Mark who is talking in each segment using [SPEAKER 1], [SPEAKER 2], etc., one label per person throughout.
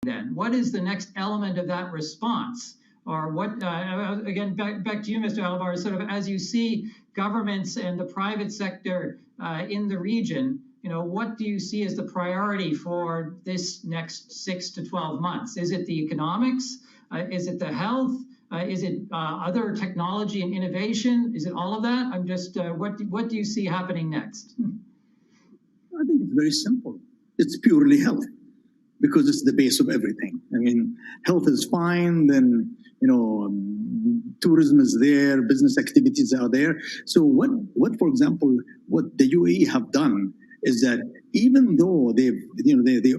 [SPEAKER 1] then? What is the next element of that response? Or what, again, back to you, Mr. Alvar, sort of as you see governments and the private sector in the region, what do you see as the priority for this next 6 to 12 months? Is it the economics? Is it the health? Is it other technology and innovation? Is it all of that? I'm just, what do you see happening next?
[SPEAKER 2] I think it's very simple. It's purely health, because it's the base of everything. I mean, health is fine, then, tourism is there, business activities are there. So what, for example, what the UAE have done is that even though they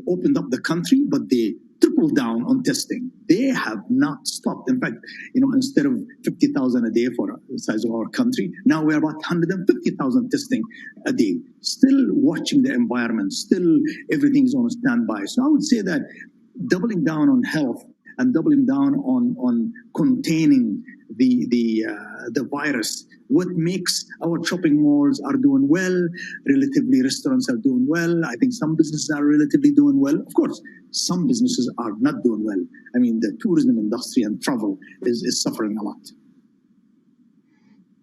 [SPEAKER 2] opened up the country, but they tripled down on testing. They have not stopped. In fact, instead of 50,000 a day for the size of our country, now we're about 150,000 testing a day. Still watching the environment, still everything's on standby. So I would say that doubling down on health and doubling down on containing the virus. What makes our shopping malls are doing well, relatively restaurants are doing well. I think some businesses are relatively doing well. Of course, some businesses are not doing well. I mean, the tourism industry and travel is suffering a lot.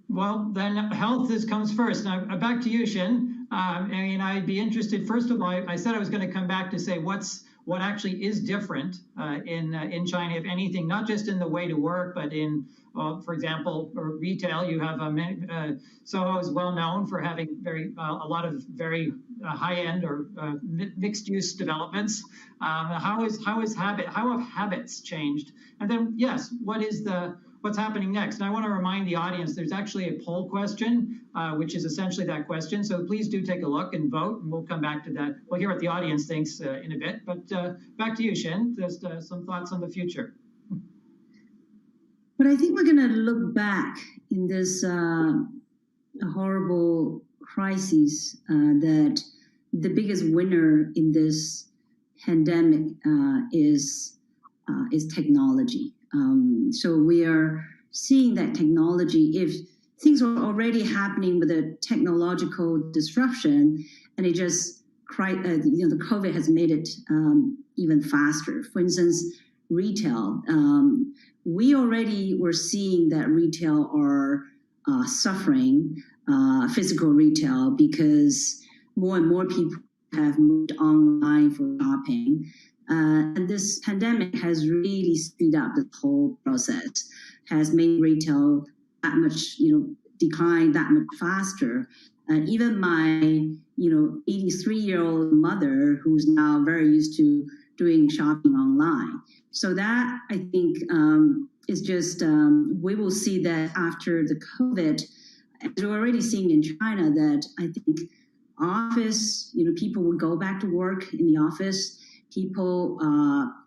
[SPEAKER 1] Well, then health comes first. Now, back to you, Shin. I'd be interested, first of all, I said I was going to come back to say what actually is different in China, if anything, not just in the way to work, but in, for example, retail. You have Soho is well known for having a lot of very high-end or mixed-use developments. How have habits changed? And then, yes, what's happening next? And I want to remind the audience there's actually a poll question, which is essentially that question. So please do take a look and vote, and we'll come back to that. We'll hear what the audience thinks in a bit. But back to you, Shin. Just some thoughts on the future.
[SPEAKER 3] But I think we're going to look back in this horrible crisis that the biggest winner in this pandemic is technology. So we are seeing that technology, if things are already happening with a technological disruption, and it just, the COVID has made it even faster. For instance, retail. We already were seeing that retail are suffering, physical retail, because more and more people have moved online for shopping. And this pandemic has really speeded up the whole process, has made retail that much, decline that much faster. And even my, 83-year-old mother, who's now very used to doing shopping online. So that, I think, is just, we will see that after the COVID, as we're already seeing in China, that I think office, people will go back to work in the office. People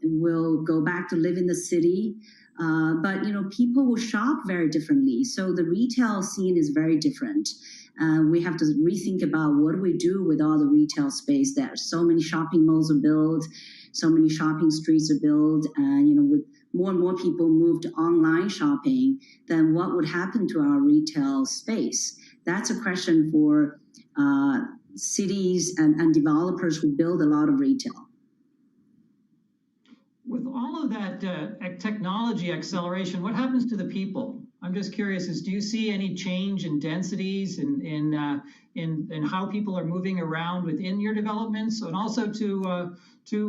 [SPEAKER 3] will go back to live in the city, but people will shop very differently. So the retail scene is very different. We have to rethink about what do we do with all the retail space there. So many shopping malls are built, so many shopping streets are built, and with more and more people moved to online shopping, then what would happen to our retail space? That's a question for cities and developers who build a lot of retail.
[SPEAKER 1] With all of that technology acceleration, what happens to the people? I'm just curious, do you see any change in densities in how people are moving around within your developments, and also to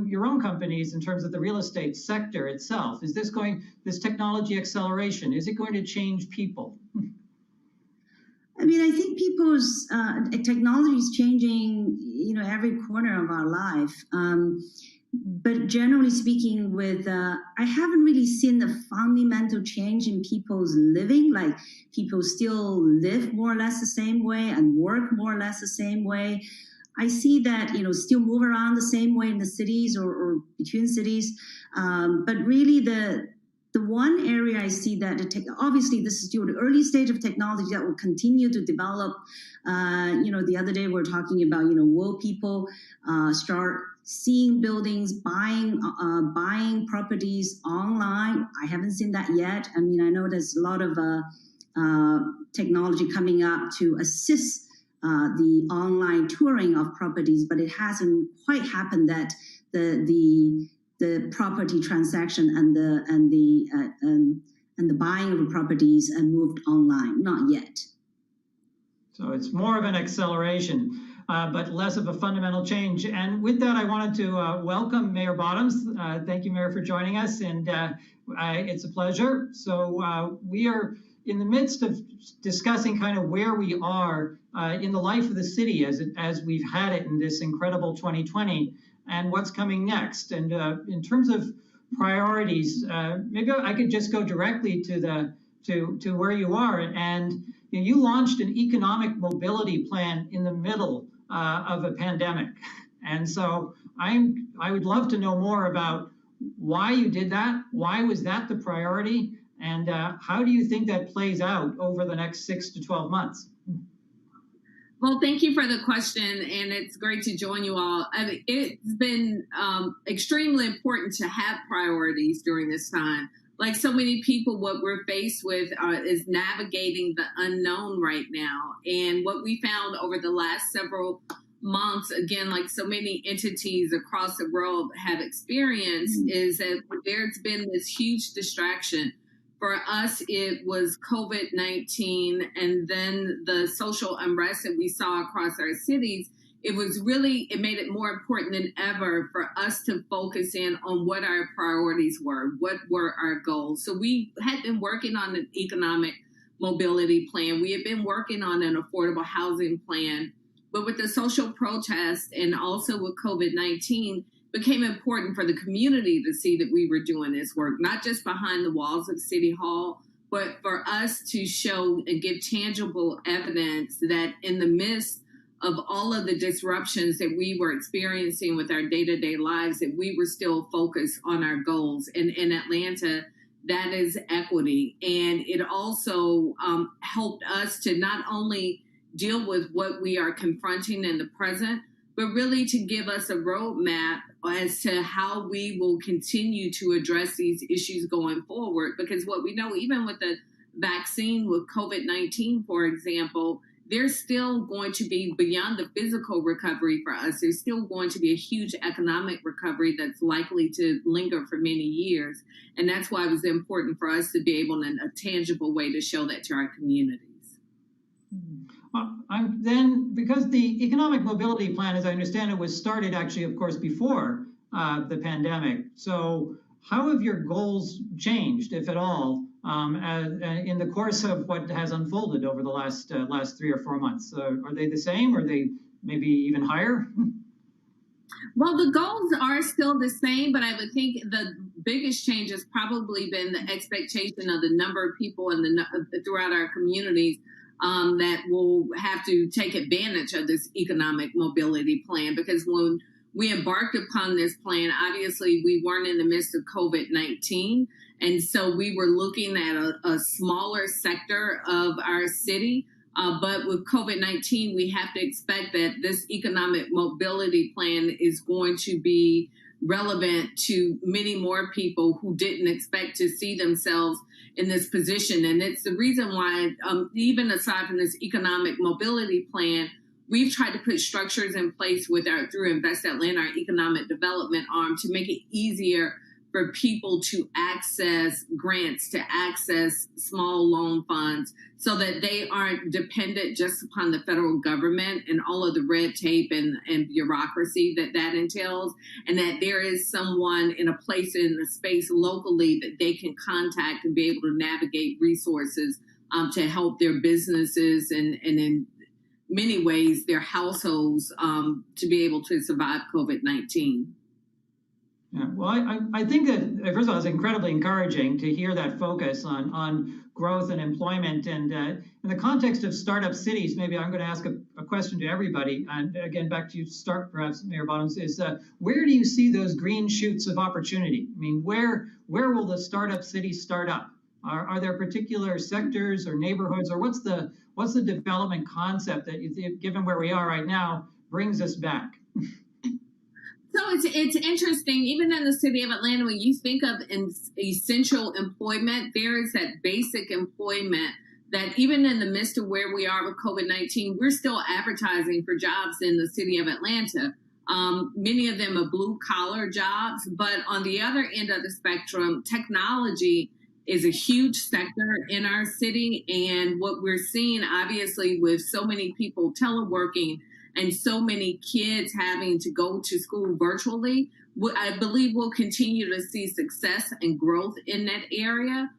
[SPEAKER 1] your own companies in terms of the real estate sector itself? Is this technology acceleration, is it going to change people?
[SPEAKER 3] I mean, I think people's technology is changing, every corner of our life. But generally speaking, I haven't really seen the fundamental change in people's living. Like, people still live more or less the same way and work more or less the same way. I see that, still move around the same way in the cities or between cities. But really the one area I see that obviously this is still the early stage of technology that will continue to develop. The other day we're talking about, will people start seeing buildings, buying properties online? I haven't seen that yet. I mean, I know there's a lot of technology coming up to assist the online touring of properties, but it hasn't quite happened that the the property transaction and the buying of properties moved online. Not yet.
[SPEAKER 1] So it's more of an acceleration, but less of a fundamental change. And with that, I wanted to welcome Mayor Bottoms. Thank you, Mayor, for joining us. And it's a pleasure. So we are in the midst of discussing kind of where we are in the life of the city as we've had it in this incredible 2020 and what's coming next. And in terms of priorities, maybe I could just go directly to where you are. And you launched an economic mobility plan in the middle of a pandemic. And so I would love to know more about why you did that. Why was that the priority? And how do you think that plays out over the next 6 to 12 months?
[SPEAKER 4] Well, thank you for the question, and it's great to join you all. I mean, it's been extremely important to have priorities during this time. Like so many people, what we're faced with is navigating the unknown right now. And what we found over the last several months, again, like so many entities across the world have experienced, is that there's been this huge distraction. For us, it was COVID-19 and then the social unrest that we saw across our cities. It made it more important than ever for us to focus in on what our priorities were, what were our goals. So we had been working on an economic mobility plan. We had been working on an affordable housing plan, but with the social protest and also with COVID-19, became important for the community to see that we were doing this work, not just behind the walls of City Hall, but for us to show and give tangible evidence that in the midst of all of the disruptions that we were experiencing with our day-to-day lives, that we were still focused on our goals. And in Atlanta, that is equity. And it also helped us to not only deal with what we are confronting in the present, but really to give us a roadmap as to how we will continue to address these issues going forward. Because what we know, even with the vaccine, with COVID-19, for example, there's still going to be, beyond the physical recovery for us, there's still going to be a huge economic recovery that's likely to linger for many years. And that's why it was important for us to be able in a tangible way to show that to our communities.
[SPEAKER 1] Then, because the economic mobility plan, as I understand it, was started actually, of course, before the pandemic. So how have your goals changed, if at all, in the course of what has unfolded over the last 3 or 4 months? Are they the same? Are they maybe even higher?
[SPEAKER 4] Well, the goals are still the same, but I would think the biggest change has probably been the expectation of the number of people throughout our communities that will have to take advantage of this economic mobility plan. Because when we embarked upon this plan, obviously we weren't in the midst of COVID-19. And so we were looking at a smaller sector of our city. But with COVID-19, we have to expect that this economic mobility plan is going to be relevant to many more people who didn't expect to see themselves in this position. And it's the reason why, even aside from this economic mobility plan, we've tried to put structures in place through Invest Atlanta, our economic development arm, to make it easier for people to access grants, to access small loan funds, so that they aren't dependent just upon the federal government and all of the red tape and bureaucracy that entails, and that there is someone in a place in the space locally that they can contact and be able to navigate resources to help their businesses and in many ways their households to be able to survive COVID-19.
[SPEAKER 1] Yeah, well, I think that, first of all, it's incredibly encouraging to hear that focus on growth and employment. And in the context of startup cities, maybe I'm going to ask a question to everybody. And again, back to you to start, perhaps, Mayor Bottoms, is where do you see those green shoots of opportunity? I mean, where will the startup cities start up? Are there particular sectors or neighborhoods, or what's the development concept that, given where we are right now, brings us back?
[SPEAKER 4] So it's interesting, even in the city of Atlanta, when you think of essential employment, there is that basic employment that even in the midst of where we are with COVID-19, we're still advertising for jobs in the city of Atlanta. Many of them are blue collar jobs, but on the other end of the spectrum, technology is a huge sector in our city. And what we're seeing, obviously, with so many people teleworking and so many kids having to go to school virtually, I believe we'll continue to see success and growth in that area.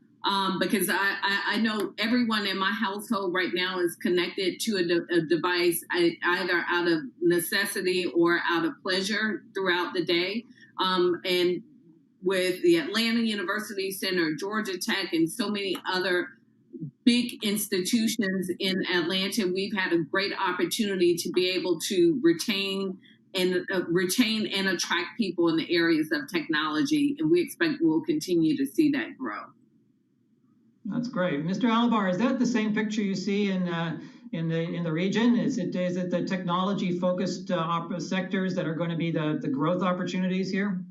[SPEAKER 4] Because I know everyone in my household right now is connected to a device, either out of necessity or out of pleasure throughout the day. And with the Atlanta University Center, Georgia Tech, and so many other big institutions in Atlanta, we've had a great opportunity to be able to retain and attract people in the areas of technology, and we expect we'll continue to see that grow.
[SPEAKER 1] That's great, Mr. Alabar. Is that the same picture you see in the region? Is it the technology focused sectors that are going to be the growth opportunities here?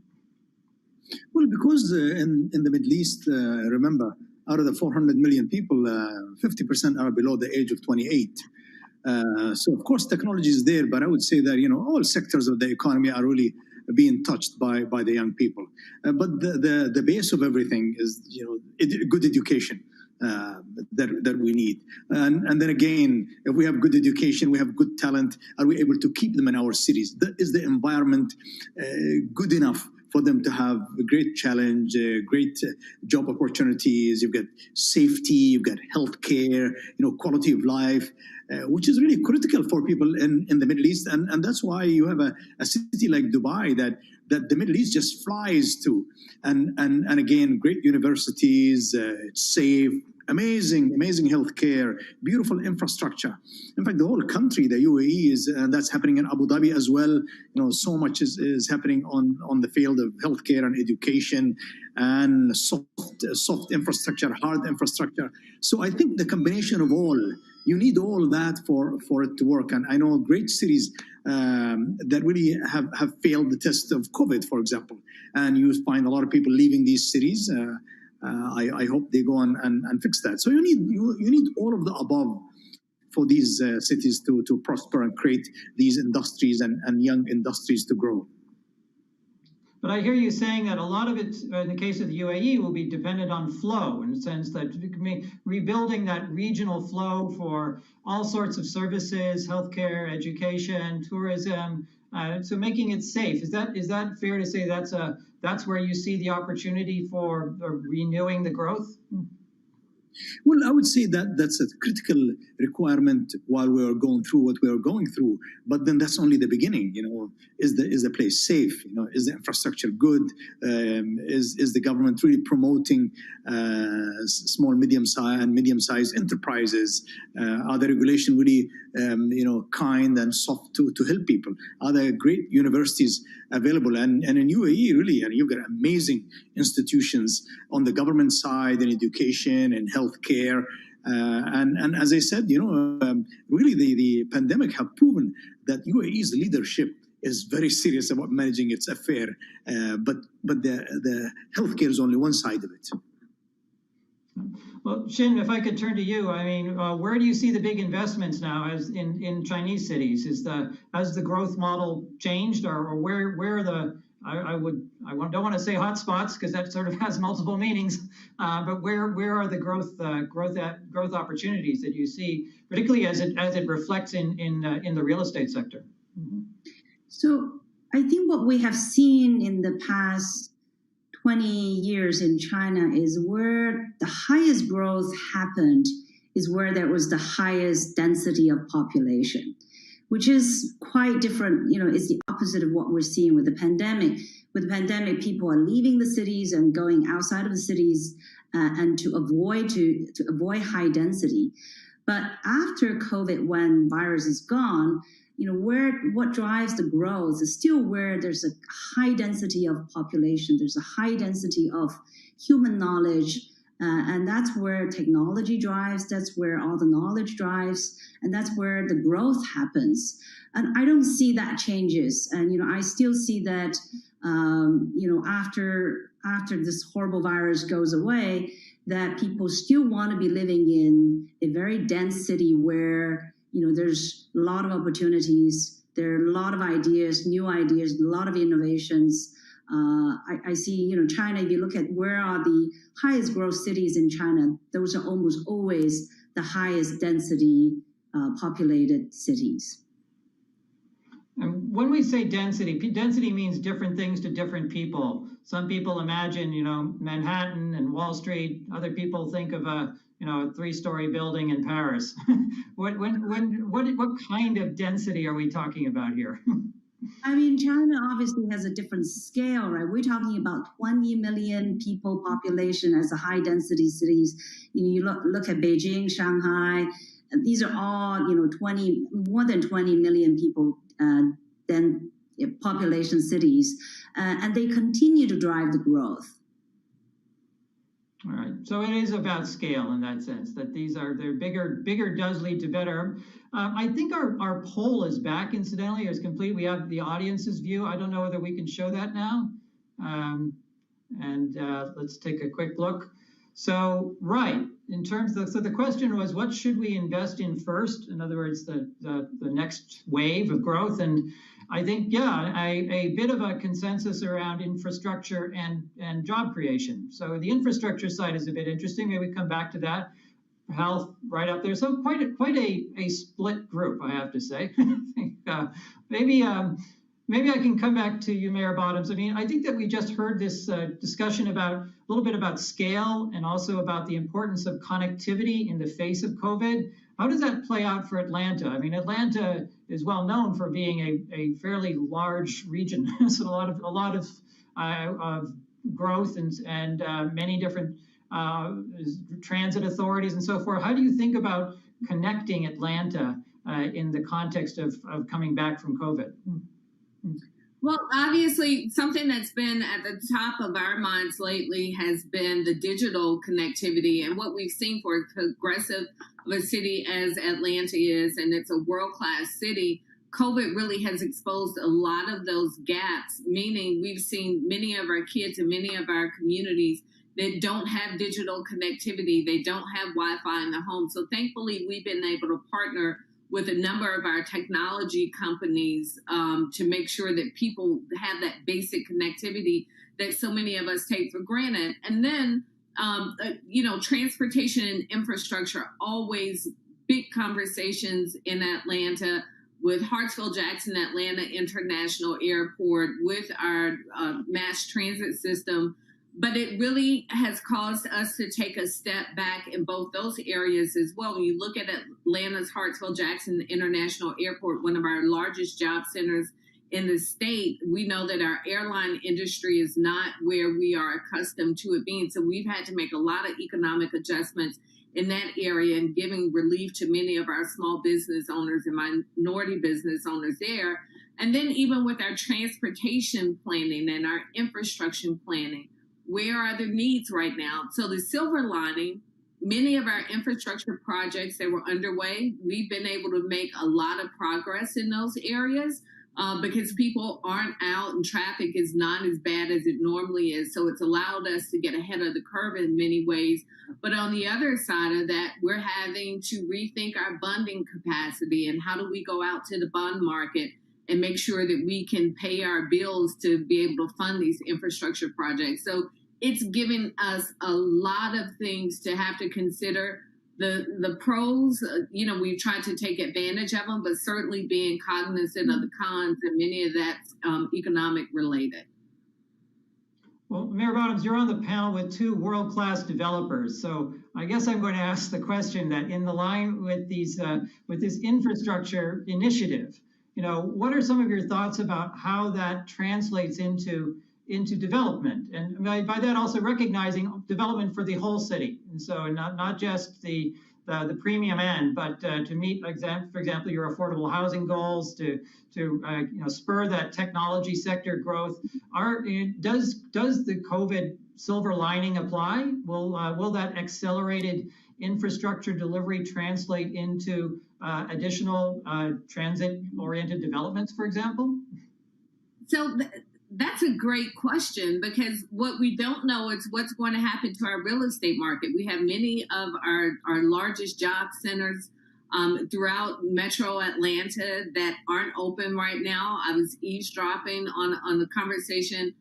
[SPEAKER 2] Well, because in the Middle East, remember, out of the 400 million people, 50% are below the age of 28. So of course, technology is there, but I would say that all sectors of the economy are really being touched by the young people. But the base of everything is good education that we need. And then again, if we have good education, we have good talent, are we able to keep them in our cities? Is the environment good enough for them to have a great challenge, great job opportunities? You've got safety, you've got healthcare, quality of life, which is really critical for people in the Middle East. And that's why you have a city like Dubai that the Middle East just flies to. And again, great universities, it's safe, amazing healthcare, beautiful infrastructure. In fact, the whole country, the UAE, and that's happening in Abu Dhabi as well. So much is happening on the field of healthcare and education and soft infrastructure, hard infrastructure. So I think the combination of all, you need all that for it to work. And I know great cities that really have failed the test of COVID, for example. And you find a lot of people leaving these cities. I hope they go on and fix that. So you need all of the above for these cities to prosper and create these industries and young industries to grow.
[SPEAKER 1] But I hear you saying that a lot of it, in the case of the UAE, will be dependent on flow, in the sense that rebuilding that regional flow for all sorts of services, healthcare, education, tourism, so making it safe. Is that fair to say that's where you see the opportunity for renewing the growth?
[SPEAKER 2] Well, I would say that that's a critical requirement while we are going through what we are going through. But then that's only the beginning. Is the place safe? Is the infrastructure good? Is the government really promoting small, medium-sized enterprises? Are the regulation really kind and soft to help people? Are there great universities available? And in UAE, really, and you've got amazing institutions on the government side in education and healthcare. And as I said, really the pandemic have proven that UAE's leadership is very serious about managing its affair. But the healthcare is only one side of it.
[SPEAKER 1] Well, Shin, if I could turn to you, I mean, where do you see the big investments now as in Chinese cities? Has the growth model changed, or where are the don't want to say hotspots because that sort of has multiple meanings, but where are the growth opportunities that you see, particularly as it reflects in the real estate sector? Mm-hmm.
[SPEAKER 3] So I think what we have seen in the past 20 years in China is where the highest growth happened is where there was the highest density of population, which is quite different. It's the opposite of what we're seeing with the pandemic. With the pandemic, people are leaving the cities and going outside of the cities and to avoid high density. But after COVID, when virus is gone, what drives the growth is still where there's a high density of population, there's a high density of human knowledge, and that's where technology drives, that's where all the knowledge drives, and that's where the growth happens. And I don't see that changes. And, I still see that, after this horrible virus goes away, that people still want to be living in a very dense city where there's a lot of opportunities There are a lot of ideas, new ideas, a lot of innovations. I see, China, if you look at where are the highest growth cities in China, those are almost always the highest density populated cities.
[SPEAKER 1] And when we say density means different things to different people. Some people imagine, Manhattan and Wall Street. Other people think of a 3-story building in Paris. What kind of density are we talking about here?
[SPEAKER 3] I mean, China obviously has a different scale, right? We're talking about 20 million people population as a high density cities. You look at Beijing, Shanghai. These are all, more than 20 million people then population cities, and they continue to drive the growth.
[SPEAKER 1] All right, so it is about scale in that sense, that they're bigger does lead to better. I think our poll is back, incidentally, it's complete. We have the audience's view. I don't know whether we can show that now. Let's take a quick look. So, right, in terms of, so the question was, what should we invest in first? In other words, the next wave of growth. And I think, a bit of a consensus around infrastructure and job creation. So the infrastructure side is a bit interesting. Maybe we come back to that. Health right up there. So quite a split group, I have to say. Maybe I can come back to you, Mayor Bottoms. I mean, I think that we just heard this discussion about a little bit about scale and also about the importance of connectivity in the face of COVID. How does that play out for Atlanta? I mean, Atlanta is well known for being a fairly large region, so a lot of growth and many different transit authorities and so forth. How do you think about connecting Atlanta in the context of coming back from COVID?
[SPEAKER 4] Well, obviously, something that's been at the top of our minds lately has been the digital connectivity. And what we've seen for as progressive of a city as Atlanta is, and it's a world-class city, COVID really has exposed a lot of those gaps, meaning we've seen many of our kids in many of our communities that don't have digital connectivity. They don't have Wi-Fi in the home. So thankfully, we've been able to partner with a number of our technology companies to make sure that people have that basic connectivity that so many of us take for granted. And then, transportation and infrastructure, always big conversations in Atlanta with Hartsfield-Jackson Atlanta International Airport, with our mass transit system. But it really has caused us to take a step back in both those areas as well. When you look at Atlanta's Hartsfield-Jackson International Airport, one of our largest job centers in the state, we know that our airline industry is not where we are accustomed to it being. So we've had to make a lot of economic adjustments in that area and giving relief to many of our small business owners and minority business owners there. And then even with our transportation planning and our infrastructure planning, where are the needs right now? So the silver lining, many of our infrastructure projects that were underway, we've been able to make a lot of progress in those areas because people aren't out and traffic is not as bad as it normally is. So it's allowed us to get ahead of the curve in many ways. But on the other side of that, we're having to rethink our bonding capacity and how do we go out to the bond market and make sure that we can pay our bills to be able to fund these infrastructure projects. So it's given us a lot of things to have to consider. The pros, we've tried to take advantage of them, but certainly being cognizant of the cons, and many of that's economic related.
[SPEAKER 1] Well, Mayor Bottoms, you're on the panel with two world-class developers. So I guess I'm going to ask the question that in the line with this infrastructure initiative, what are some of your thoughts about how that translates into development, and by that also recognizing development for the whole city, and so not just the premium end, but to meet, for example, your affordable housing goals, to spur that technology sector growth. Does the COVID silver lining apply? Will that accelerated infrastructure delivery translate into additional transit-oriented developments, for example?
[SPEAKER 4] So that's a great question, because what we don't know is what's going to happen to our real estate market. We have many of our largest job centers throughout Metro Atlanta that aren't open right now. I was eavesdropping on the conversation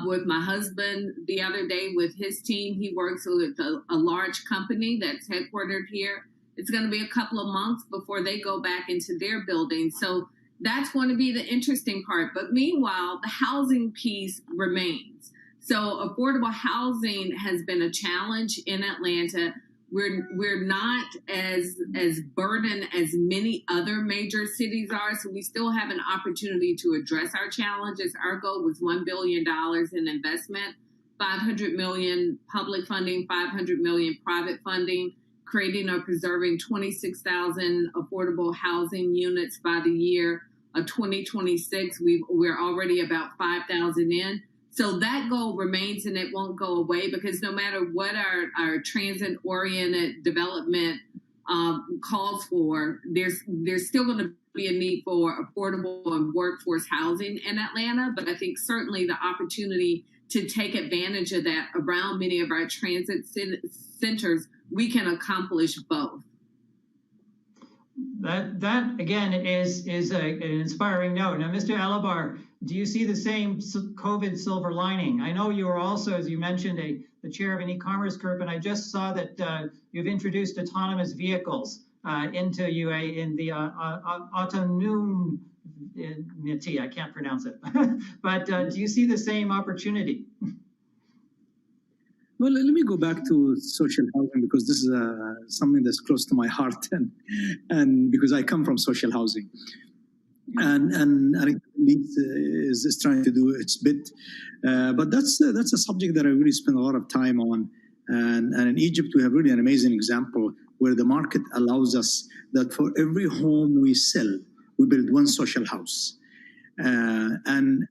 [SPEAKER 4] with my husband the other day with his team. He works with a large company that's headquartered here. It's going to be a couple of months before they go back into their building. So that's going to be the interesting part. But meanwhile, the housing piece remains. So affordable housing has been a challenge in Atlanta. We're not as burdened as many other major cities are, so we still have an opportunity to address our challenges. Our goal was $1 billion in investment, $500 million public funding, $500 million private funding, creating or preserving 26,000 affordable housing units by the year of 2026. We're already about 5,000 in. So that goal remains, and it won't go away, because no matter what our transit-oriented development calls for, there's still going to be a need for affordable and workforce housing in Atlanta. But I think certainly the opportunity to take advantage of that around many of our transit centers, we can accomplish both.
[SPEAKER 1] That again is an inspiring note. Now, Mr. Alabar, do you see the same COVID silver lining? I know you are also, as you mentioned, the chair of an e-commerce group, and I just saw that you've introduced autonomous vehicles into UA in the autonomity. I can't pronounce it, but do you see the same opportunity?
[SPEAKER 2] Well, let me go back to social housing, because this is something that's close to my heart, and because I come from social housing. And I think Leeds is trying to do its bit, but that's a subject that I really spend a lot of time on. And in Egypt, we have really an amazing example where the market allows us that for every home we sell, we build one social house. And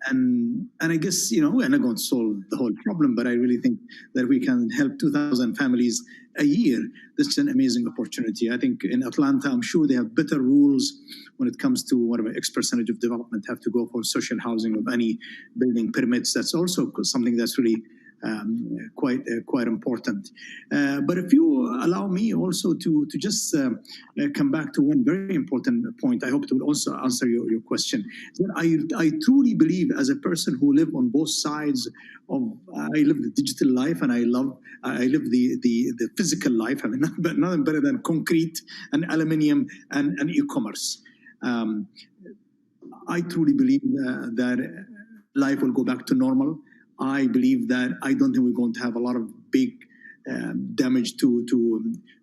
[SPEAKER 2] I guess, we're not going to solve the whole problem, but I really think that we can help 2,000 families a year. That's an amazing opportunity. I think in Atlanta, I'm sure they have better rules when it comes to whatever X percentage of development have to go for social housing of any building permits. That's also something that's really quite important. But if you allow me also to just come back to one very important point, I hope it will also answer your question. That I truly believe, as a person who live on both sides of, I live the digital life and I live the physical life. I mean, nothing better than concrete and aluminium and e-commerce. I truly believe that life will go back to normal. I believe that I don't think we're going to have a lot of big damage to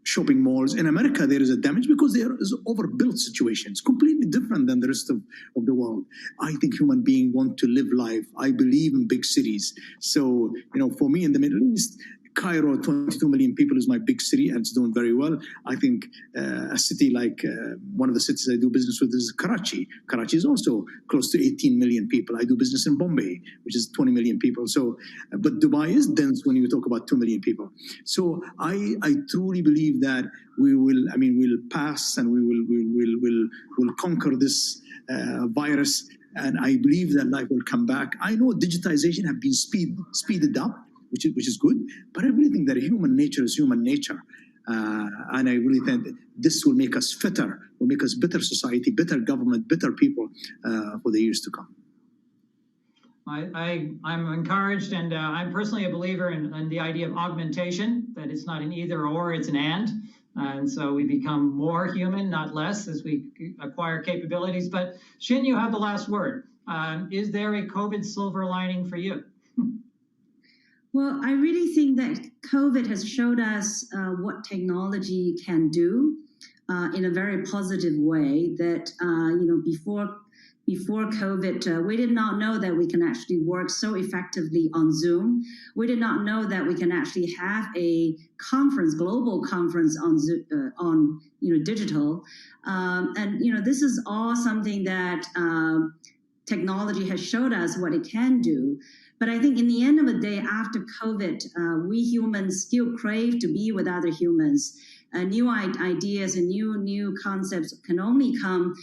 [SPEAKER 2] shopping malls. In America, there is a damage because there is overbuilt situations, completely different than the rest of the world. I think human beings want to live life. I believe in big cities. So, for me in the Middle East, Cairo, 22 million people is my big city, and it's doing very well. I think a city like one of the cities I do business with is Karachi. Karachi is also close to 18 million people. I do business in Bombay, which is 20 million people. So, but Dubai is dense when you talk about 2 million people. So I truly believe that we'll pass and we'll conquer this virus. And I believe that life will come back. I know digitization have been speeded up, which is good, but I really think that human nature is human nature. And I really think that this will make us fitter, will make us better society, better government, better people for the years to come.
[SPEAKER 1] I'm encouraged, and I'm personally a believer in the idea of augmentation, that it's not an either or, it's an and so we become more human, not less, as we acquire capabilities. But Shin, you have the last word. Is there a COVID silver lining for you?
[SPEAKER 3] Well, I really think that COVID has showed us what technology can do in a very positive way. That before COVID, we did not know that we can actually work so effectively on Zoom. We did not know that we can actually have a global conference on digital. And this is all something that technology has showed us what it can do. But I think in the end of the day, after COVID, we humans still crave to be with other humans. New ideas and new concepts can only come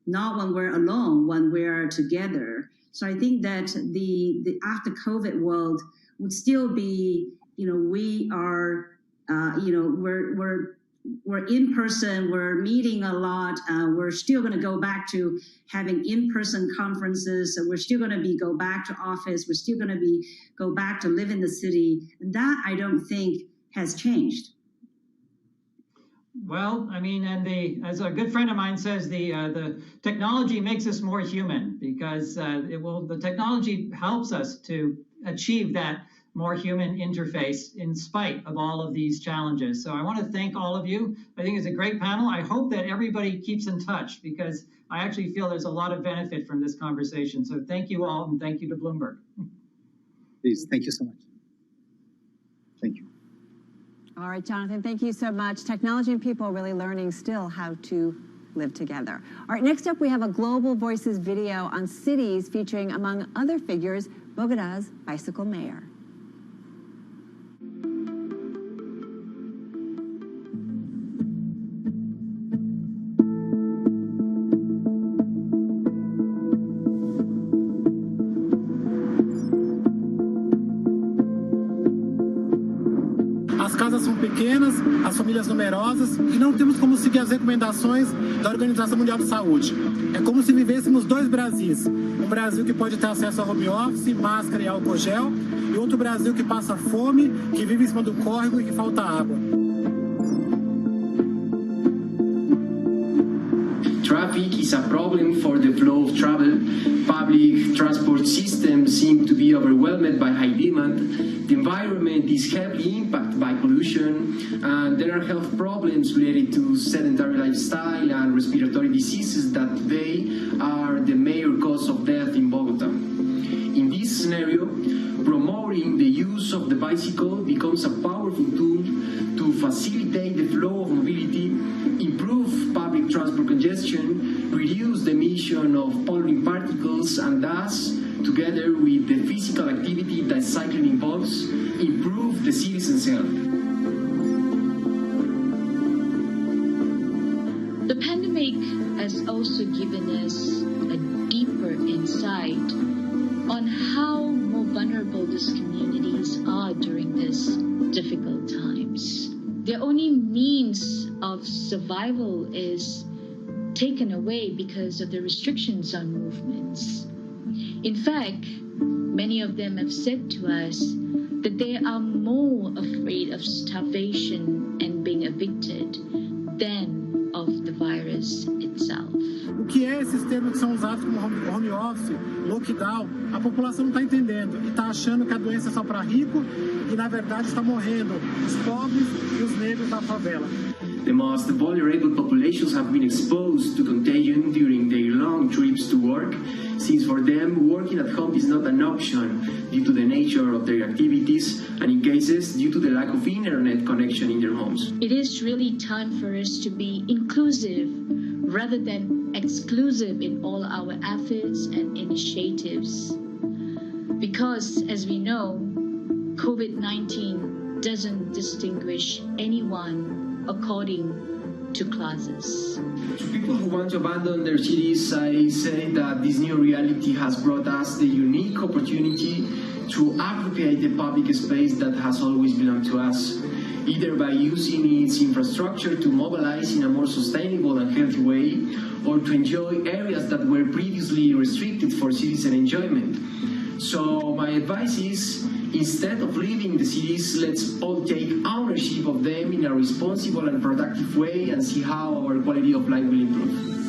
[SPEAKER 3] not when we're alone, when we're together. So I think that the after COVID world would still be, we are, we're we're in person, we're meeting a lot, we're still going to go back to having in-person conferences, so we're still going to go back to office, we're still going to go back to live in the city, and that I don't think has changed.
[SPEAKER 1] Well, I mean, and as a good friend of mine says, the technology makes us more human, because the technology helps us to achieve that more human interface in spite of all of these challenges. So I want to thank all of you. I think it's a great panel. I hope that everybody keeps in touch, because I actually feel there's a lot of benefit from this conversation. So thank you all, and thank you to Bloomberg.
[SPEAKER 2] Please, thank you so much. Thank you.
[SPEAKER 5] All right, Jonathan, thank you so much. Technology and people are really learning still how to live together. All right, next up we have a Global Voices video on cities featuring, among other figures, Bogota's bicycle mayor.
[SPEAKER 6] As casas são pequenas, as famílias numerosas e não temos como seguir as recomendações da Organização Mundial de Saúde. É como se vivêssemos dois Brasis. Um Brasil que pode ter acesso a home office, máscara e álcool gel, e outro Brasil que passa fome, que vive em cima do córrego e que falta água.
[SPEAKER 7] Traffic is a problem for the flow of travel. Public transport systems seem to be overwhelmed by high demand. The environment is heavily impacted by pollution, and there are health problems related to sedentary lifestyle and respiratory diseases that today are the major cause of death in Bogota. In this scenario, promoting the use of the bicycle becomes a powerful tool to facilitate the flow of mobility, improve public transport congestion, reduce the emission of polluting particles, and thus, together with the physical activity that cycling involves, improve the citizens' health.
[SPEAKER 8] The pandemic has also given us a deeper insight on how more vulnerable these communities are during these difficult times. Their only means of survival is taken away because of the restrictions on movements. In fact, many of them have said to us that they are more afraid of starvation and being evicted than of the virus itself.
[SPEAKER 6] O que é esses termos que são usados como home office, lockdown? A população não está entendendo e está achando que a doença é só para rico e, na verdade, está morrendo os pobres e os negros da favela.
[SPEAKER 7] The most vulnerable populations have been exposed to contagion during their long trips to work, since for them, working at home is not an option due to the nature of their activities and in cases due to the lack of internet connection in their homes.
[SPEAKER 8] It is really time for us to be inclusive rather than exclusive in all our efforts and initiatives. Because, as we know, COVID-19 doesn't distinguish anyone according to classes.
[SPEAKER 7] To people who want to abandon their cities, I say that this new reality has brought us the unique opportunity to appropriate the public space that has always belonged to us, either by using its infrastructure to mobilize in a more sustainable and healthy way, or to enjoy areas that were previously restricted for citizen enjoyment. So my advice is, instead of leaving the cities, let's all take ownership of them in a responsible and productive way and see how our quality of life will improve.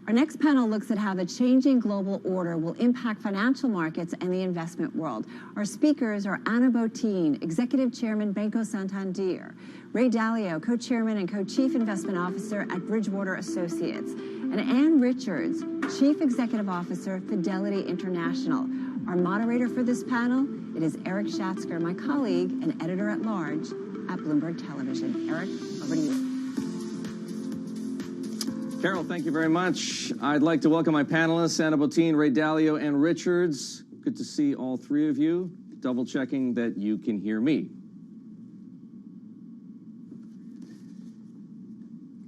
[SPEAKER 5] Our next panel looks at how the changing global order will impact financial markets and the investment world. Our speakers are Ana Botín, Executive Chairman, Banco Santander; Ray Dalio, Co-Chairman and Co-Chief Investment Officer at Bridgewater Associates; and Ann Richards, Chief Executive Officer, Fidelity International. Our moderator for this panel, it is Eric Schatzker, my colleague and editor-at-large at Bloomberg Television. Eric, over to you.
[SPEAKER 9] Carol, thank you very much. I'd like to welcome my panelists, Ana Botín, Ray Dalio, and Richards. Good to see all three of you. Double checking that you can hear me.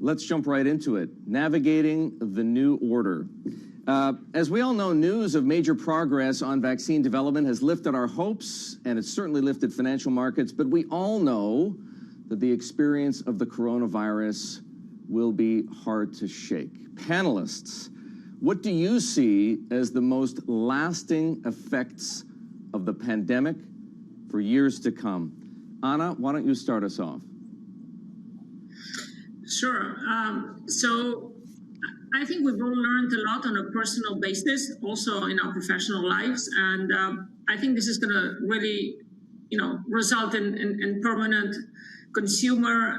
[SPEAKER 9] let's jump right into it. Navigating the new order. As we all know, news of major progress on vaccine development has lifted our hopes, and it's certainly lifted financial markets, but we all know that the experience of the coronavirus will be hard to shake. Panelists, what do you see as the most lasting effects of the pandemic for years to come? Anna, why don't you start us off?
[SPEAKER 10] Sure. So I think we've all learned a lot on a personal basis, also in our professional lives. And I think this is going to really, result in permanent consumer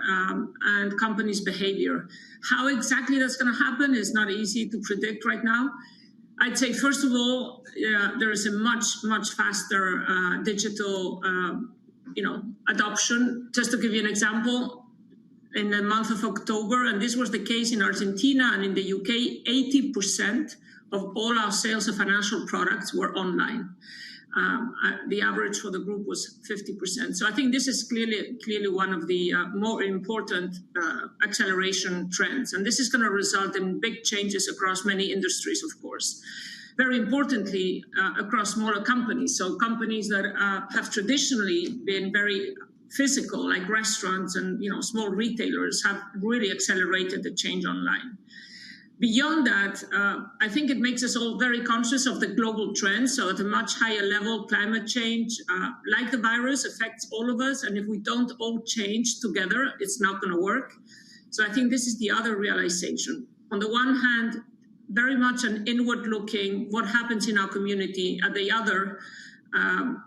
[SPEAKER 10] and companies' behavior. How exactly that's going to happen is not easy to predict right now. I'd say, first of all, there is a much faster digital, adoption. Just to give you an example, in the month of October, and this was the case in Argentina and in the UK, 80% of all our sales of financial products were online. The average for the group was 50%. So I think this is clearly one of the more important acceleration trends. And this is going to result in big changes across many industries, of course. Very importantly, across smaller companies. So companies that have traditionally been very physical, like restaurants and small retailers, have really accelerated the change online. Beyond that, I think it makes us all very conscious of the global trends. So at a much higher level, climate change, like the virus, affects all of us. And if we don't all change together, it's not going to work. So I think this is the other realization. On the one hand, very much an inward looking, what happens in our community. At the other,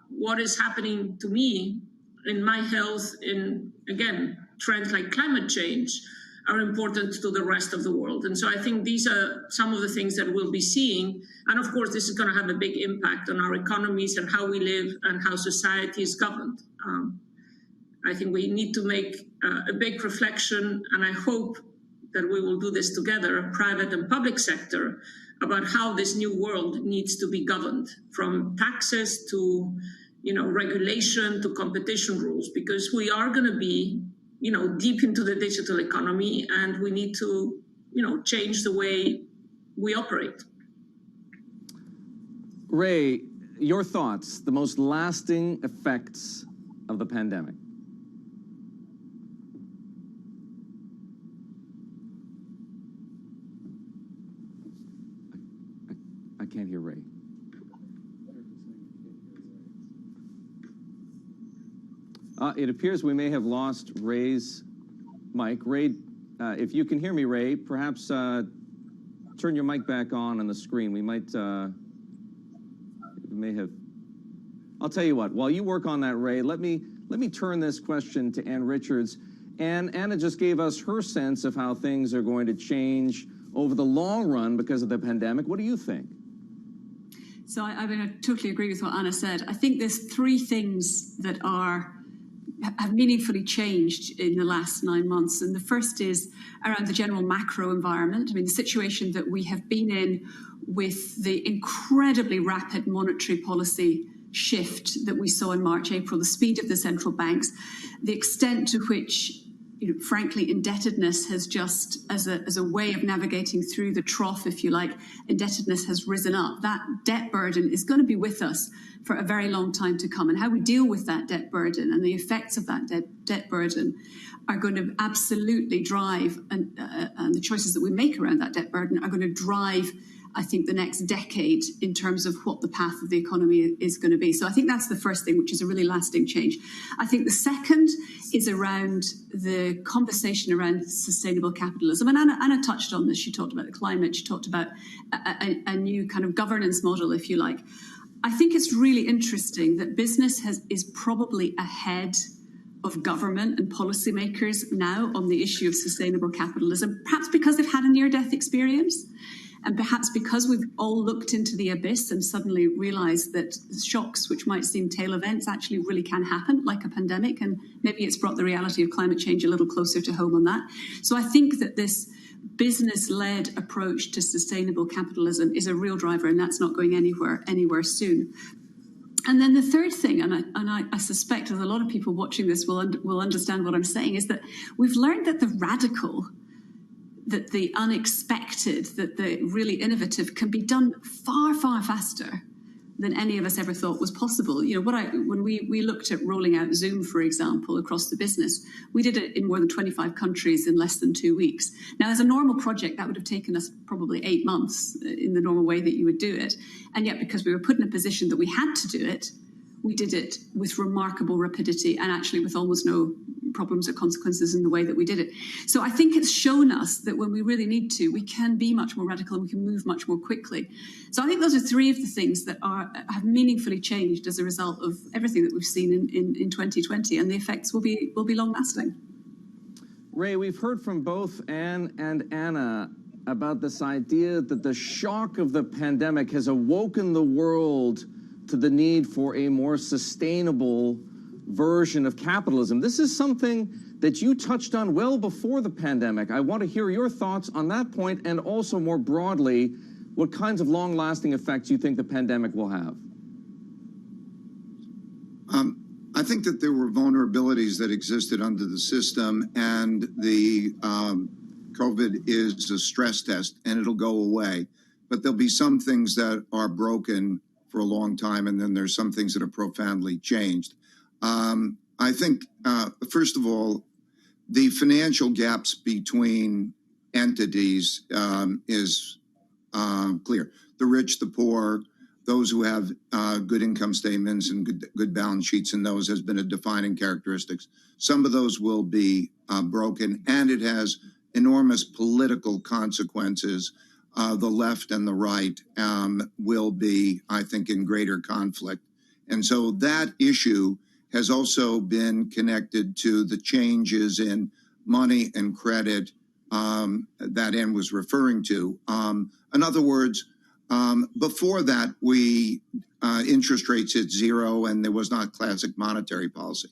[SPEAKER 10] what is happening to me in my health, in, again, trends like climate change are important to the rest of the world. And so I think these are some of the things that we'll be seeing. And of course, this is going to have a big impact on our economies and how we live and how society is governed. I think we need to make a big reflection, and I hope that we will do this together, private and public sector, about how this new world needs to be governed, from taxes to regulation to competition rules, because we are going to be, deep into the digital economy, and we need to, change the way we operate.
[SPEAKER 9] Ray, your thoughts, the most lasting effects of the pandemic? I can't hear Ray. It appears we may have lost Ray's mic. Ray, if you can hear me, Ray, perhaps turn your mic back on the screen. We may have. I'll tell you what. While you work on that, Ray, let me turn this question to Ann Richards. Anna just gave us her sense of how things are going to change over the long run because of the pandemic. What do you think?
[SPEAKER 11] So I totally agree with what Anna said. I think there's three things that have meaningfully changed in the last 9 months. And the first is around the general macro environment. I mean, the situation that we have been in with the incredibly rapid monetary policy shift that we saw in March, April, the speed of the central banks, the extent to which, frankly, indebtedness has just, as a way of navigating through the trough, if you like, indebtedness has risen up. That debt burden is going to be with us for a very long time to come. And how we deal with that debt burden and the effects of that debt burden are going to absolutely drive, and the choices that we make around that debt burden are going to drive, I think, the next decade in terms of what the path of the economy is going to be. So I think that's the first thing, which is a really lasting change. I think the second is around the conversation around sustainable capitalism. And Anna touched on this. She talked about the climate. She talked about a new kind of governance model, if you like. I think it's really interesting that business is probably ahead of government and policymakers now on the issue of sustainable capitalism, perhaps because they've had a near-death experience. And perhaps because we've all looked into the abyss and suddenly realized that shocks, which might seem tail events, actually really can happen, like a pandemic. And maybe it's brought the reality of climate change a little closer to home on that. So I think that this business-led approach to sustainable capitalism is a real driver, and that's not going anywhere soon. And then the third thing, and I suspect that a lot of people watching this will understand what I'm saying, is that we've learned that the radical that the unexpected, that the really innovative can be done far, far faster than any of us ever thought was possible. You know, when we looked at rolling out Zoom, for example, across the business, we did it in more than 25 countries in less than 2 weeks. Now, as a normal project, that would have taken us probably 8 months in the normal way that you would do it. And yet, because we were put in a position that we had to do it, we did it with remarkable rapidity and actually with almost no problems or consequences in the way that we did it. So I think it's shown us that when we really need to, we can be much more radical and we can move much more quickly. So I think those are three of the things that have meaningfully changed as a result of everything that we've seen in 2020, and the effects will be long lasting.
[SPEAKER 9] Ray, we've heard from both Anne and Anna about this idea that the shock of the pandemic has awoken the world to the need for a more sustainable version of capitalism. This is something that you touched on well before the pandemic. I want to hear your thoughts on that point, and also more broadly, what kinds of long-lasting effects you think the pandemic will have.
[SPEAKER 12] I think that there were vulnerabilities that existed under the system, and the COVID is a stress test, and it'll go away. But there'll be some things that are broken for a long time, and then there's some things that are profoundly changed. I think, first of all, the financial gaps between entities is clear. The rich, the poor, those who have good income statements and good balance sheets, and those has been a defining characteristics. Some of those will be broken, and it has enormous political consequences. The left and the right will be, I think, in greater conflict. And so that issue has also been connected to the changes in money and credit that Anne was referring to. In other words, before that, interest rates hit zero, and there was not classic monetary policy.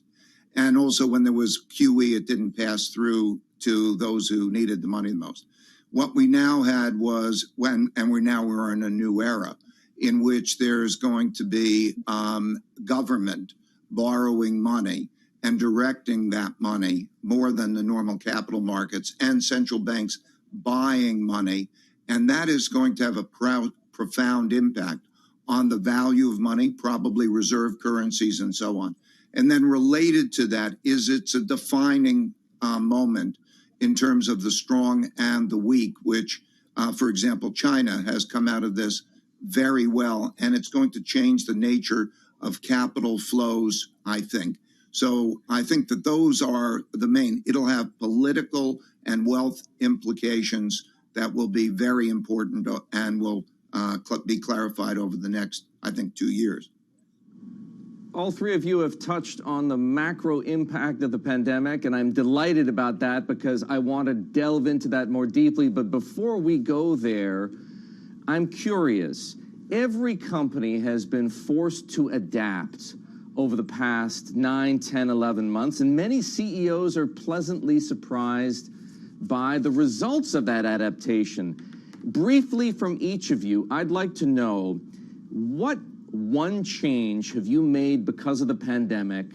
[SPEAKER 12] And also when there was QE, it didn't pass through to those who needed the money the most. What we now had was we're in a new era in which there's going to be government borrowing money and directing that money more than the normal capital markets, and central banks buying money. And that is going to have a profound impact on the value of money, probably reserve currencies and so on. And then related to that is it's a defining moment in terms of the strong and the weak, which, for example, China has come out of this very well, and it's going to change the nature of capital flows, I think. So I think that those are the main. It'll have political and wealth implications that will be very important and will be clarified over the next, I think, 2 years.
[SPEAKER 9] All three of you have touched on the macro impact of the pandemic, and I'm delighted about that because I want to delve into that more deeply. But before we go there, I'm curious. Every company has been forced to adapt over the past 9, 10, 11 months, and many CEOs are pleasantly surprised by the results of that adaptation. Briefly from each of you, I'd like to know, what one change have you made because of the pandemic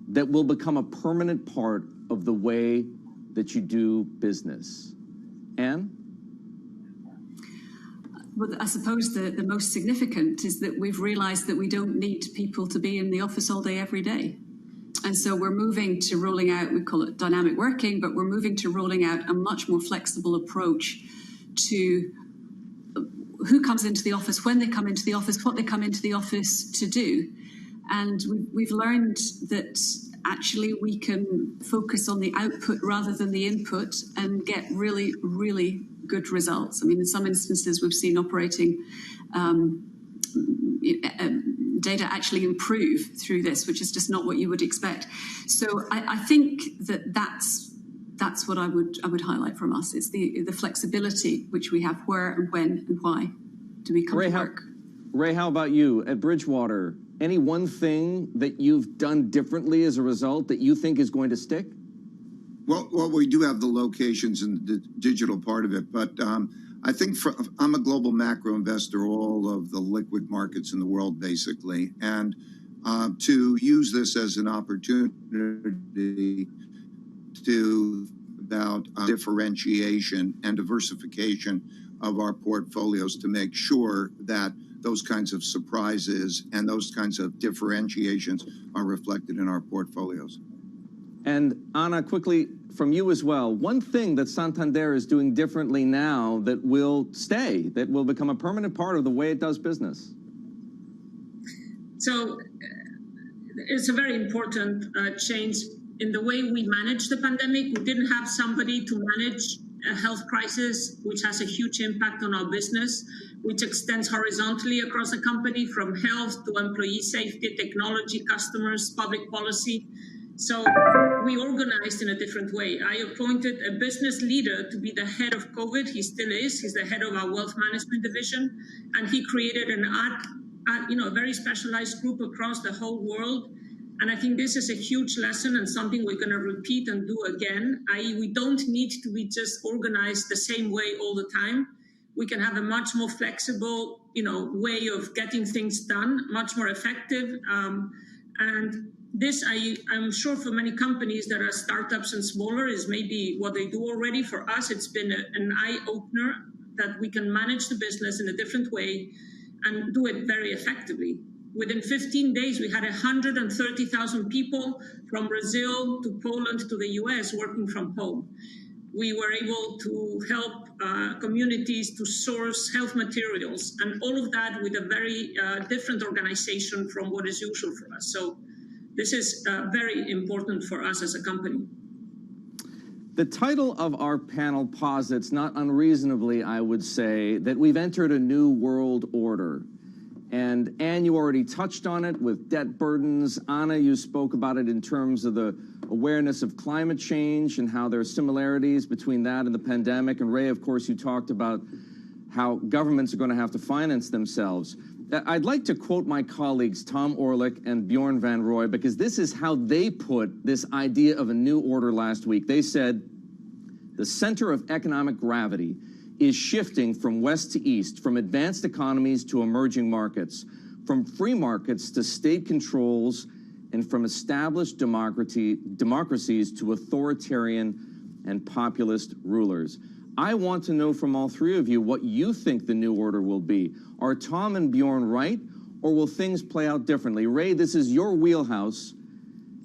[SPEAKER 9] that will become a permanent part of the way that you do business? Anne?
[SPEAKER 11] Well, I suppose the most significant is that we've realized that we don't need people to be in the office all day, every day. And so we're moving to rolling out, we call it dynamic working, but we're moving to rolling out a much more flexible approach to who comes into the office, when they come into the office, what they come into the office to do. And we've learned that actually we can focus on the output rather than the input and get really, really good results. I mean, in some instances, we've seen operating data actually improve through this, which is just not what you would expect. So I think that's what I would highlight from us. It's the flexibility which we have, where and when and why do we come to work.
[SPEAKER 9] Ray, how about you at Bridgewater? Any one thing that you've done differently as a result that you think is going to stick?
[SPEAKER 12] Well, we do have the locations and the digital part of it, but I think I'm a global macro investor, all of the liquid markets in the world, basically, and to use this as an opportunity to about differentiation and diversification of our portfolios to make sure that those kinds of surprises and those kinds of differentiations are reflected in our portfolios.
[SPEAKER 9] And Ana, quickly from you as well, one thing that Santander is doing differently now that will stay, that will become a permanent part of the way it does business?
[SPEAKER 10] So it's a very important change in the way we manage the pandemic. We didn't have somebody to manage a health crisis, which has a huge impact on our business, which extends horizontally across the company from health to employee safety, technology, customers, public policy. So we organized in a different way. I appointed a business leader to be the head of COVID. He still is. He's the head of our wealth management division. And he created a very specialized group across the whole world. And I think this is a huge lesson and something we're going to repeat and do again. We don't need to be just organized the same way all the time. We can have a much more flexible, way of getting things done, much more effective. And this, I'm sure for many companies that are startups and smaller, is maybe what they do already. For us, it's been an eye-opener that we can manage the business in a different way and do it very effectively. Within 15 days, we had 130,000 people from Brazil to Poland to the US working from home. We were able to help communities to source health materials, and all of that with a very different organization from what is usual for us. So this is very important for us as a company.
[SPEAKER 9] The title of our panel posits, not unreasonably, I would say, that we've entered a new world order. And Anne, you already touched on it with debt burdens. Ana, you spoke about it in terms of the awareness of climate change and how there are similarities between that and the pandemic. And Ray, of course, you talked about how governments are going to have to finance themselves. I'd like to quote my colleagues, Tom Orlik and Bjorn van Rooij, because this is how they put this idea of a new order last week. They said, the center of economic gravity is shifting from west to east, from advanced economies to emerging markets, from free markets to state controls, and from established democracies to authoritarian and populist rulers. I want to know from all three of you what you think the new order will be. Are Tom and Bjorn right, or will things play out differently? Ray, this is your wheelhouse.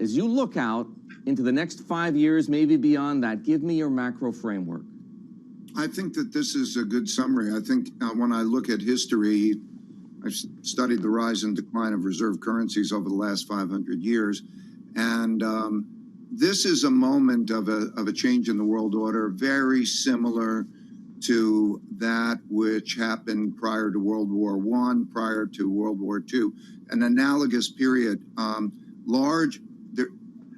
[SPEAKER 9] As you look out into the next 5 years, maybe beyond that, give me your macro framework.
[SPEAKER 12] I think that this is a good summary. I think when I look at history, I've studied the rise and decline of reserve currencies over the last 500 years. And this is a moment of a change in the world order, very similar to that which happened prior to World War I, prior to World War II. An analogous period.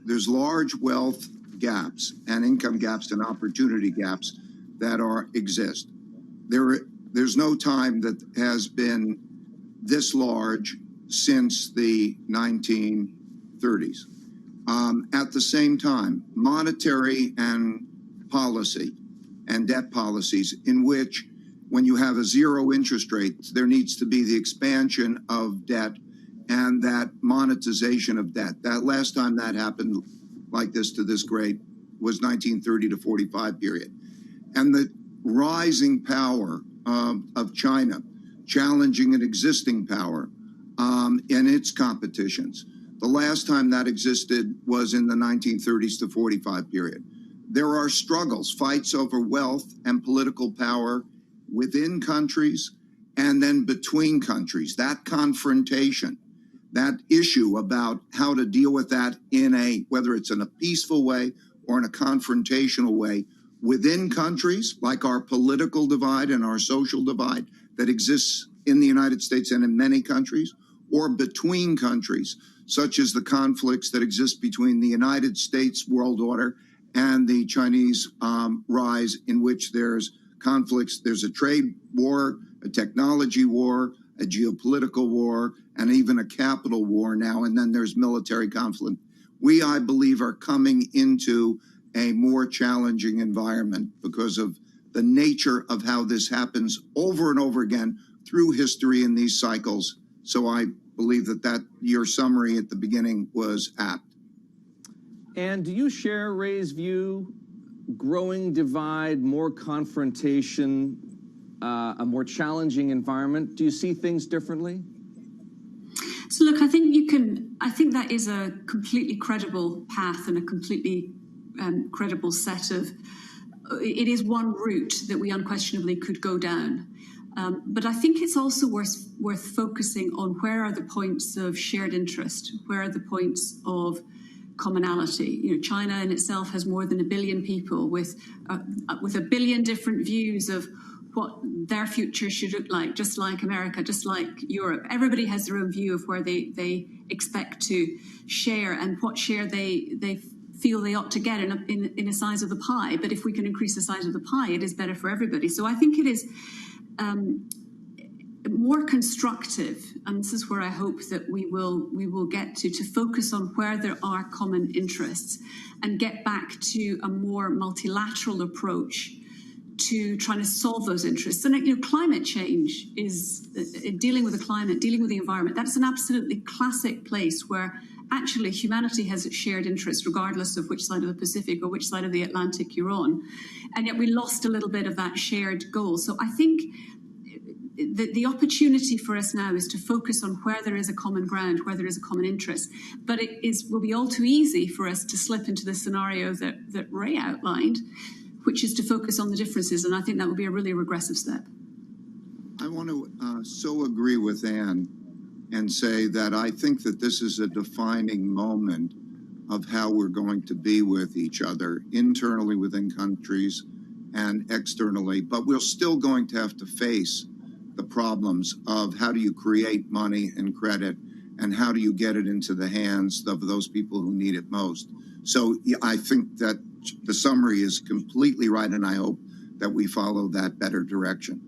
[SPEAKER 12] There's large wealth gaps and income gaps and opportunity gaps that exist. There's no time that has been this large since the 1930s. At the same time, monetary and policy and debt policies in which when you have a zero interest rate, there needs to be the expansion of debt and that monetization of debt. That last time that happened like this to this grade was 1930 to 45 period. And the rising power of China, challenging an existing power in its competitions. The last time that existed was in the 1930s to 45 period. There are struggles, fights over wealth and political power within countries and then between countries. That confrontation, that issue about how to deal with that whether it's in a peaceful way or in a confrontational way, within countries, like our political divide and our social divide that exists in the United States and in many countries, or between countries, such as the conflicts that exist between the United States world order and the Chinese rise, in which there's conflicts. There's a trade war, a technology war, a geopolitical war, and even a capital war now, and then there's military conflict. We, I believe, are coming into a more challenging environment because of the nature of how this happens over and over again through history in these cycles. So I believe that your summary at the beginning was apt.
[SPEAKER 9] And do you share Ray's view growing divide, more confrontation, a more challenging environment? Do you see things differently?
[SPEAKER 11] So look, I think that is a completely credible path and a completely credible set of, it is one route that we unquestionably could go down. But I think it's also worth focusing on where are the points of shared interest, where are the points of commonality. You know, China in itself has more than 1 billion people with 1 billion different views of what their future should look like, just like America, just like Europe. Everybody has their own view of where they expect to share and what share they feel they ought to get in a size of the pie. But if we can increase the size of the pie, it is better for everybody. So I think it is more constructive, and this is where I hope that we will get to focus on where there are common interests and get back to a more multilateral approach to trying to solve those interests. And you know, climate change is dealing with the climate, dealing with the environment. That's an absolutely classic place where actually humanity has shared interests, regardless of which side of the Pacific or which side of the Atlantic you're on. And yet we lost a little bit of that shared goal. So I think the opportunity for us now is to focus on where there is a common ground, where there is a common interest. But will be all too easy for us to slip into the scenario that Ray outlined, which is to focus on the differences. And I think that would be a really regressive step.
[SPEAKER 12] I want to so agree with Anne and say that I think that this is a defining moment of how we're going to be with each other, internally within countries and externally. But we're still going to have to face the problems of how do you create money and credit and how do you get it into the hands of those people who need it most. So I think that the summary is completely right, and I hope that we follow that better direction.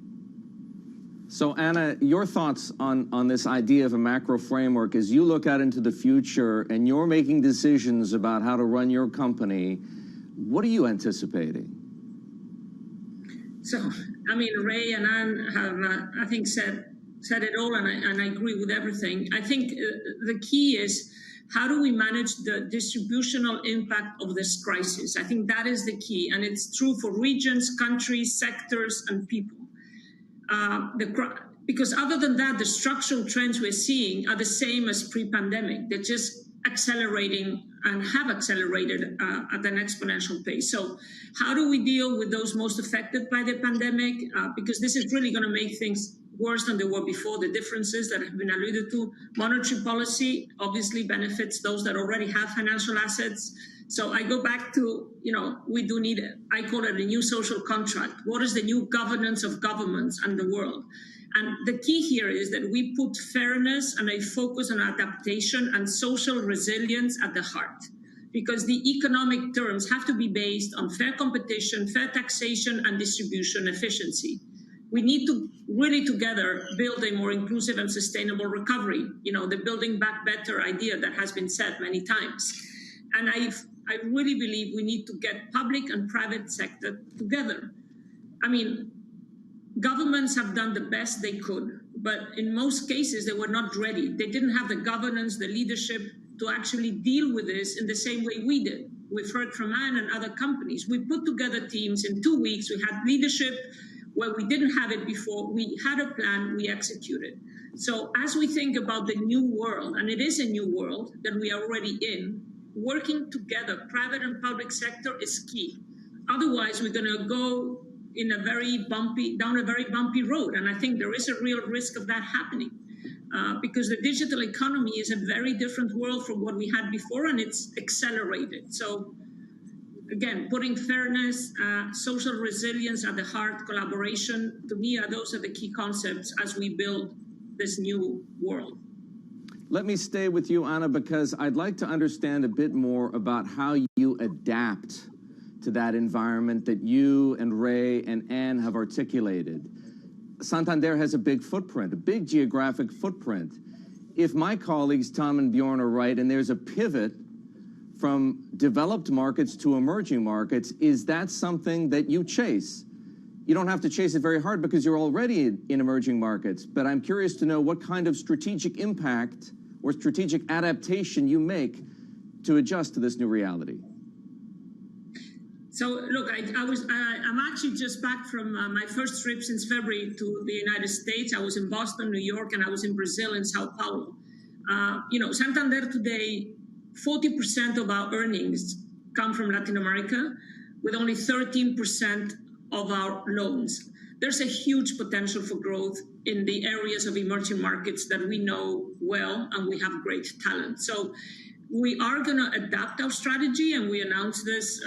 [SPEAKER 9] So Anna, your thoughts on this idea of a macro framework as you look out into the future and you're making decisions about how to run your company, what are you anticipating?
[SPEAKER 10] So, I mean, Ray and Anne have, I think, said it all, and I agree with everything. I think the key is how do we manage the distributional impact of this crisis? I think that is the key, and it's true for regions, countries, sectors, and people. Because other than that, the structural trends we're seeing are the same as pre-pandemic. They're just accelerating and have accelerated at an exponential pace. So how do we deal with those most affected by the pandemic? Because this is really going to make things worse than they were before, the differences that have been alluded to. Monetary policy obviously benefits those that already have financial assets. So I go back to, we do need, I call it a new social contract. What is the new governance of governments and the world? And the key here is that we put fairness and a focus on adaptation and social resilience at the heart, because the economic terms have to be based on fair competition, fair taxation, and distribution efficiency. We need to really together build a more inclusive and sustainable recovery, the building back better idea that has been said many times. And I really believe we need to get public and private sector together. I mean, governments have done the best they could, but in most cases, they were not ready. They didn't have the governance, the leadership to actually deal with this in the same way we did. We've heard from Anne and other companies. We put together teams in 2 weeks. We had leadership where we didn't have it before. We had a plan, we executed. So as we think about the new world, and it is a new world that we are already in, working together, private and public sector is key. Otherwise, we're going to go in down a very bumpy road. And I think there is a real risk of that happening because the digital economy is a very different world from what we had before, and it's accelerated. So again, putting fairness, social resilience at the heart, collaboration, to me, those are the key concepts as we build this new world.
[SPEAKER 9] Let me stay with you, Anna, because I'd like to understand a bit more about how you adapt to that environment that you and Ray and Anne have articulated. Santander has a big footprint, a big geographic footprint. If my colleagues Tom and Bjorn are right, and there's a pivot from developed markets to emerging markets, is that something that you chase? You don't have to chase it very hard because you're already in emerging markets, but I'm curious to know what kind of strategic impact or strategic adaptation you make to adjust to this new reality.
[SPEAKER 10] So look, I'm actually just back from my first trip since February to the United States. I was in Boston, New York, and I was in Brazil and Sao Paulo. Santander today, 40% of our earnings come from Latin America, with only 13% of our loans. There's a huge potential for growth in the areas of emerging markets that we know well, and we have great talent. So we are going to adapt our strategy, and we announced this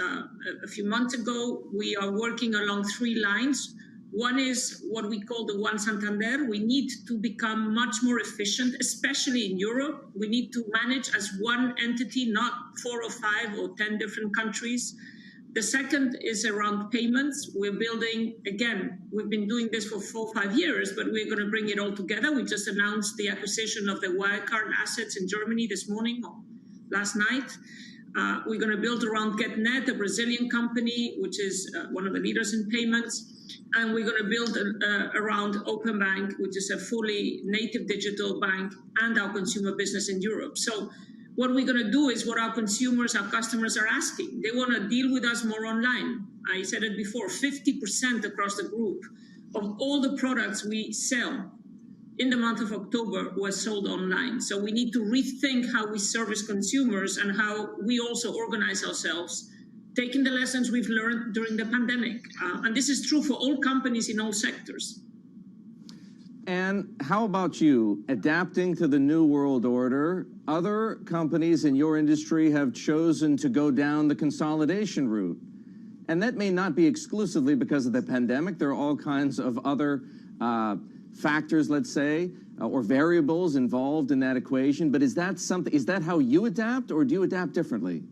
[SPEAKER 10] a few months ago. We are working along 3 lines. One is what we call the One Santander. We need to become much more efficient, especially in Europe. We need to manage as one entity, not 4 or 5 or 10 different countries. The second is around payments. We're building, again, we've been doing this for 4 or 5 years, but we're going to bring it all together. We just announced the acquisition of the Wirecard assets in Germany this morning or last night. We're going to build around GetNet, a Brazilian company, which is one of the leaders in payments. And we're going to build around Open Bank, which is a fully native digital bank, and our consumer business in Europe. So what we're going to do is what our consumers, our customers are asking. They want to deal with us more online. I said it before, 50% across the group of all the products we sell in the month of October was sold online. So we need to rethink how we service consumers and how we also organize ourselves, taking the lessons we've learned during the pandemic. And this is true for all companies in all sectors.
[SPEAKER 9] And how about you, adapting to the new world order? Other companies in your industry have chosen to go down the consolidation route. And that may not be exclusively because of the pandemic. There are all kinds of other factors, let's say, or variables involved in that equation. But is that how you adapt, or do you adapt differently?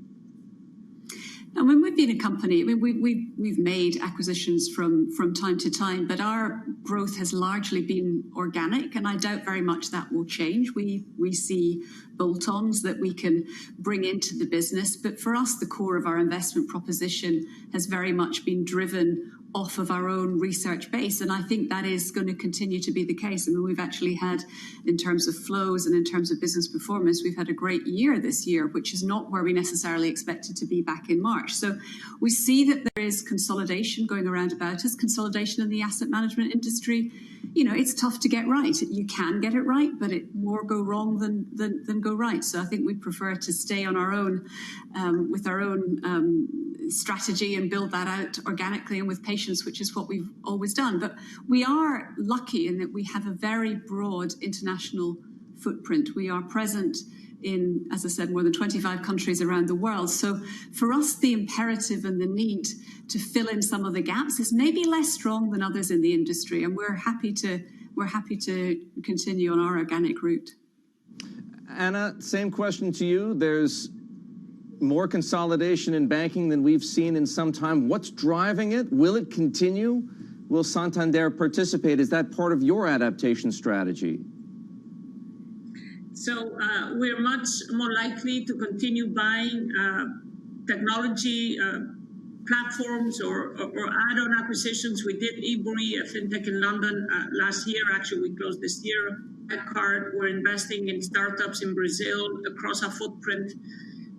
[SPEAKER 11] I mean, we've been a company, I mean, we've made acquisitions from time to time, but our growth has largely been organic, and I doubt very much that will change. We see bolt-ons that we can bring into the business, but for us, the core of our investment proposition has very much been driven off of our own research base, and I think that is going to continue to be the case. I mean, we've actually had, in terms of flows and in terms of business performance, we've had a great year this year, which is not where we necessarily expected to be back in March. So we see that there is consolidation going around about us, consolidation in the asset management industry. You know, it's tough to get right. You can get it right, but it more go wrong than go right. So I think we prefer to stay on our own with our own strategy and build that out organically and with patience, which is what we've always done. But we are lucky in that we have a very broad international footprint. We are present in, as I said, more than 25 countries around the world. So for us, the imperative and the need to fill in some of the gaps is maybe less strong than others in the industry, and we're happy to continue on our organic route.
[SPEAKER 9] Anna, same question to you. There's more consolidation in banking than we've seen in some time. What's driving it? Will it continue? Will Santander participate? Is that part of your adaptation strategy?
[SPEAKER 10] So we're much more likely to continue buying technology platforms or add-on acquisitions. We did Ebury, a fintech in London last year. Actually, we closed this year. Wirecard, we're investing in startups in Brazil across our footprint.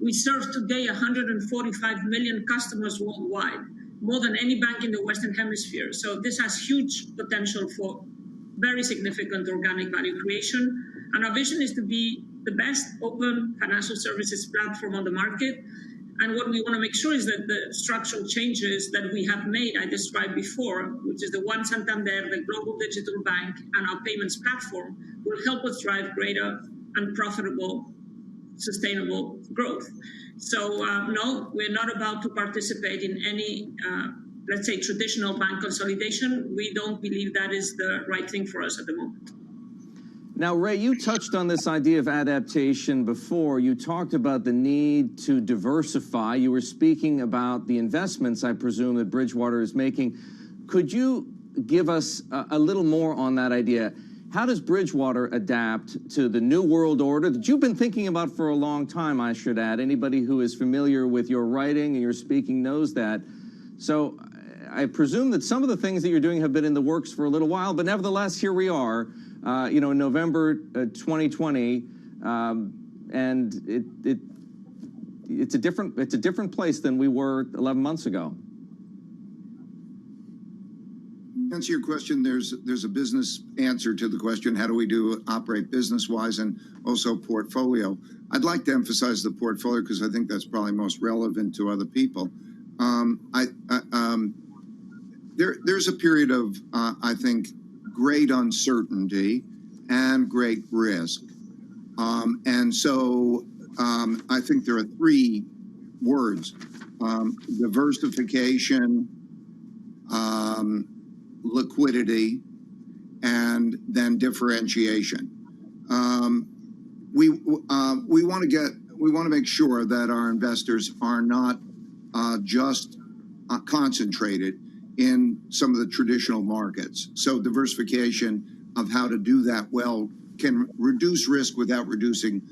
[SPEAKER 10] We serve today 145 million customers worldwide, more than any bank in the Western Hemisphere. So this has huge potential for very significant organic value creation. And our vision is to be the best open financial services platform on the market. And what we want to make sure is that the structural changes that we have made, I described before, which is the One Santander, the global digital bank, and our payments platform, will help us drive greater and profitable, sustainable growth. So no, we're not about to participate in any, let's say, traditional bank consolidation. We don't believe that is the right thing for us at the moment.
[SPEAKER 9] Now, Ray, you touched on this idea of adaptation before. You talked about the need to diversify. You were speaking about the investments, I presume, that Bridgewater is making. Could you give us a little more on that idea? How does Bridgewater adapt to the new world order that you've been thinking about for a long time, I should add? Anybody who is familiar with your writing and your speaking knows that. So I presume that some of the things that you're doing have been in the works for a little while, but nevertheless, here we are. In November 2020, and it's a different place than we were 11 months ago.
[SPEAKER 12] answer your question, there's a business answer to the question, how do we operate business-wise and also portfolio? I'd like to emphasize the portfolio because I think that's probably most relevant to other people. There's a period of, I think, great uncertainty and great risk. And so I think there are three words: diversification, liquidity, and then differentiation. We want to make sure that our investors are not just concentrated in some of the traditional markets. So diversification of how to do that well can reduce risk without reducing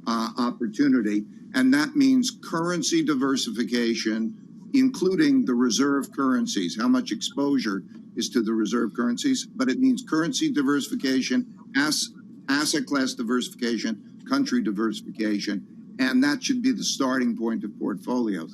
[SPEAKER 12] opportunity. And that means currency diversification, including the reserve currencies, how much exposure is to the reserve currencies, but it means currency diversification, asset class diversification, country diversification, and that should be the starting point of portfolios.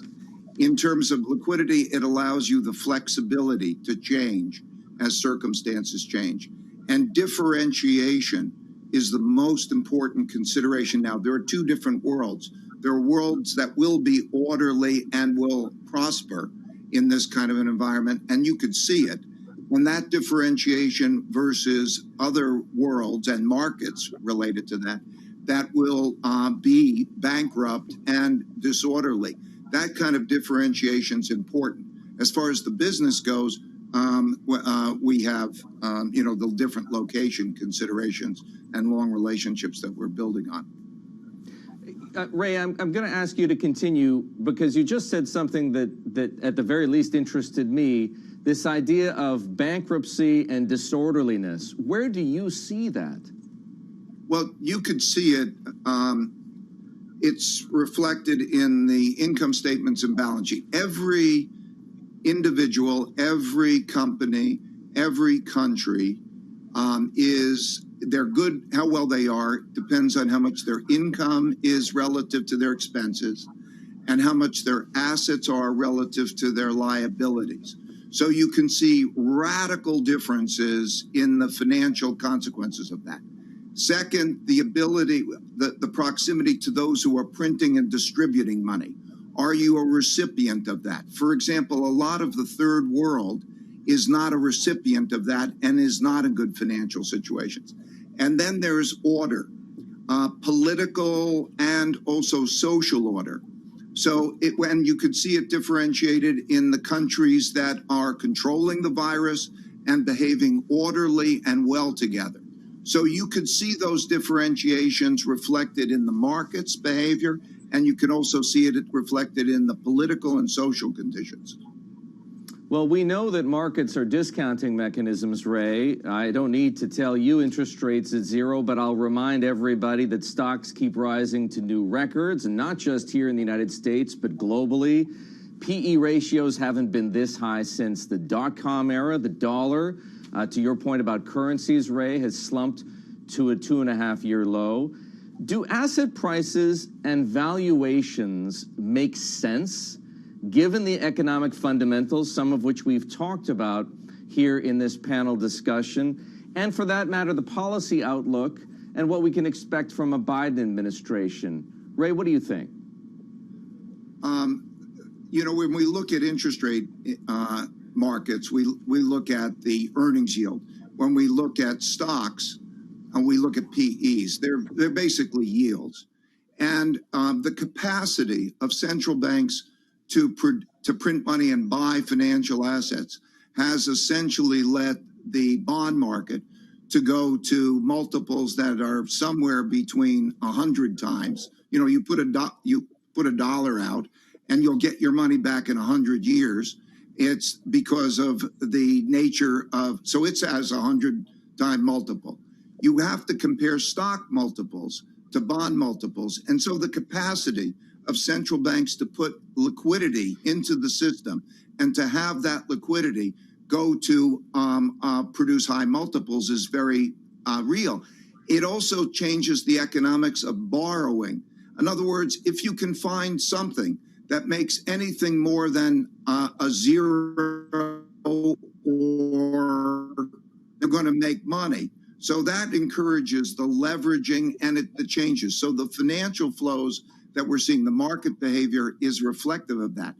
[SPEAKER 12] In terms of liquidity, it allows you the flexibility to change as circumstances change. And differentiation is the most important consideration now. There are two different worlds. There are worlds that will be orderly and will prosper in this kind of an environment, and you could see it. And that differentiation versus other worlds and markets related to that, that will be bankrupt and disorderly. That kind of differentiation is important. As far as the business goes, we have the different location considerations and long relationships that we're building on.
[SPEAKER 9] Ray, I'm going to ask you to continue because you just said something that at the very least interested me, this idea of bankruptcy and disorderliness. Where do you see that?
[SPEAKER 12] Well, you could see it. It's reflected in the income statements and balance sheet. Every individual, every company, every country they're good. How well they are depends on how much their income is relative to their expenses and how much their assets are relative to their liabilities. So you can see radical differences in the financial consequences of that. Second, the ability, the proximity to those who are printing and distributing money. Are you a recipient of that? For example, a lot of the third world is not a recipient of that and is not in good financial situations. And then there's order, political and also social order. So when you could see it differentiated in the countries that are controlling the virus and behaving orderly and well together. So you could see those differentiations reflected in the market's behavior, and you can also see it reflected in the political and social conditions.
[SPEAKER 9] Well, we know that markets are discounting mechanisms, Ray. I don't need to tell you interest rates at zero, but I'll remind everybody that stocks keep rising to new records, and not just here in the United States, but globally. PE ratios haven't been this high since the dot-com era. The dollar, to your point about currencies, Ray, has slumped to a 2.5-year low. Do asset prices and valuations make sense given the economic fundamentals, some of which we've talked about here in this panel discussion, and for that matter, the policy outlook and what we can expect from a Biden administration? Ray, what do you think?
[SPEAKER 12] When we look at interest rate markets, we look at the earnings yield. When we look at stocks, and we look at PEs, they're basically yields. And the capacity of central banks to print money and buy financial assets has essentially led the bond market to go to multiples that are somewhere between 100 times. You put a dollar out and you'll get your money back in 100 years. It's because of the nature of, so it's as 100-time multiple. You have to compare stock multiples to bond multiples. And so the capacity of central banks to put liquidity into the system and to have that liquidity go to produce high multiples is very real. It also changes the economics of borrowing. In other words, if you can find something that makes anything more than a zero or they're going to make money. So that encourages the leveraging and the changes. So the financial flows that we're seeing, the market behavior is reflective of that.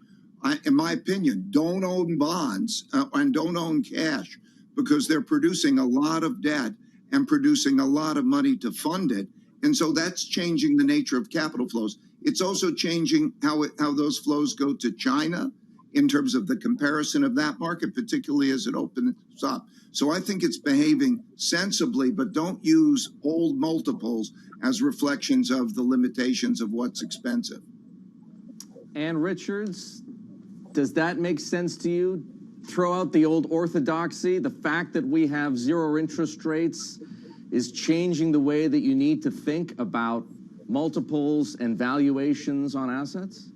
[SPEAKER 12] In my opinion, don't own bonds and don't own cash because they're producing a lot of debt and producing a lot of money to fund it. And so that's changing the nature of capital flows. It's also changing how those flows go to China in terms of the comparison of that market, particularly as it opens up. So I think it's behaving sensibly, but don't use old multiples as reflections of the limitations of what's expensive.
[SPEAKER 9] Ann Richards, does that make sense to you? Throw out the old orthodoxy. The fact that we have zero interest rates is changing the way that you need to think about multiples and valuations on assets?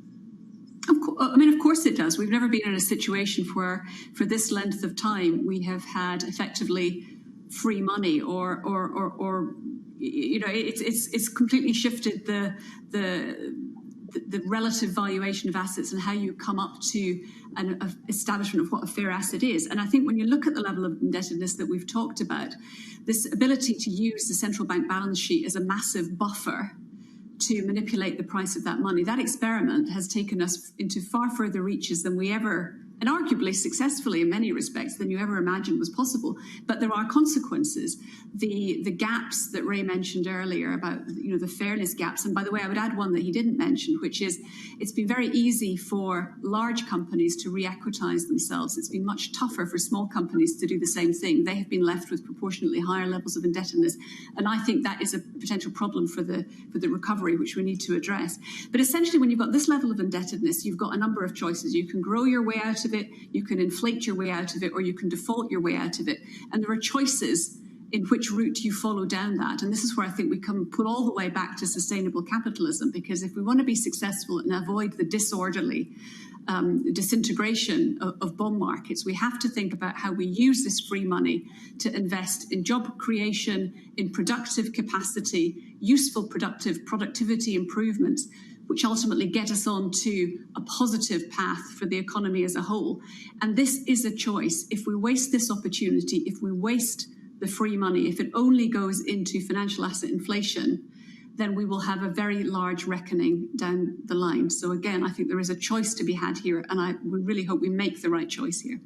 [SPEAKER 11] Of course it does. We've never been in a situation where, for this length of time, we have had effectively free money, or you know, it's completely shifted the relative valuation of assets and how you come up to an establishment of what a fair asset is. And I think when you look at the level of indebtedness that we've talked about, this ability to use the central bank balance sheet as a massive buffer to manipulate the price of that money, that experiment has taken us into far further reaches than we ever, and arguably successfully in many respects, than you ever imagined was possible. But there are consequences. The gaps that Ray mentioned earlier about, you know, the fairness gaps. And by the way, I would add one that he didn't mention, which is it's been very easy for large companies to re-equitize themselves. It's been much tougher for small companies to do the same thing. They have been left with proportionately higher levels of indebtedness. And I think that is a potential problem for the recovery, which we need to address. But essentially, when you've got this level of indebtedness, you've got a number of choices. You can grow your way out of it, you can inflate your way out of it, or you can default your way out of it. And there are choices in which route you follow down that. And this is where I think we come pull all the way back to sustainable capitalism, because if we want to be successful and avoid the disorderly disintegration of bond markets, we have to think about how we use this free money to invest in job creation, in productive capacity, useful productivity improvements, which ultimately get us on to a positive path for the economy as a whole. And this is a choice. If we waste this opportunity, if we waste the free money, if it only goes into financial asset inflation, then we will have a very large reckoning down the line. So again, I think there is a choice to be had here, and I would really hope we make the right choice here.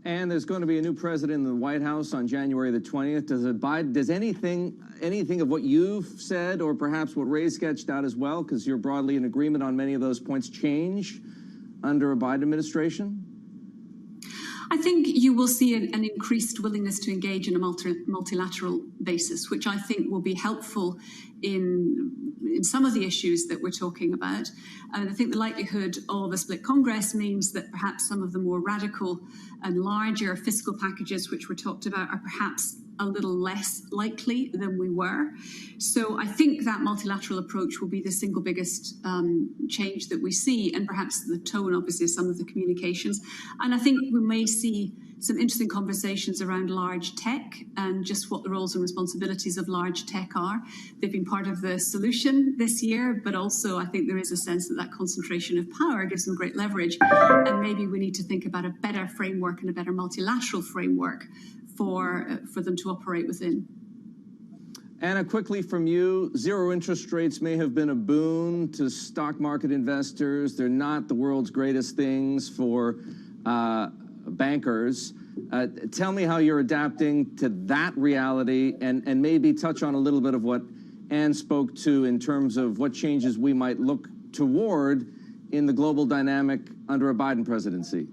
[SPEAKER 9] And there's going to be a new president in the White House on January the 20th. Does anything of what you've said, or perhaps what Ray sketched out as well, because you're broadly in agreement on many of those points, change under a Biden administration?
[SPEAKER 11] I think you will see an increased willingness to engage in a multilateral basis, which I think will be helpful in some of the issues that we're talking about. And I think the likelihood of a split Congress means that perhaps some of the more radical and larger fiscal packages which were talked about are perhaps a little less likely than we were. So I think that multilateral approach will be the single biggest change that we see, and perhaps the tone, obviously, of some of the communications. And I think we may see some interesting conversations around large tech and just what the roles and responsibilities of large tech are. They've been part of the solution this year, but also I think there is a sense that that concentration of power gives them great leverage. And maybe we need to think about a better framework and a better multilateral framework for them to operate within.
[SPEAKER 9] Anna, quickly from you, zero interest rates may have been a boon to stock market investors. They're not the world's greatest things for bankers. Tell me how you're adapting to that reality, and maybe touch on a little bit of what Ann spoke to in terms of what changes we might look toward in the global dynamic under a Biden presidency.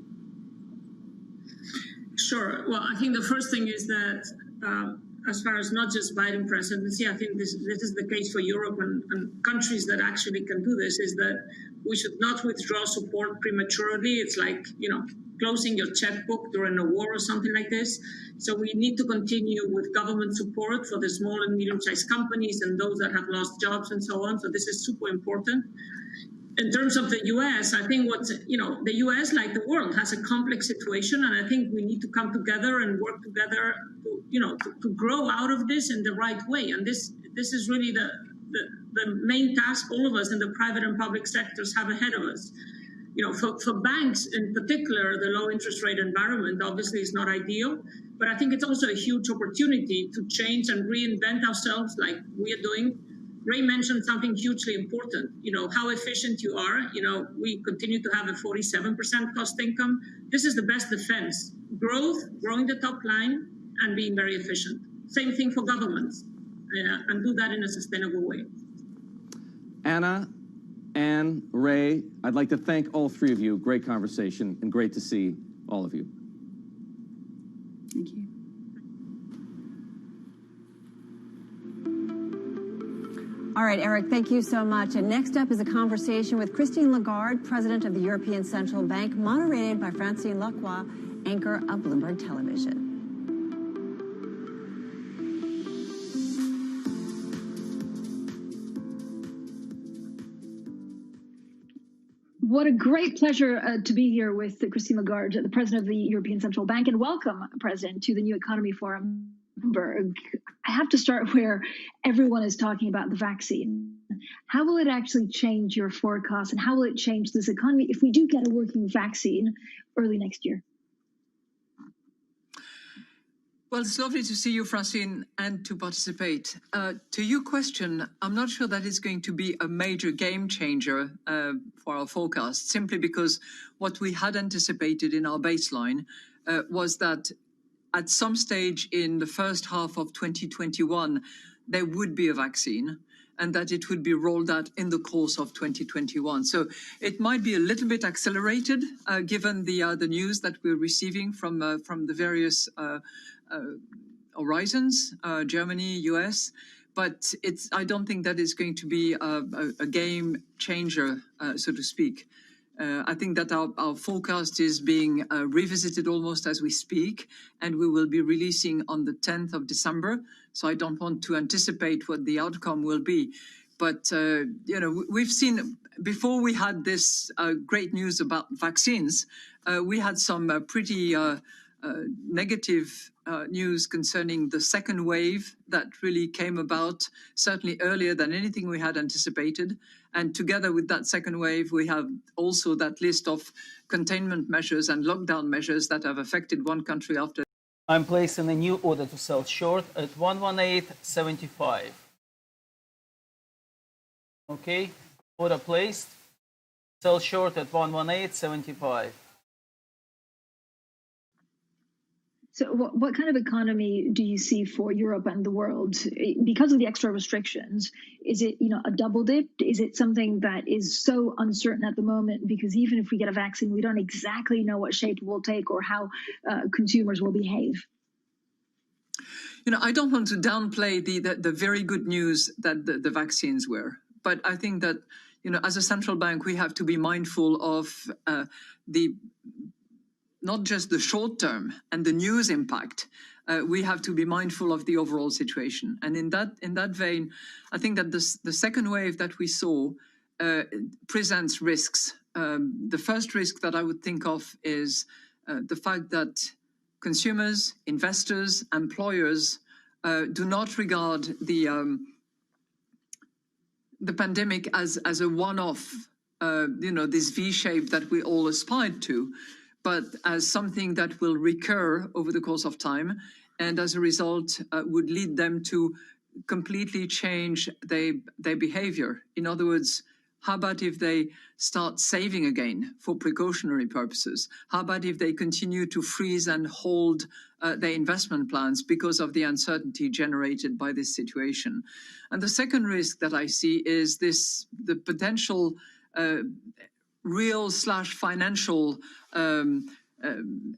[SPEAKER 10] Sure. Well, I think the first thing is that as far as not just Biden presidency, I think this is the case for Europe and countries that actually can do this, is that we should not withdraw support prematurely. It's like, you know, closing your checkbook during a war or something like this. So we need to continue with government support for the small and medium-sized companies and those that have lost jobs and so on. So this is super important. In terms of the U.S., I think the U.S., like the world, has a complex situation, and I think we need to come together and work together to grow out of this in the right way. And this is really the main task all of us in the private and public sectors have ahead of us. For banks in particular, the low interest rate environment obviously is not ideal, but I think it's also a huge opportunity to change and reinvent ourselves like we are doing. Ray mentioned something hugely important, how efficient you are. We continue to have a 47% cost income. This is the best defense. Growth, growing the top line, and being very efficient. Same thing for governments, and do that in a sustainable way.
[SPEAKER 9] Anna, Anne, Ray, I'd like to thank all three of you. Great conversation and great to see all of you.
[SPEAKER 11] Thank you.
[SPEAKER 5] All right, Eric, thank you so much. And next up is a conversation with Christine Lagarde, President of the European Central Bank, moderated by Francine Lacqua, anchor of Bloomberg Television.
[SPEAKER 13] What a great pleasure to be here with Christine Lagarde, the President of the European Central Bank, and welcome, President, to the New Economy Forum. I have to start where everyone is talking about the vaccine. How will it actually change your forecast, and how will it change this economy if we do get a working vaccine early next year?
[SPEAKER 14] Well, it's lovely to see you, Francine, and to participate. To your question, I'm not sure that it's going to be a major game changer for our forecast, simply because what we had anticipated in our baseline was that at some stage in the first half of 2021, there would be a vaccine and that it would be rolled out in the course of 2021. So it might be a little bit accelerated, given the news that we're receiving from the various horizons, Germany, US, but I don't think that is going to be a game changer, so to speak. I think that our forecast is being revisited almost as we speak, and we will be releasing on the 10th of December. So I don't want to anticipate what the outcome will be. But, we've seen, before we had this great news about vaccines, we had some pretty negative news concerning the second wave that really came about, certainly earlier than anything we had anticipated. And together with that second wave, we have also that list of containment measures and lockdown measures that have affected one country after.
[SPEAKER 15] I'm placing a new order to sell short at 118.75. Okay, order placed. Sell short at 118.75.
[SPEAKER 13] So what kind of economy do you see for Europe and the world because of the extra restrictions? Is it, a double dip? Is it something that is so uncertain at the moment because even if we get a vaccine, we don't exactly know what shape it will take or how consumers will behave?
[SPEAKER 14] I don't want to downplay the very good news that the vaccines were, but I think that, as a central bank, we have to be mindful of not just the short term and the news impact. We have to be mindful of the overall situation. And in that vein, I think that the second wave that we saw presents risks. The first risk that I would think of is the fact that consumers, investors, employers do not regard the pandemic as a one-off, this V-shape that we all aspired to, but as something that will recur over the course of time, and as a result would lead them to completely change their behavior. In other words, how about if they start saving again for precautionary purposes? How about if they continue to freeze and hold their investment plans because of the uncertainty generated by this situation? And the second risk that I see is the potential real/financial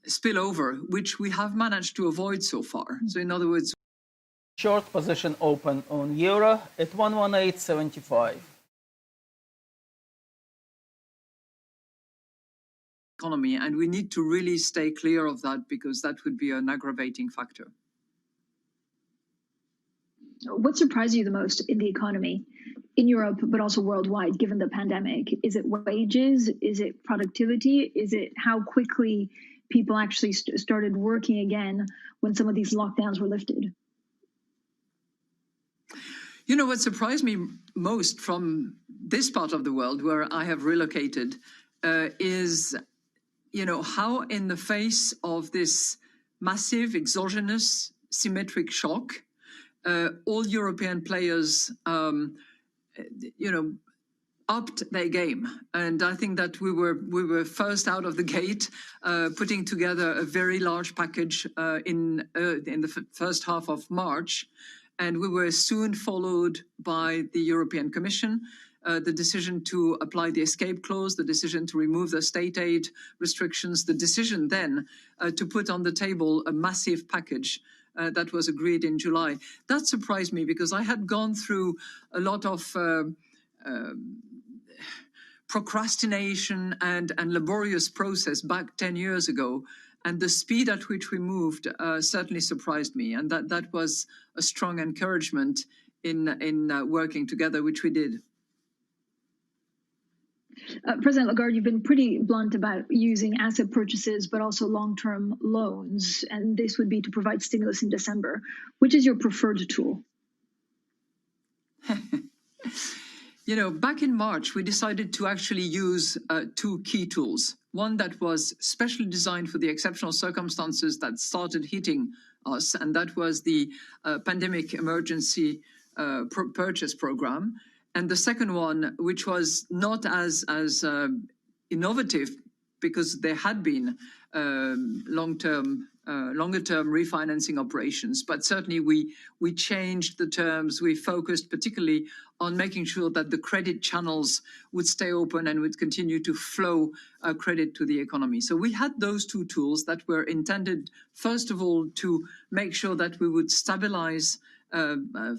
[SPEAKER 14] spillover, which we have managed to avoid so far. So in other words,
[SPEAKER 15] short position open on euro at 118.75.
[SPEAKER 14] Economy, and we need to really stay clear of that because that would be an aggravating factor.
[SPEAKER 13] What surprised you the most in the economy in Europe, but also worldwide, given the pandemic? Is it wages? Is it productivity? Is it how quickly people actually started working again when some of these lockdowns were lifted?
[SPEAKER 14] What surprised me most from this part of the world where I have relocated is, how in the face of this massive exogenous symmetric shock, all European players, upped their game. And I think that we were first out of the gate, putting together a very large package in the first half of March. And we were soon followed by the European Commission, the decision to apply the escape clause, the decision to remove the state aid restrictions, the decision then to put on the table a massive package that was agreed in July. That surprised me because I had gone through a lot of procrastination and laborious process back 10 years ago. And the speed at which we moved certainly surprised me. And that was a strong encouragement in working together, which we did.
[SPEAKER 13] President Lagarde, you've been pretty blunt about using asset purchases, but also long-term loans. And this would be to provide stimulus in December. Which is your preferred tool?
[SPEAKER 14] Back in March, we decided to actually use two key tools. One that was specially designed for the exceptional circumstances that started hitting us, and that was the pandemic emergency purchase program. And the second one, which was not as innovative because there had been longer-term refinancing operations, but certainly we changed the terms. We focused particularly on making sure that the credit channels would stay open and would continue to flow credit to the economy. So we had those two tools that were intended, first of all, to make sure that we would stabilize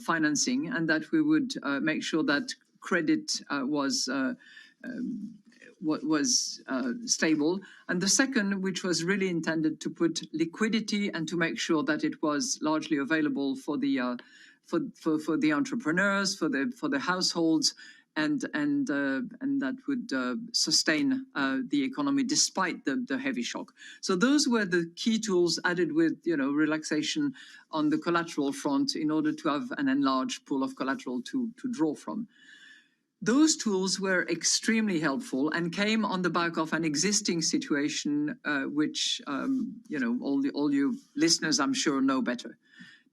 [SPEAKER 14] financing and that we would make sure that credit was stable. And the second, which was really intended to put liquidity and to make sure that it was largely available for the entrepreneurs, for the households, and that would sustain the economy despite the heavy shock. So those were the key tools, added with relaxation on the collateral front in order to have an enlarged pool of collateral to draw from. Those tools were extremely helpful and came on the back of an existing situation, which all you listeners, I'm sure, know better.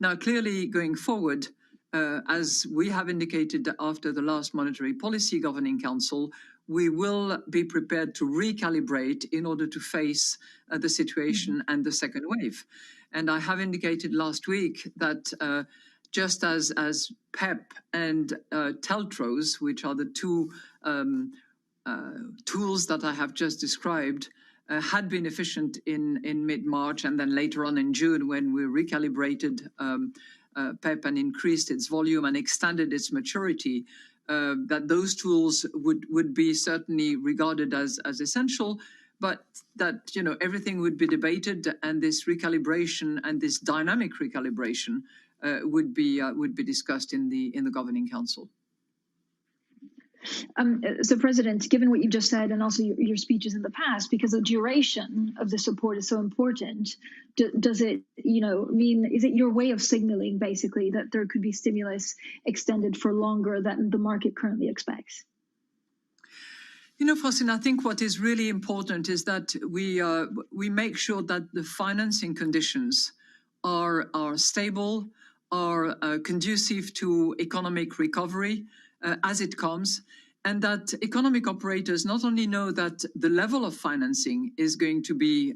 [SPEAKER 14] Now, clearly, going forward, as we have indicated after the last Monetary Policy Governing Council, we will be prepared to recalibrate in order to face the situation and the second wave. And I have indicated last week that just as PEP and TLTROs, which are the two tools that I have just described, had been efficient in mid-March and then later on in June when we recalibrated PEP and increased its volume and extended its maturity, that those tools would be certainly regarded as essential, but that everything would be debated and this recalibration and this dynamic recalibration would be discussed in the Governing Council.
[SPEAKER 13] So, President, given what you just said and also your speeches in the past, because the duration of the support is so important, does it, mean, is it your way of signaling basically that there could be stimulus extended for longer than the market currently expects?
[SPEAKER 14] Faustin, I think what is really important is that we make sure that the financing conditions are stable, are conducive to economic recovery as it comes, and that economic operators not only know that the level of financing is going to be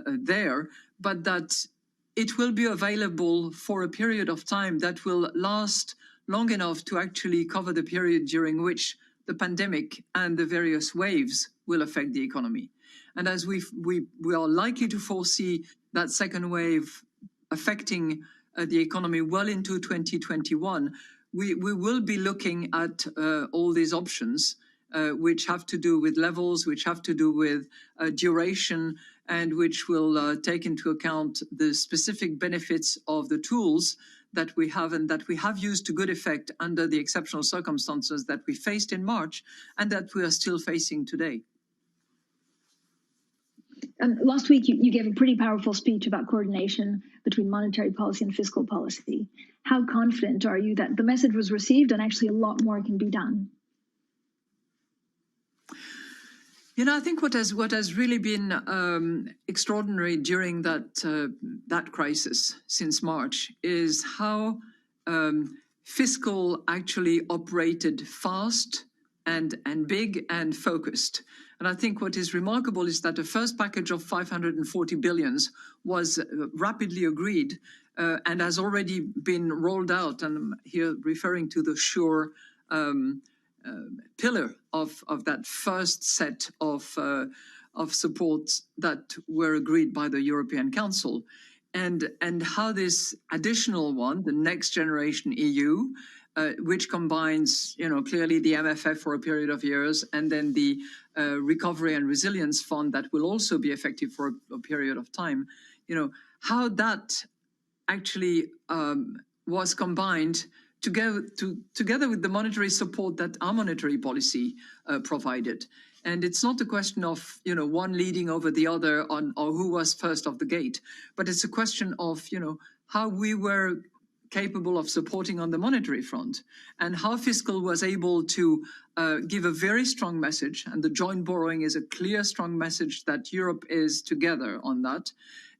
[SPEAKER 14] there, but that it will be available for a period of time that will last long enough to actually cover the period during which the pandemic and the various waves will affect the economy. And as we are likely to foresee that second wave affecting the economy well into 2021, we will be looking at all these options, which have to do with levels, which have to do with duration, and which will take into account the specific benefits of the tools that we have and that we have used to good effect under the exceptional circumstances that we faced in March and that we are still facing today.
[SPEAKER 13] Last week, you gave a pretty powerful speech about coordination between monetary policy and fiscal policy. How confident are you that the message was received and actually a lot more can be done?
[SPEAKER 14] I think what has really been extraordinary during that crisis since March is how fiscal actually operated fast and big and focused. And I think what is remarkable is that the first package of 540 billions was rapidly agreed and has already been rolled out. And I'm here referring to the SURE pillar of that first set of supports that were agreed by the European Council, and how this additional one, the Next Generation EU, which combines, clearly the MFF for a period of years, and then the Recovery and Resilience Fund that will also be effective for a period of time, how that actually was combined together with the monetary support that our monetary policy provided. And it's not a question of, one leading over the other or who was first off the gate, but it's a question of, how we were capable of supporting on the monetary front and how fiscal was able to give a very strong message. And the joint borrowing is a clear, strong message that Europe is together on that.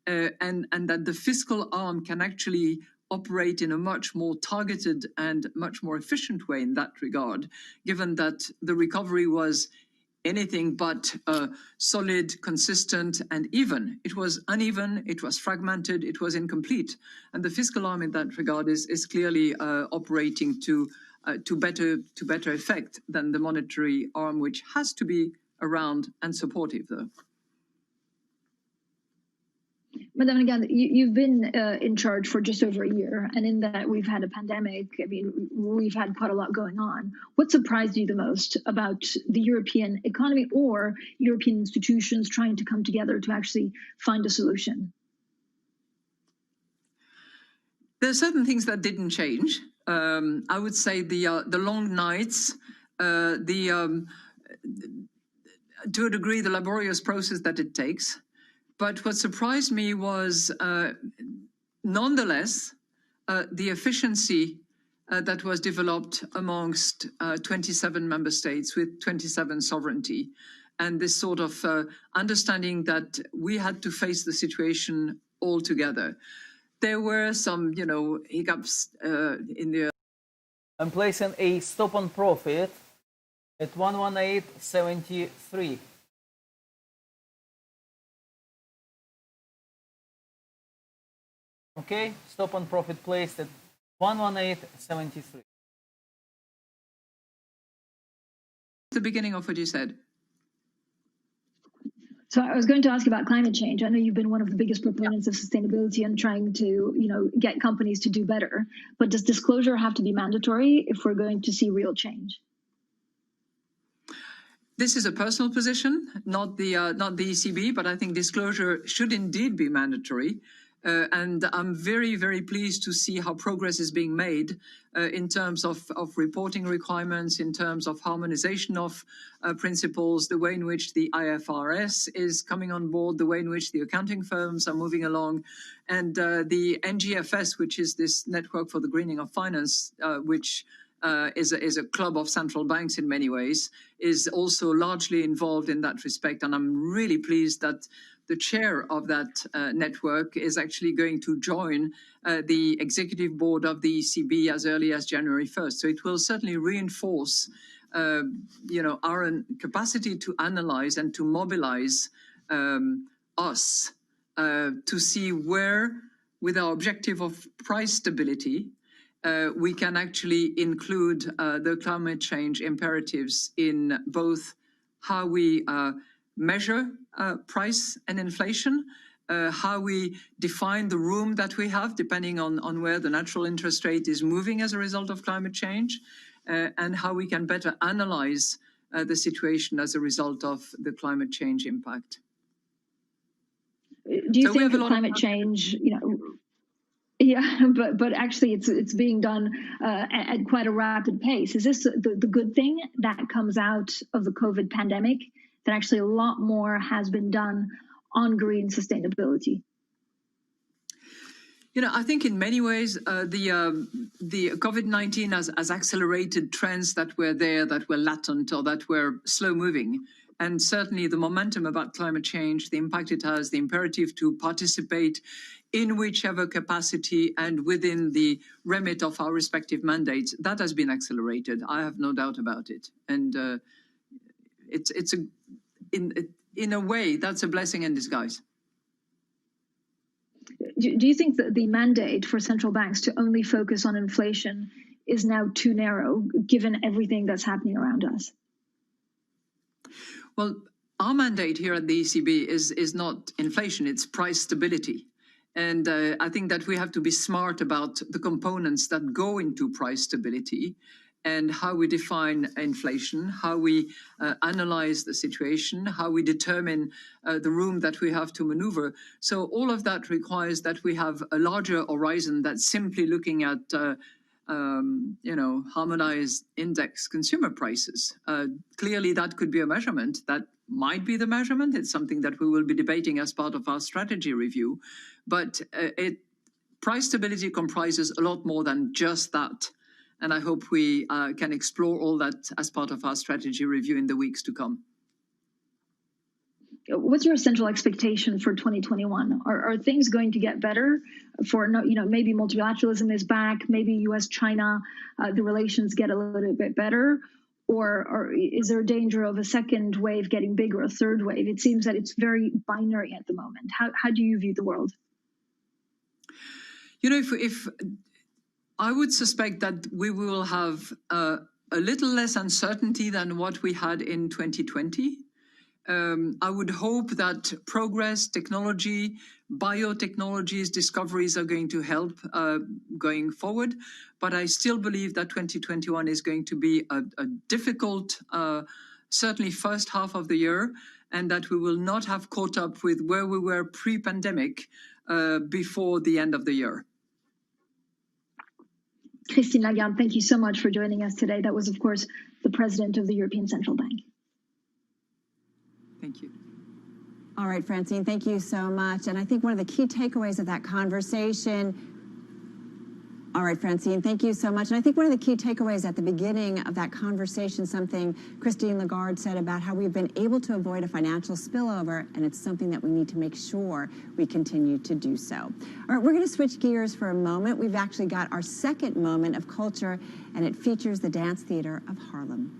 [SPEAKER 14] And that the fiscal arm can actually operate in a much more targeted and much more efficient way in that regard, given that the recovery was anything but solid, consistent, and even. It was uneven, it was fragmented, it was incomplete. And the fiscal arm in that regard is clearly operating to better effect than the monetary arm, which has to be around and supportive, though.
[SPEAKER 13] Madame Lagarde, you've been in charge for just over a year, and in that we've had a pandemic. I mean, we've had quite a lot going on. What surprised you the most about the European economy or European institutions trying to come together to actually find a solution?
[SPEAKER 14] There are certain things that didn't change. I would say the long nights, to a degree, the laborious process that it takes. But what surprised me was, nonetheless, the efficiency that was developed amongst 27 member states with 27 sovereignty, and this sort of understanding that we had to face the situation all together. There were some, hiccups in the.
[SPEAKER 15] I'm placing a stop on profit at 118.73. Okay, stop on profit placed at 118.73.
[SPEAKER 14] The beginning of what you said.
[SPEAKER 13] So I was going to ask about climate change. I know you've been one of the biggest proponents of sustainability and trying to, get companies to do better. But does disclosure have to be mandatory if we're going to see real change?
[SPEAKER 14] This is a personal position, not the ECB, but I think disclosure should indeed be mandatory. And I'm very, very pleased to see how progress is being made in terms of reporting requirements, in terms of harmonization of principles, the way in which the IFRS is coming on board, the way in which the accounting firms are moving along, and the NGFS, which is this network for the greening of finance, which is a club of central banks in many ways, is also largely involved in that respect. And I'm really pleased that the chair of that network is actually going to join the executive board of the ECB as early as January 1st. So it will certainly reinforce, our capacity to analyze and to mobilize us to see where, with our objective of price stability, we can actually include the climate change imperatives in both how we measure price and inflation, how we define the room that we have, depending on where the natural interest rate is moving as a result of climate change, and how we can better analyze the situation as a result of the climate change impact.
[SPEAKER 13] Do you think that climate change, yeah, but actually it's being done at quite a rapid pace. Is this the good thing that comes out of the COVID pandemic, that actually a lot more has been done on green sustainability?
[SPEAKER 14] I think in many ways the COVID-19 has accelerated trends that were there, that were latent or that were slow moving. And certainly the momentum about climate change, the impact it has, the imperative to participate in whichever capacity and within the remit of our respective mandates, that has been accelerated. I have no doubt about it. And in a way, that's a blessing in disguise.
[SPEAKER 13] Do you think that the mandate for central banks to only focus on inflation is now too narrow, given everything that's happening around us?
[SPEAKER 14] Well, our mandate here at the ECB is not inflation, it's price stability. And I think that we have to be smart about the components that go into price stability and how we define inflation, how we analyze the situation, how we determine the room that we have to maneuver. So all of that requires that we have a larger horizon that's simply looking at harmonized index consumer prices. Clearly, that could be a measurement. That might be the measurement. It's something that we will be debating as part of our strategy review. But price stability comprises a lot more than just that. And I hope we can explore all that as part of our strategy review in the weeks to come.
[SPEAKER 13] What's your central expectation for 2021? Are things going to get better? For maybe multilateralism is back, maybe U.S.-China, the relations get a little bit better, or is there a danger of a second wave getting bigger, a third wave? It seems that it's very binary at the moment. How do you view the world?
[SPEAKER 14] If I would suspect that we will have a little less uncertainty than what we had in 2020. I would hope that progress, technology, biotechnologies, discoveries are going to help going forward. But I still believe that 2021 is going to be a difficult, certainly first half of the year, and that we will not have caught up with where we were pre-pandemic before the end of the year.
[SPEAKER 13] Christine Lagarde, thank you so much for joining us today. That was, of course, the president of the European Central Bank.
[SPEAKER 14] Thank you.
[SPEAKER 5] All right, Francine, thank you so much. And I think one of the key takeaways of that conversation, all right, Francine, thank you so much. And I think one of the key takeaways at the beginning of that conversation, something Christine Lagarde said about how we've been able to avoid a financial spillover, and it's something that we need to make sure we continue to do so. All right, we're going to switch gears for a moment. We've actually got our second moment of culture, and it features the Dance Theater of Harlem.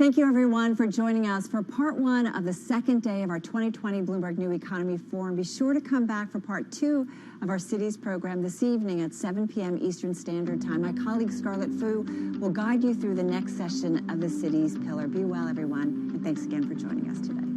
[SPEAKER 5] Thank you, everyone, for joining us for part one of the second day of our 2020 Bloomberg New Economy Forum. Be sure to come back for part two of our cities program this evening at 7 p.m. Eastern Standard Time. My colleague Scarlett Fu will guide you through the next session of the cities pillar. Be well, everyone, and thanks again for joining us today.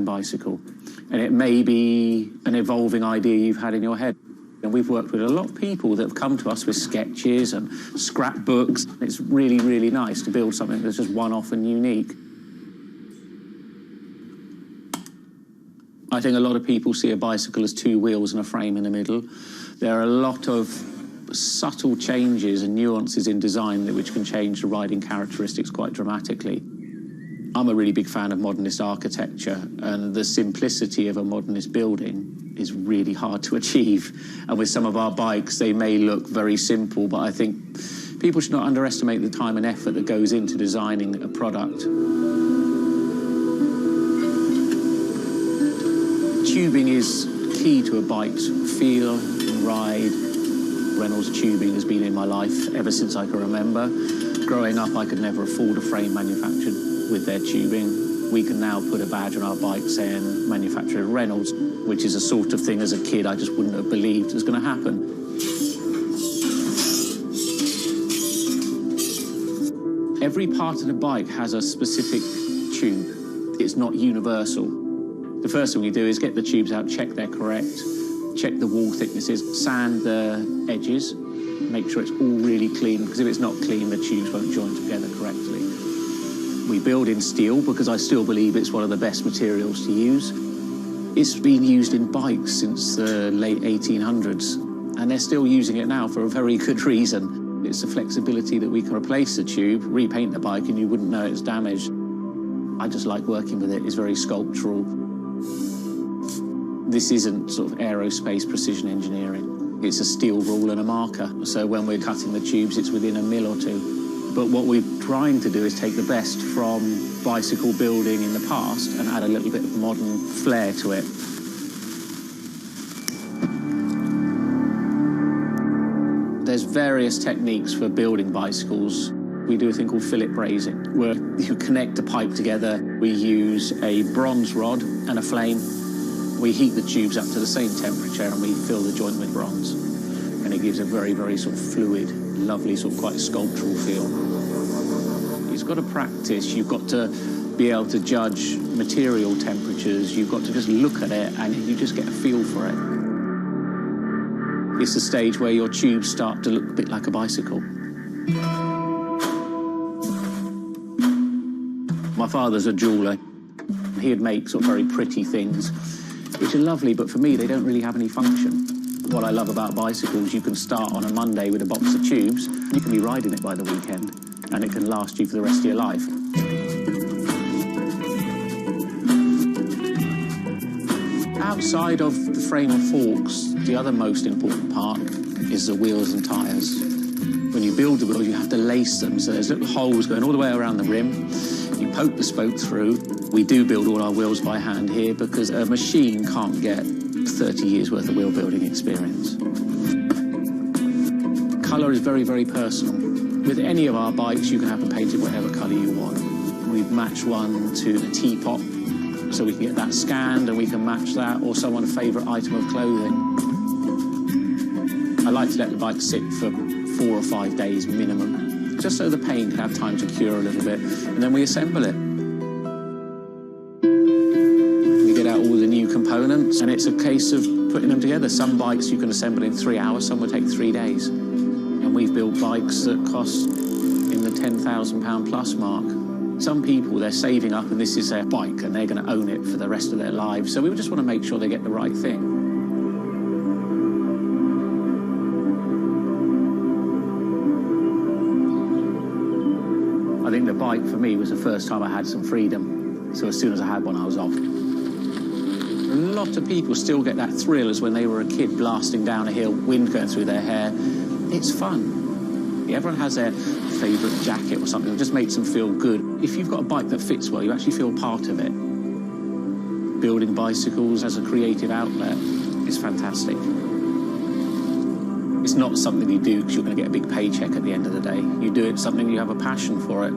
[SPEAKER 16] bicycle. And it may be an evolving idea you've had in your head. And we've worked with a lot of people that have come to us with sketches and scrapbooks. It's really, really nice to build something that's just one-off and unique. I think a lot of people see a bicycle as two wheels and a frame in the middle. There are a lot of subtle changes and nuances in design which can change the riding characteristics quite dramatically. I'm a really big fan of modernist architecture, and the simplicity of a modernist building is really hard to achieve. And with some of our bikes, they may look very simple, but I think people should not underestimate the time and effort that goes into designing a product. Tubing is key to a bike's feel and ride. Reynolds tubing has been in my life ever since I can remember. Growing up, I could never afford a frame manufactured with their tubing. We can now put a badge on our bike saying manufactured at Reynolds, which is a sort of thing as a kid I just wouldn't have believed was going to happen. Every part of the bike has a specific tube. It's not universal. The first thing we do is get the tubes out, check they're correct, check the wall thicknesses, sand the edges, make sure it's all really clean, because if it's not clean, the tubes won't join together correctly. We build in steel because I still believe it's one of the best materials to use. It's been used in bikes since the late 1800s, and they're still using it now for a very good reason. It's the flexibility that we can replace the tube, repaint the bike, and you wouldn't know it's damaged. I just like working with it. It's very sculptural. This isn't sort of aerospace precision engineering. It's a steel rule and a marker. So when we're cutting the tubes, it's within a mil or two. But what we're trying to do is take the best from bicycle building in the past and add a little bit of modern flair to it. There's various techniques for building bicycles. We do a thing called fillet brazing, where you connect a pipe together. We use a bronze rod and a flame. We heat the tubes up to the same temperature and we fill the joint with bronze. And it gives a very, very sort of fluid, lovely, sort of quite sculptural feel. You've got to practice. You've got to be able to judge material temperatures. You've got to just look at it and you just get a feel for it. It's the stage where your tubes start to look a bit like a bicycle. My father's a jeweler. He'd make sort of very pretty things, which are lovely, but for me, they don't really have any function. What I love about bicycles, you can start on a Monday with a box of tubes, you can be riding it by the weekend, and it can last you for the rest of your life. Outside of the frame and forks, the other most important part is the wheels and tyres. When you build the wheels, you have to lace them, so there's little holes going all the way around the rim. You poke the spoke through. We do build all our wheels by hand here because a machine can't get 30 years worth of wheel building experience. Colour is very, very personal. With any of our bikes, you can have them painted whatever colour you want. We've matched one to the teapot, so we can get that scanned and we can match that, or someone's favourite item of clothing. I like to let the bike sit for 4 or 5 days minimum, just so the paint can have time to cure a little bit, and then we assemble it. We get out all the new components, and it's a case of putting them together. Some bikes you can assemble in 3 hours, some will take 3 days. And we've built bikes that cost in the £10,000 plus mark. Some people, they're saving up and this is their bike and they're going to own it for the rest of their lives. So we just want to make sure they get the right thing. I think the bike for me was the first time I had some freedom. So as soon as I had one, I was off. A lot of people still get that thrill as when they were a kid blasting down a hill, wind going through their hair. It's fun. Everyone has their favourite jacket or something that just makes them feel good. If you've got a bike that fits well, you actually feel part of it. Building bicycles as a creative outlet is fantastic. It's not something you do because you're going to get a big paycheck at the end of the day. You do it something you have a passion for it.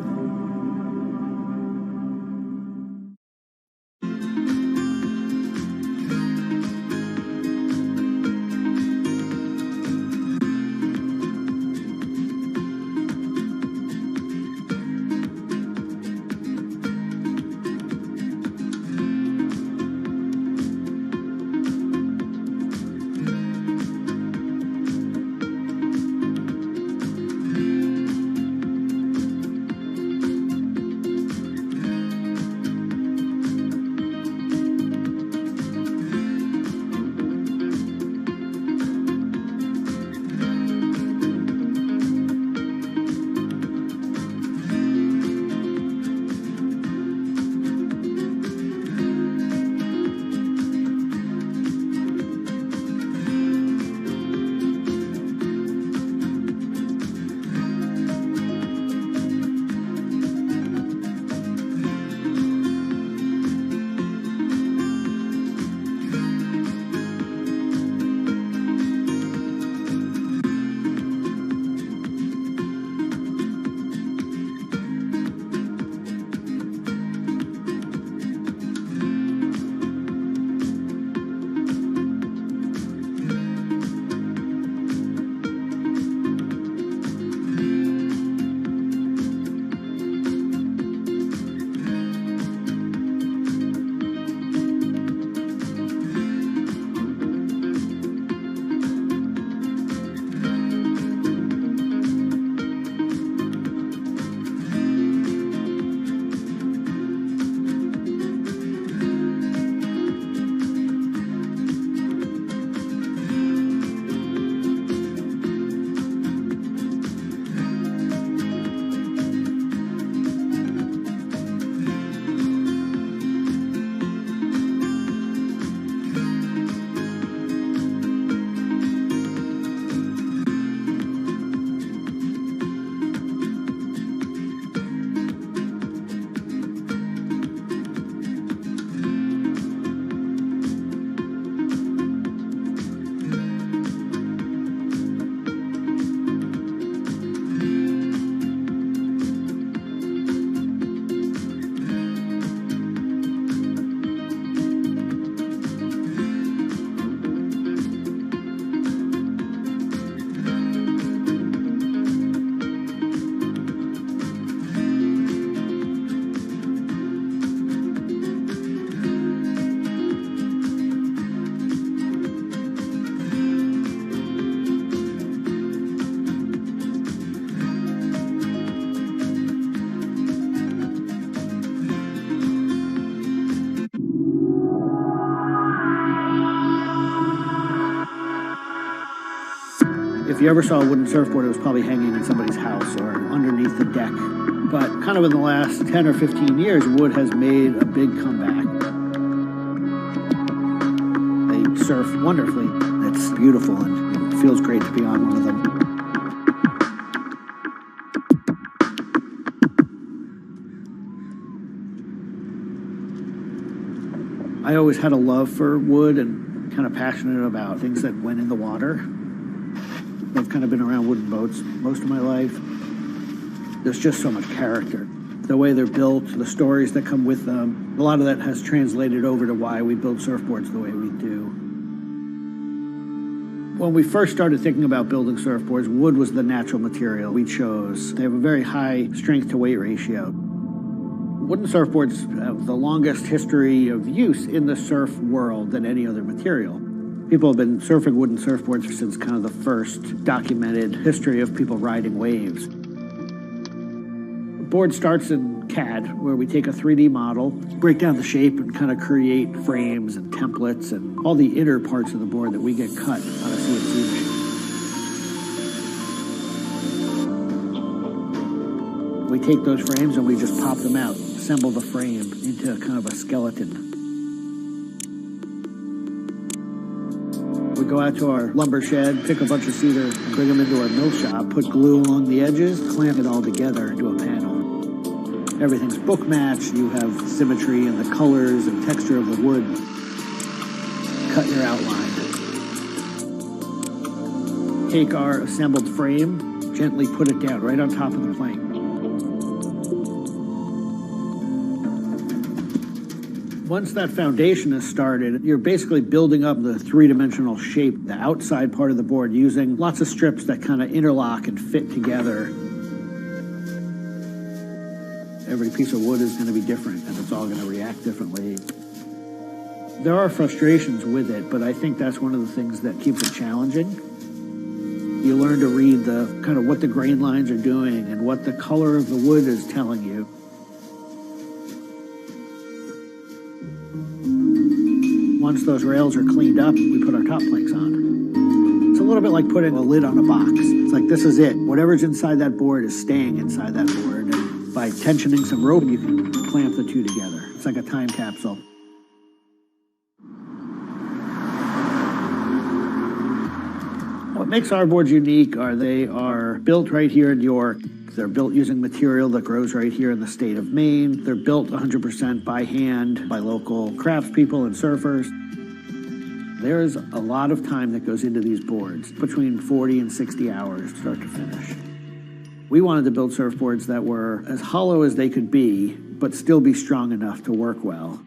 [SPEAKER 17] If you ever saw a wooden surfboard, it was probably hanging in somebody's house or underneath the deck. But kind of in the last 10 or 15 years, wood has made a big comeback. They surf wonderfully. It's beautiful and it feels great to be on one of them. I always had a love for wood and kind of passionate about things that went in the water. I've kind of been around wooden boats most of my life. There's just so much character. The way they're built, the stories that come with them, a lot of that has translated over to why we build surfboards the way we do. When we first started thinking about building surfboards, wood was the natural material we chose. They have a very high strength to weight ratio. Wooden surfboards have the longest history of use in the surf world than any other material. People have been surfing wooden surfboards since kind of the first documented history of people riding waves. The board starts in CAD, where we take a 3D model, break down the shape, and kind of create frames and templates and all the inner parts of the board that we get cut on a CNC machine. We take those frames and we just pop them out, assemble the frame into kind of a skeleton. We go out to our lumber shed, pick a bunch of cedar, bring them into our mill shop, put glue along the edges, clamp it all together into a panel. Everything's book matched, you have symmetry in the colors and texture of the wood. Cut your outline. Take our assembled frame, gently put it down right on top of the plank. Once that foundation is started, you're basically building up the three-dimensional shape, the outside part of the board, using lots of strips that kind of interlock and fit together. Every piece of wood is going to be different, and it's all going to react differently. There are frustrations with it, but I think that's one of the things that keeps it challenging. You learn to read the kind of what the grain lines are doing and what the color of the wood is telling you. Once those rails are cleaned up, we put our top planks on. It's a little bit like putting a lid on a box. It's like, this is it. Whatever's inside that board is staying inside that board. And by tensioning some rope, you can clamp the two together. It's like a time capsule. What makes our boards unique are they are built right here in York. They're built using material that grows right here in the state of Maine. They're built 100% by hand by local craftspeople and surfers. There's a lot of time that goes into these boards, between 40 and 60 hours start to finish. We wanted to build surfboards that were as hollow as they could be, but still be strong enough to work well.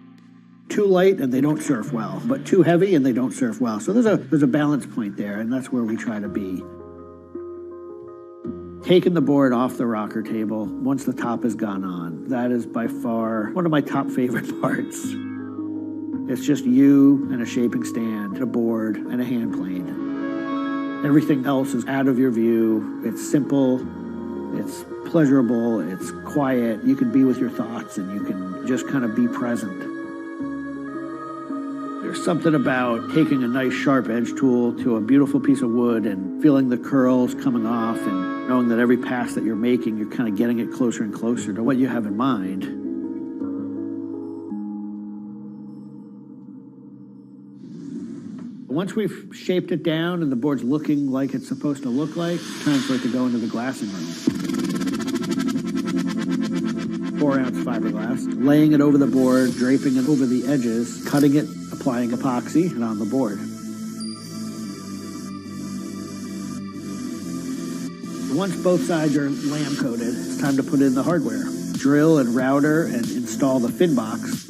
[SPEAKER 17] Too light and they don't surf well, but too heavy and they don't surf well. So there's a balance point there, and that's where we try to be. Taking the board off the rocker table once the top has gone on, that is by far one of my top favorite parts. It's just you and a shaping stand, a board, and a hand plane. Everything else is out of your view. It's simple, it's pleasurable, it's quiet. You can be with your thoughts and you can just kind of be present. There's something about taking a nice sharp edge tool to a beautiful piece of wood and feeling the curls coming off and knowing that every pass that you're making, you're kind of getting it closer and closer to what you have in mind. Once we've shaped it down and the board's looking like it's supposed to look like, it's time for it to go into the glassing room. 4-ounce fiberglass, laying it over the board, draping it over the edges, cutting it, applying epoxy, and on the board. Once both sides are lamb coated, it's time to put in the hardware. Drill and router and install the fin box.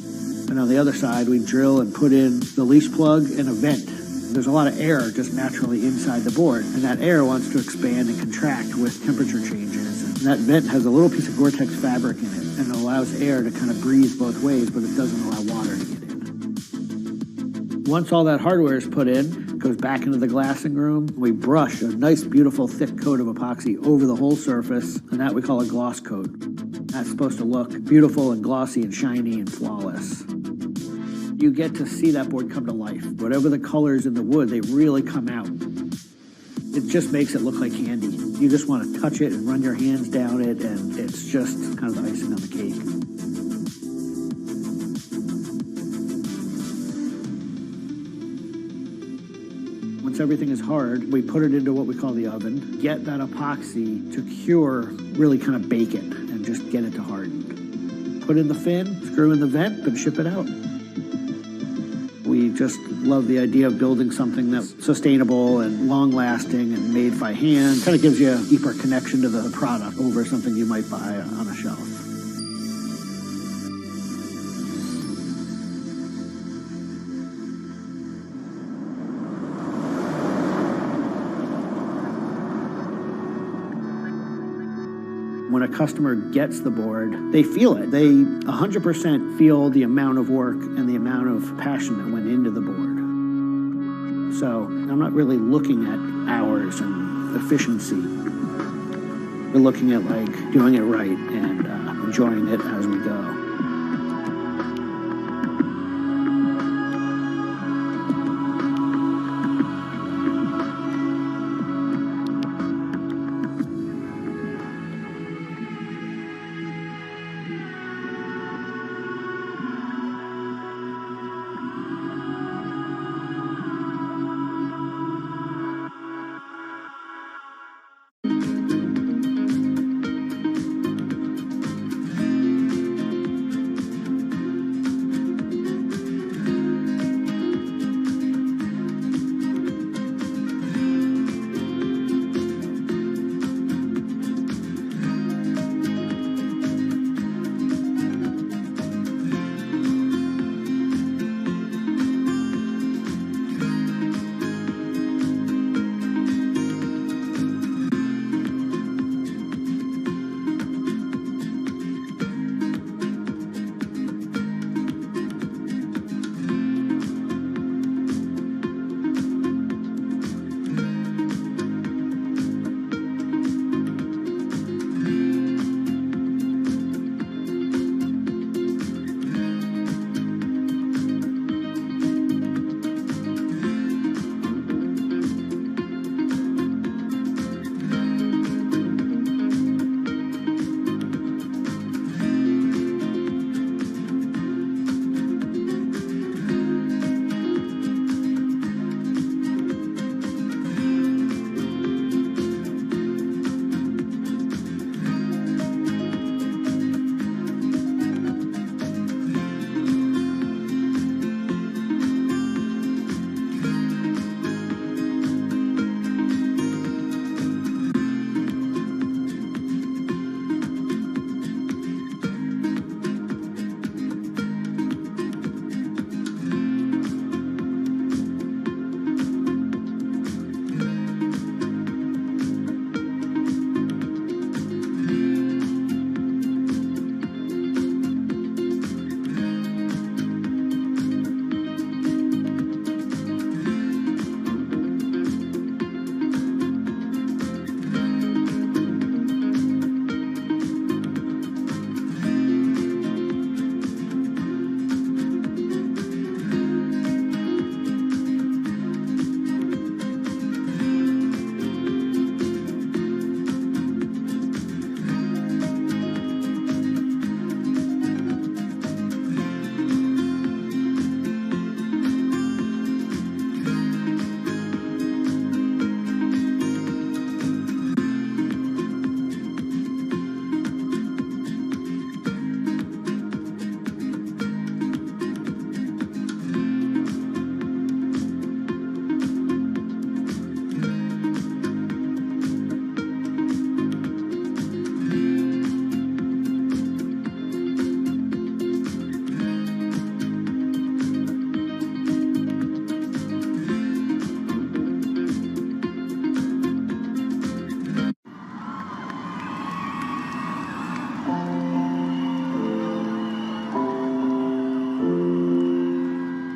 [SPEAKER 17] And on the other side, we drill and put in the leash plug and a vent. There's a lot of air just naturally inside the board, and that air wants to expand and contract with temperature changes. And that vent has a little piece of Gore-Tex fabric in it, and it allows air to kind of breathe both ways, but it doesn't allow water to get in. Once all that hardware is put in, it goes back into the glassing room. We brush a nice, beautiful, thick coat of epoxy over the whole surface, and that we call a gloss coat. That's supposed to look beautiful and glossy and shiny and flawless. You get to see that board come to life. Whatever the colors in the wood, they really come out. It just makes it look like candy. You just want to touch it and run your hands down it, and it's just kind of the icing on the cake. Once everything is hard, we put it into what we call the oven, get that epoxy to cure, really kind of bake it, and just get it to harden. Put in the fin, screw in the vent, and ship it out. We just love the idea of building something that's sustainable and long-lasting and made by hand. Kind of gives you a deeper connection to the product over something you might buy on a shelf. When a customer gets the board, they feel it. They 100% feel the amount of work and the amount of passion that went into the board. So I'm not really looking at hours and efficiency. We're looking at like doing it right and enjoying it as we go.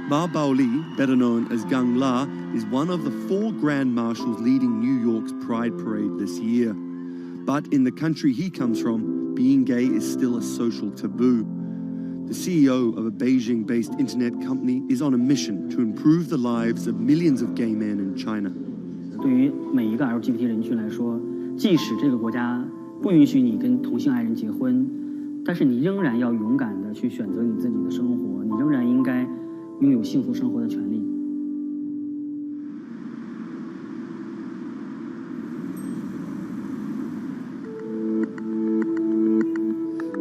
[SPEAKER 18] Ma Baoli, better known as Gang La, is one of the 4 Grand Marshals leading New York's Pride Parade this year. But in the country he comes from, being gay is still a social taboo. The CEO of a Beijing-based internet company is on a mission to improve the lives of millions of gay men in China.
[SPEAKER 19] 对于每一个 LGBT 人群来说，即使这个国家不允许你跟同性爱人结婚，但是你仍然要勇敢地去选择你自己的生活，你仍然应该拥有幸福生活的权利。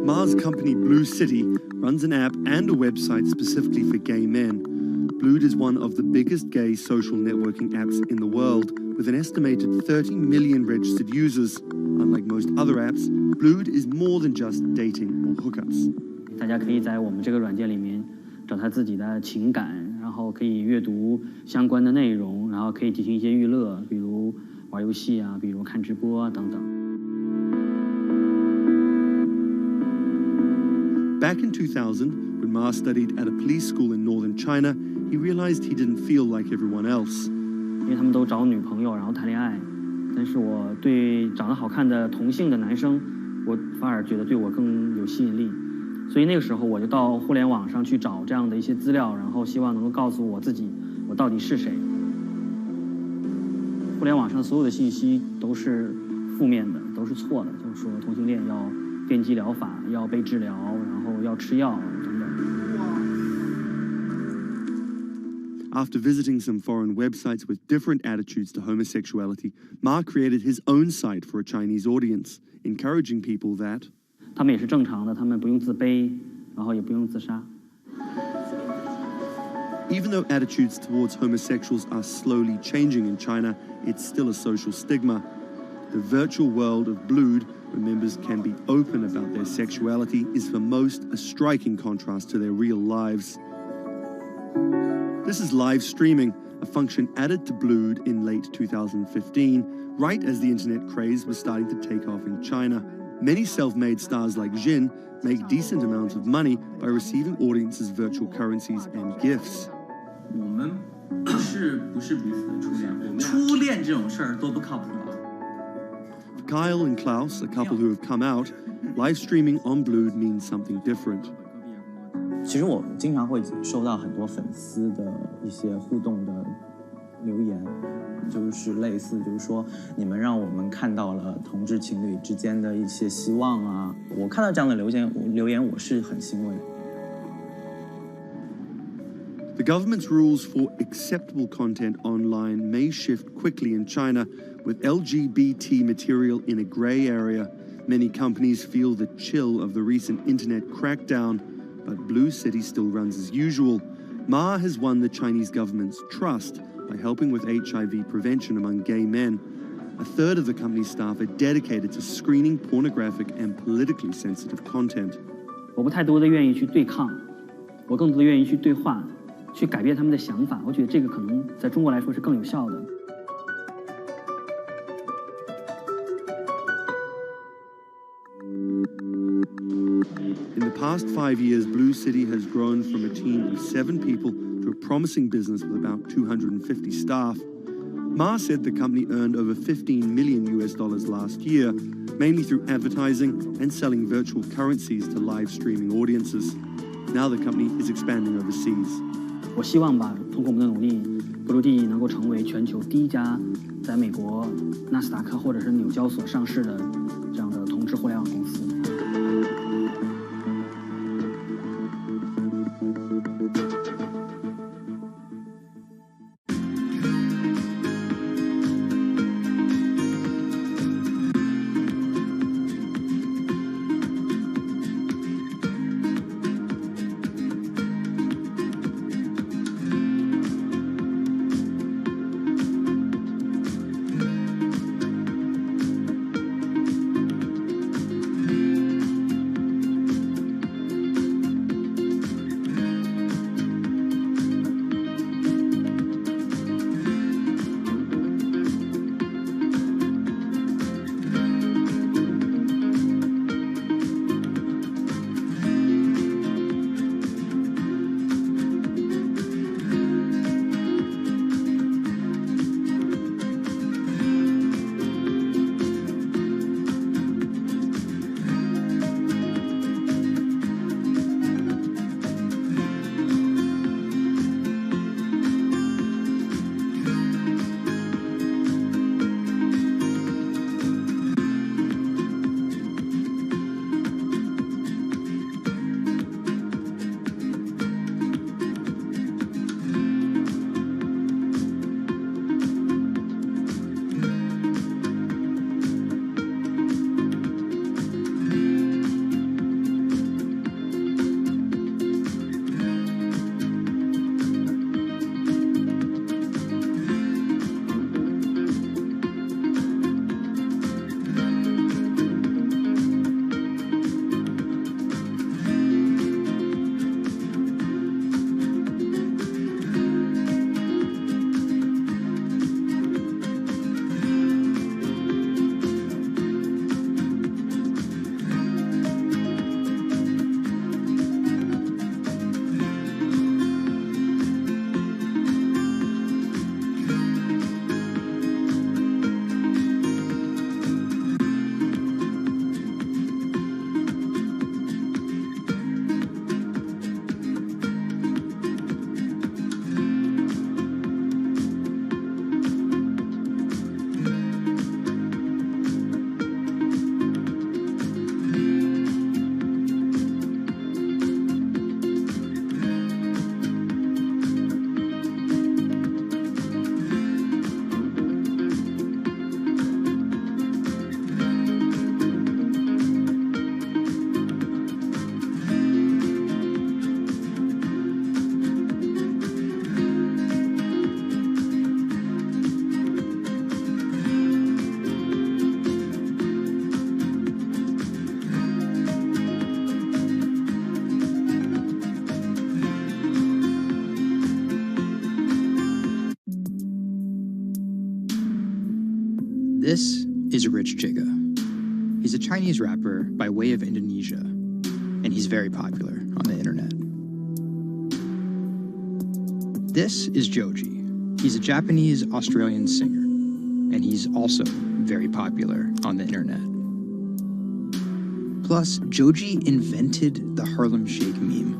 [SPEAKER 18] Ma's company Blue City runs an app and a website specifically for gay men. Blued is one of the biggest gay social networking apps in the world, with an estimated 30 million registered users. Unlike most other apps, Blued is more than just dating or hookups.
[SPEAKER 19] 大家可以在我们这个软件里面找他自己的情感，然后可以阅读相关的内容，然后可以进行一些娱乐，比如玩游戏啊，比如看直播等等。
[SPEAKER 18] Back in 2000, when Ma studied at a police school in northern China, he realized he didn't feel like everyone else.
[SPEAKER 19] 因为他们都找女朋友，然后谈恋爱，但是我对长得好看的同性的男生，我反而觉得对我更有吸引力。所以那个时候我就到互联网上去找这样的一些资料，然后希望能够告诉我自己我到底是谁。互联网上所有的信息都是负面的，都是错的，就是说同性恋要电击疗法，要被治疗，然后要吃药等等。
[SPEAKER 18] After visiting some foreign websites with different attitudes to homosexuality, Ma created his own site for a Chinese audience, encouraging people that
[SPEAKER 19] 他们也是正常的，他们不用自卑，然后也不用自杀。
[SPEAKER 18] Even though attitudes towards homosexuals are slowly changing in China, it's still a social stigma. The virtual world of Blued, where members can be open about their sexuality, is for most a striking contrast to their real lives. This is live streaming, a function added to Blued in late 2015, right as the internet craze was starting to take off in China. Many self-made stars like Jin make decent amounts of money by receiving audiences' virtual currencies and gifts.
[SPEAKER 20] 我们不是彼此的初恋，初恋这种事儿多不靠谱啊。
[SPEAKER 18] For Kyle and Klaus, a couple who have come out, live streaming on Blued means something different.
[SPEAKER 21] 其实我经常会收到很多粉丝的一些互动的留言，就是类似就是说你们让我们看到了同志情侣之间的一些希望啊，我看到这样的留言我是很欣慰。
[SPEAKER 18] The government's rules for acceptable content online may shift quickly in China, with LGBT material in a grey area. Many companies feel the chill of the recent internet crackdown, but Blue City still runs as usual. Ma has won the Chinese government's trust by helping with HIV prevention among gay men. A third of the company's staff are dedicated to screening pornographic and politically sensitive content.
[SPEAKER 19] 我不太多的愿意去对抗，我更多的愿意去对话，去改变他们的想法。我觉得这个可能在中国来说是更有效的。
[SPEAKER 18] In the past 5 years, Blue City has grown from a team of 7 people to a promising business with about 250 staff. Ma said the company earned over $15 million last year, mainly through advertising and selling virtual currencies to live streaming audiences. Now the company is expanding overseas.
[SPEAKER 19] 我希望吧，通过我们的努力，Blue能够成为全球第一家在美国纳斯达克或者是纽交所上市的这样的同质互联网公司。
[SPEAKER 4] This is Rich Chiga. He's a Chinese rapper by way of Indonesia, and he's very popular on the internet. This is Joji. He's a Japanese-Australian singer, and he's also very popular on the internet. Plus, Joji invented the Harlem Shake meme.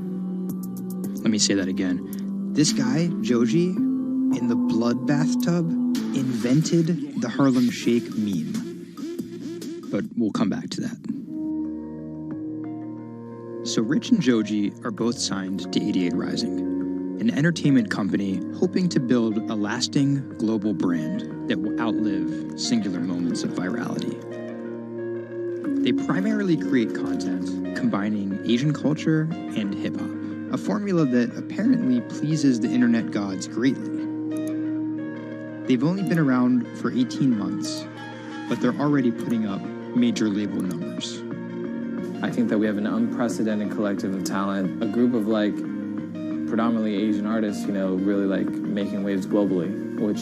[SPEAKER 4] Let me say that again. This guy, Joji, in the blood bathtub, invented the Harlem Shake meme. But we'll come back to that. So Rich and Joji are both signed to 88 Rising, an entertainment company hoping to build a lasting global brand that will outlive singular moments of virality. They primarily create content combining Asian culture and hip-hop, a formula that apparently pleases the internet gods greatly. They've only been around for 18 months, but they're already putting up major label numbers.
[SPEAKER 21] I think that we have an unprecedented collective of talent, a group of like predominantly Asian artists, you know, really like making waves globally, which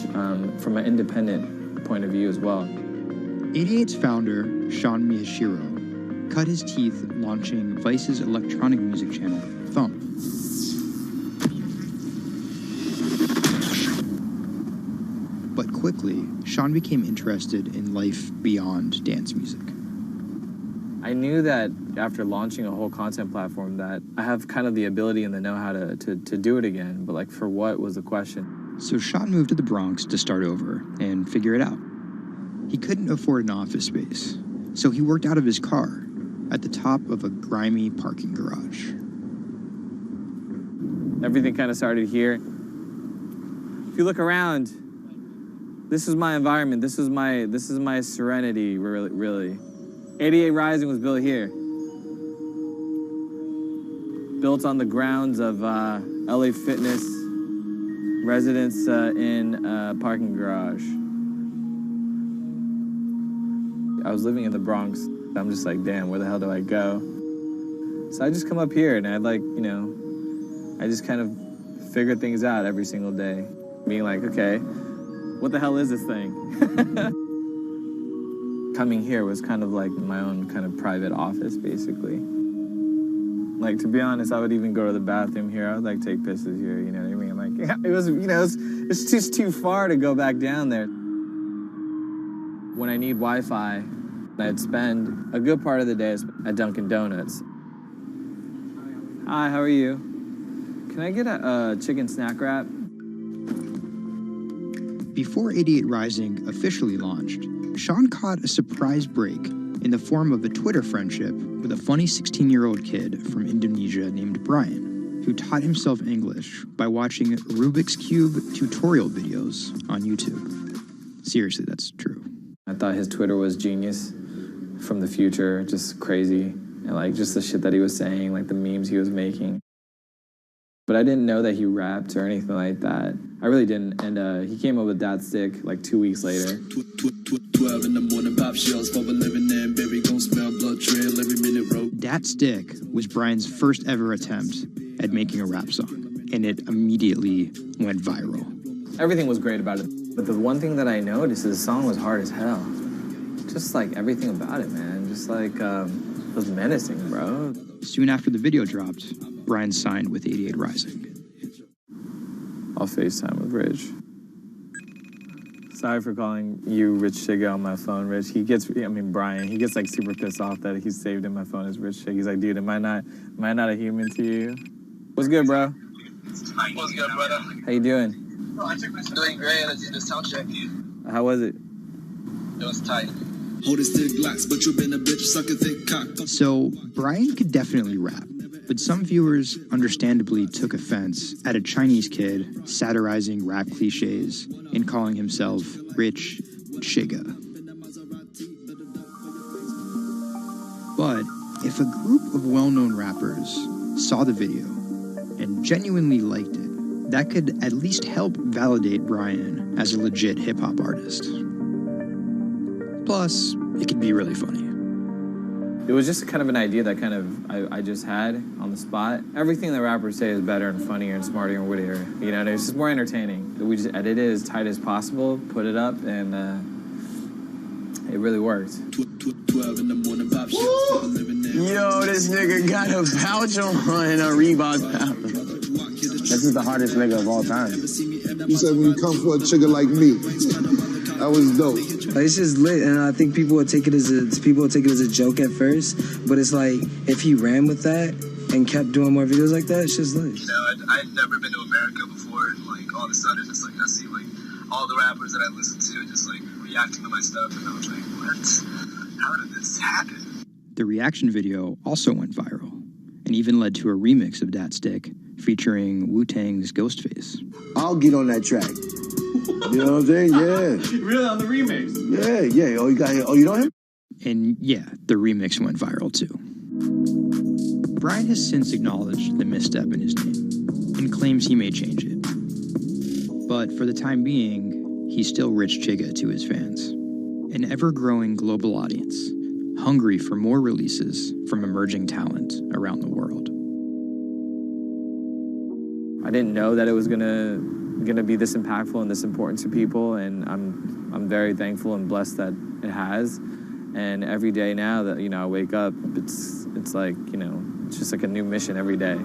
[SPEAKER 21] from an independent point of view as well.
[SPEAKER 4] 88's founder, Sean Miyashiro, cut his teeth launching Vice's electronic music channel, Thump. But quickly, Sean became interested in life beyond dance music.
[SPEAKER 21] I knew that after launching a whole content platform that I have kind of the ability and the know-how to do it again, but like for what was the question.
[SPEAKER 4] So Sean moved to the Bronx to start over and figure it out. He couldn't afford an office space, so he worked out of his car at the top of a grimy parking garage.
[SPEAKER 21] Everything kind of started here. If you look around, this is my environment. This is my serenity, really. 88 Rising was built here. Built on the grounds of LA Fitness, residence in a parking garage. I was living in the Bronx. I'm just like, damn, where the hell do I go? So I just come up here and I I just kind of figure things out every single day. Being like, okay, what the hell is this thing? Coming here was kind of like my own kind of private office, basically. Like, to be honest, I would even go to the bathroom here. I would like take pisses here, you know what I mean? Like, it was, it's just too far to go back down there. When I need Wi-Fi, I'd spend a good part of the day at Dunkin' Donuts. Hi, how are you? Can I get a chicken snack wrap?
[SPEAKER 4] Before 88 Rising officially launched, Sean caught a surprise break in the form of a Twitter friendship with a funny 16-year-old kid from Indonesia named Brian, who taught himself English by watching Rubik's Cube tutorial videos on YouTube. Seriously, that's true.
[SPEAKER 21] I thought his Twitter was genius, from the future, just crazy. And like just the shit that he was saying, like the memes he was making. But I didn't know that he rapped or anything like that. I really didn't. And he came up with Dat Stick like 2 weeks later.
[SPEAKER 22] 12 in the morning, pop shells for a living and baby gon' smell blood trail every minute road.
[SPEAKER 4] Dat Stick was Brian's first ever attempt at making a rap song, and it immediately went viral.
[SPEAKER 21] Everything was great about it. But the one thing that I noticed is the song was hard as hell. Just like everything about it, man. Just like, it was menacing, bro.
[SPEAKER 4] Soon after the video dropped, Brian signed with 88 Rising.
[SPEAKER 21] I'll FaceTime with Rich. Sorry for calling you Rich Chiga on my phone, Rich. Brian, he gets like super pissed off that he's saved in my phone as Rich Chiga. He's like, dude, am I not a human to you? What's good, bro?
[SPEAKER 23] What's good, brother?
[SPEAKER 21] How you doing?
[SPEAKER 23] Doing great. I just did a sound check.
[SPEAKER 21] How was it?
[SPEAKER 23] It was tight.
[SPEAKER 4] So, Brian could definitely rap, but some viewers understandably took offense at a Chinese kid satirizing rap cliches and calling himself Rich Chiga. But if a group of well-known rappers saw the video and genuinely liked it, that could at least help validate Brian as a legit hip-hop artist. Plus, it could be really funny.
[SPEAKER 21] It was just kind of an idea that I just had on the spot. Everything that rappers say is better and funnier and smarter and wittier. You know, it's just more entertaining. We just edit it as tight as possible, put it up, and
[SPEAKER 1] it really worked.
[SPEAKER 22] Yo, this nigga got a pouch on and a Reebok pouch.
[SPEAKER 1] This is the hardest nigga of all time.
[SPEAKER 2] You said when you come for a chigga like me, that was dope.
[SPEAKER 3] It's just lit, and I think people would take it as a joke at first, but it's like if he ran with that and kept doing more videos like that, it's just lit.
[SPEAKER 23] You know, I'd never been to America before, and like all of a sudden, just like I see like all the rappers that I listen to just like reacting to my stuff, and I was like, what? How did this happen?
[SPEAKER 4] The reaction video also went viral and even led to a remix of Dat Stick featuring Wu-Tang's Ghostface.
[SPEAKER 2] I'll get on that track. You know what I'm saying? Yeah.
[SPEAKER 1] Really, on the remix?
[SPEAKER 2] Yeah. Oh, you know him?
[SPEAKER 4] And yeah, the remix went viral too. Brian has since acknowledged the misstep in his name and claims he may change it. But for the time being, he's still Rich Chigga to his fans. An ever-growing global audience, hungry for more releases from emerging talent around the world.
[SPEAKER 1] I didn't know that it was gonna be this impactful and this important to people, and I'm very thankful and blessed that it has. And every day now that I wake up, it's like it's just like a new mission every day.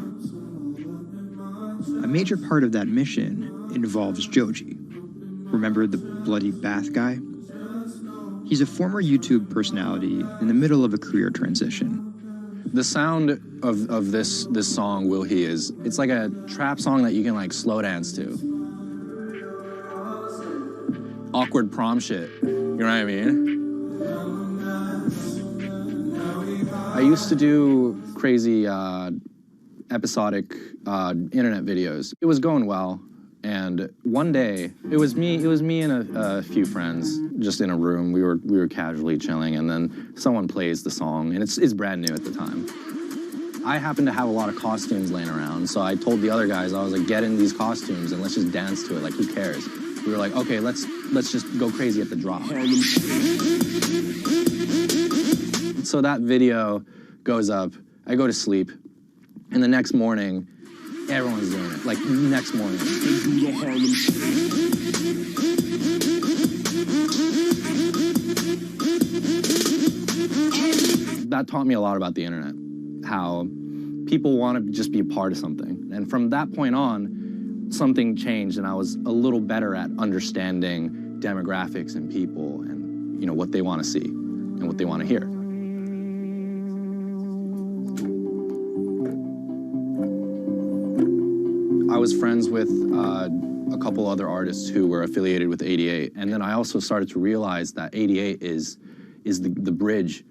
[SPEAKER 4] A major part of that mission involves Joji. Remember the bloody bath guy? He's a former YouTube personality in the middle of a career transition.
[SPEAKER 24] The sound of this song, Will He, it's like a trap song that you can like slow dance to. Awkward prom shit, you know what I mean? I used to do crazy episodic internet videos. It was going well, and one day it was me and a few friends just in a room. We were casually chilling, and then someone plays the song, and it's brand new at the time. I happened to have a lot of costumes laying around, so I told the other guys, I was like, get in these costumes and let's just dance to it, like who cares? We were like, okay, let's just go crazy at the drop. So that video goes up, I go to sleep, and the next morning, everyone's doing it, like next morning. That taught me a lot about the internet, how people want to just be a part of something. And from that point on, something changed, and I was a little better at understanding demographics and people and what they want to see and what they want to hear. I was friends with a couple other artists who were affiliated with 88, and then I also started to realize that 88 is the bridge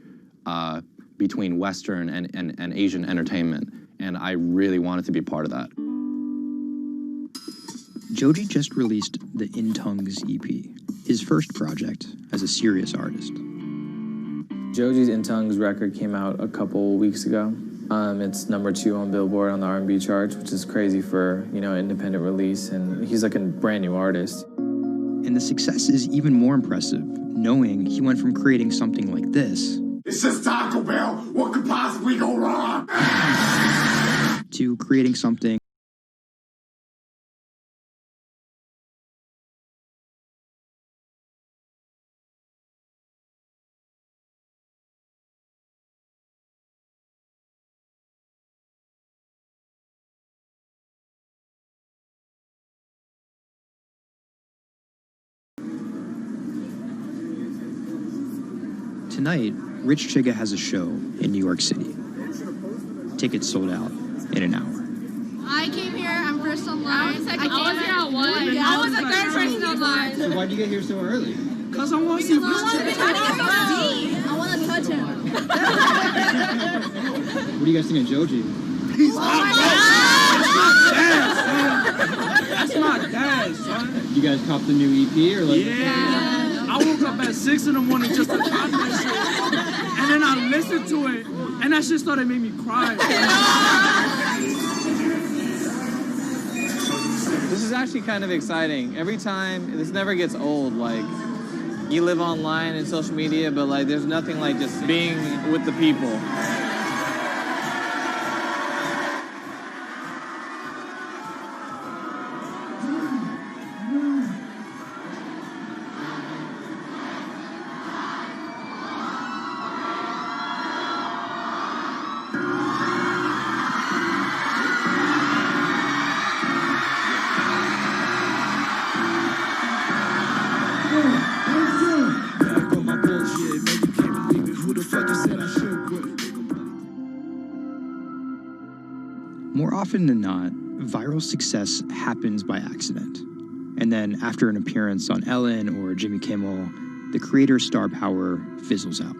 [SPEAKER 24] between Western and Asian entertainment, and I really wanted to be part of that.
[SPEAKER 4] Joji just released the In Tongues EP, his first project as a serious artist.
[SPEAKER 1] Joji's In Tongues record came out a couple weeks ago. It's #2 on Billboard on the R&B charts, which is crazy for, independent release, and he's like a brand new artist.
[SPEAKER 4] And the success is even more impressive, knowing he went from creating something like this,
[SPEAKER 2] It's just Taco Bell. What could possibly go wrong?
[SPEAKER 4] to creating something Tonight, Rich Chigga has a show in New York City. Tickets sold out in an hour.
[SPEAKER 25] I came here, I'm first online. I was here at 1. I was the third person online.
[SPEAKER 4] So why'd you get here so early?
[SPEAKER 25] Because I want to see Rich Chigga. I want to touch him.
[SPEAKER 4] What do you guys think of Joji?
[SPEAKER 25] He's
[SPEAKER 26] That's my dad, son.
[SPEAKER 4] You guys cop the new EP or like?
[SPEAKER 26] Yeah. I woke up at 6 in the morning just to cop that shit. And then I listened to it, and that shit started making me cry.
[SPEAKER 1] This is actually kind of exciting. Every time, this never gets old. Like, you live online and social media, but like, there's nothing like just being with the people.
[SPEAKER 4] often than not, viral success happens by accident. And then after an appearance on Ellen or Jimmy Kimmel, the creator's star power fizzles out.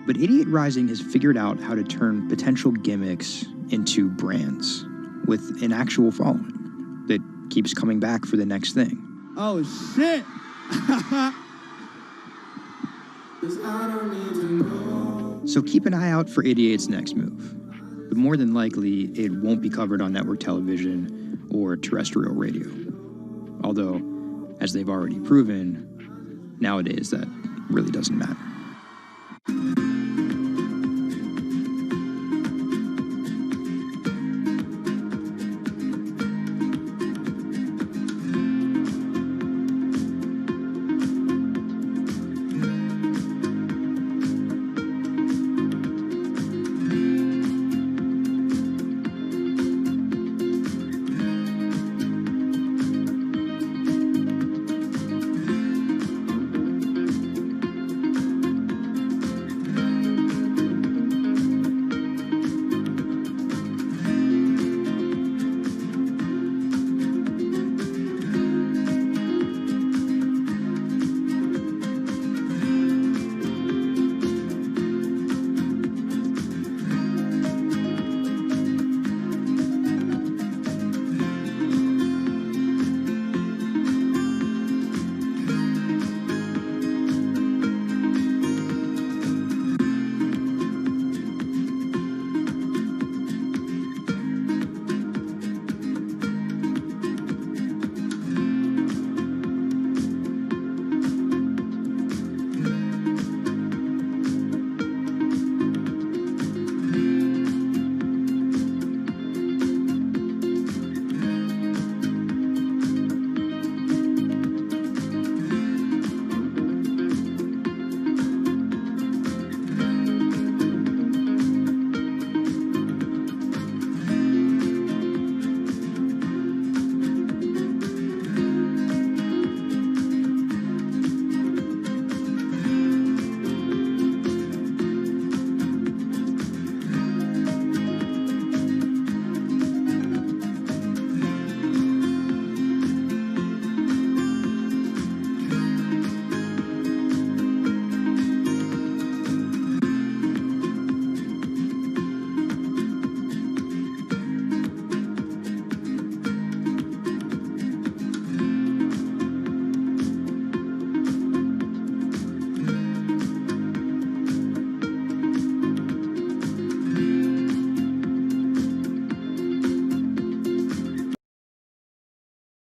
[SPEAKER 4] But Idiot Rising has figured out how to turn potential gimmicks into brands with an actual following that keeps coming back for the next thing.
[SPEAKER 17] Oh, shit!
[SPEAKER 4] So keep an eye out for Idiot's next move. But more than likely, it won't be covered on network television or terrestrial radio. Although, as they've already proven, nowadays that really doesn't matter.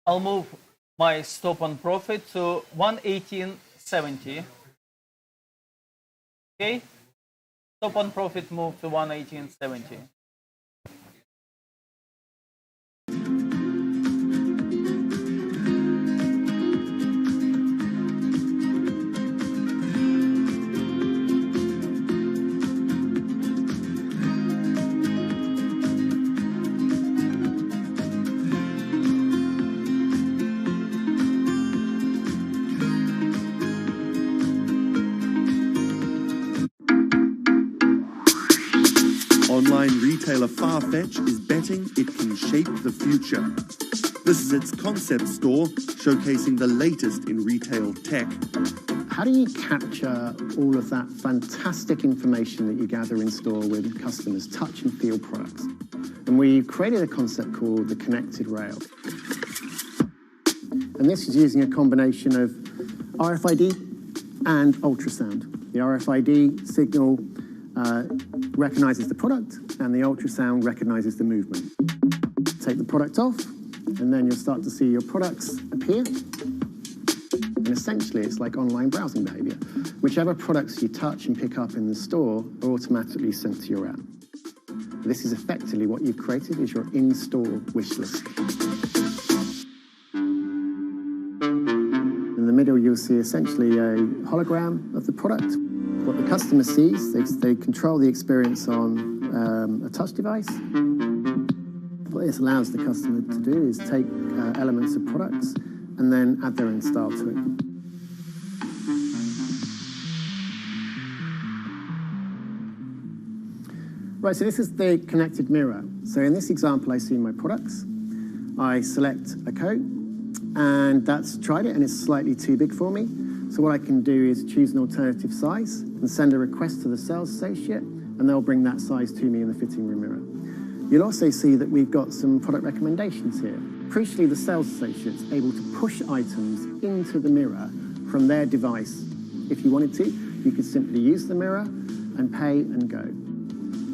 [SPEAKER 15] I'll move my stop on profit to 118.70. Okay, stop on profit move to 118.70.
[SPEAKER 18] Online retailer Farfetch is betting it can shape the future. This is its concept store, showcasing the latest in retail tech.
[SPEAKER 6] How do you capture all of that fantastic information that you gather in store with customers, touch and feel products? And we created a concept called the connected rail. And this is using a combination of RFID and ultrasound. The RFID signal recognizes the product, and the ultrasound recognizes the movement. Take the product off, and then you'll start to see your products appear. And essentially, it's like online browsing behavior. Whichever products you touch and pick up in the store are automatically sent to your app. This is effectively what you've created is your in-store wish list. In the middle, you'll see essentially a hologram of the product. What the customer sees, they control the experience on a touch device. What this allows the customer to do is take elements of products and then add their own style to it. Right, so this is the connected mirror. So in this example, I see my products. I select a coat, and that's tried it, and it's slightly too big for me. So what I can do is choose an alternative size and send a request to the sales associate, and they'll bring that size to me in the fitting room mirror. You'll also see that we've got some product recommendations here. Crucially, the sales associate's able to push items into the mirror from their device. If you wanted to, you could simply use the mirror and pay and go.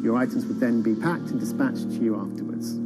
[SPEAKER 6] Your items would then be packed and dispatched to you afterwards.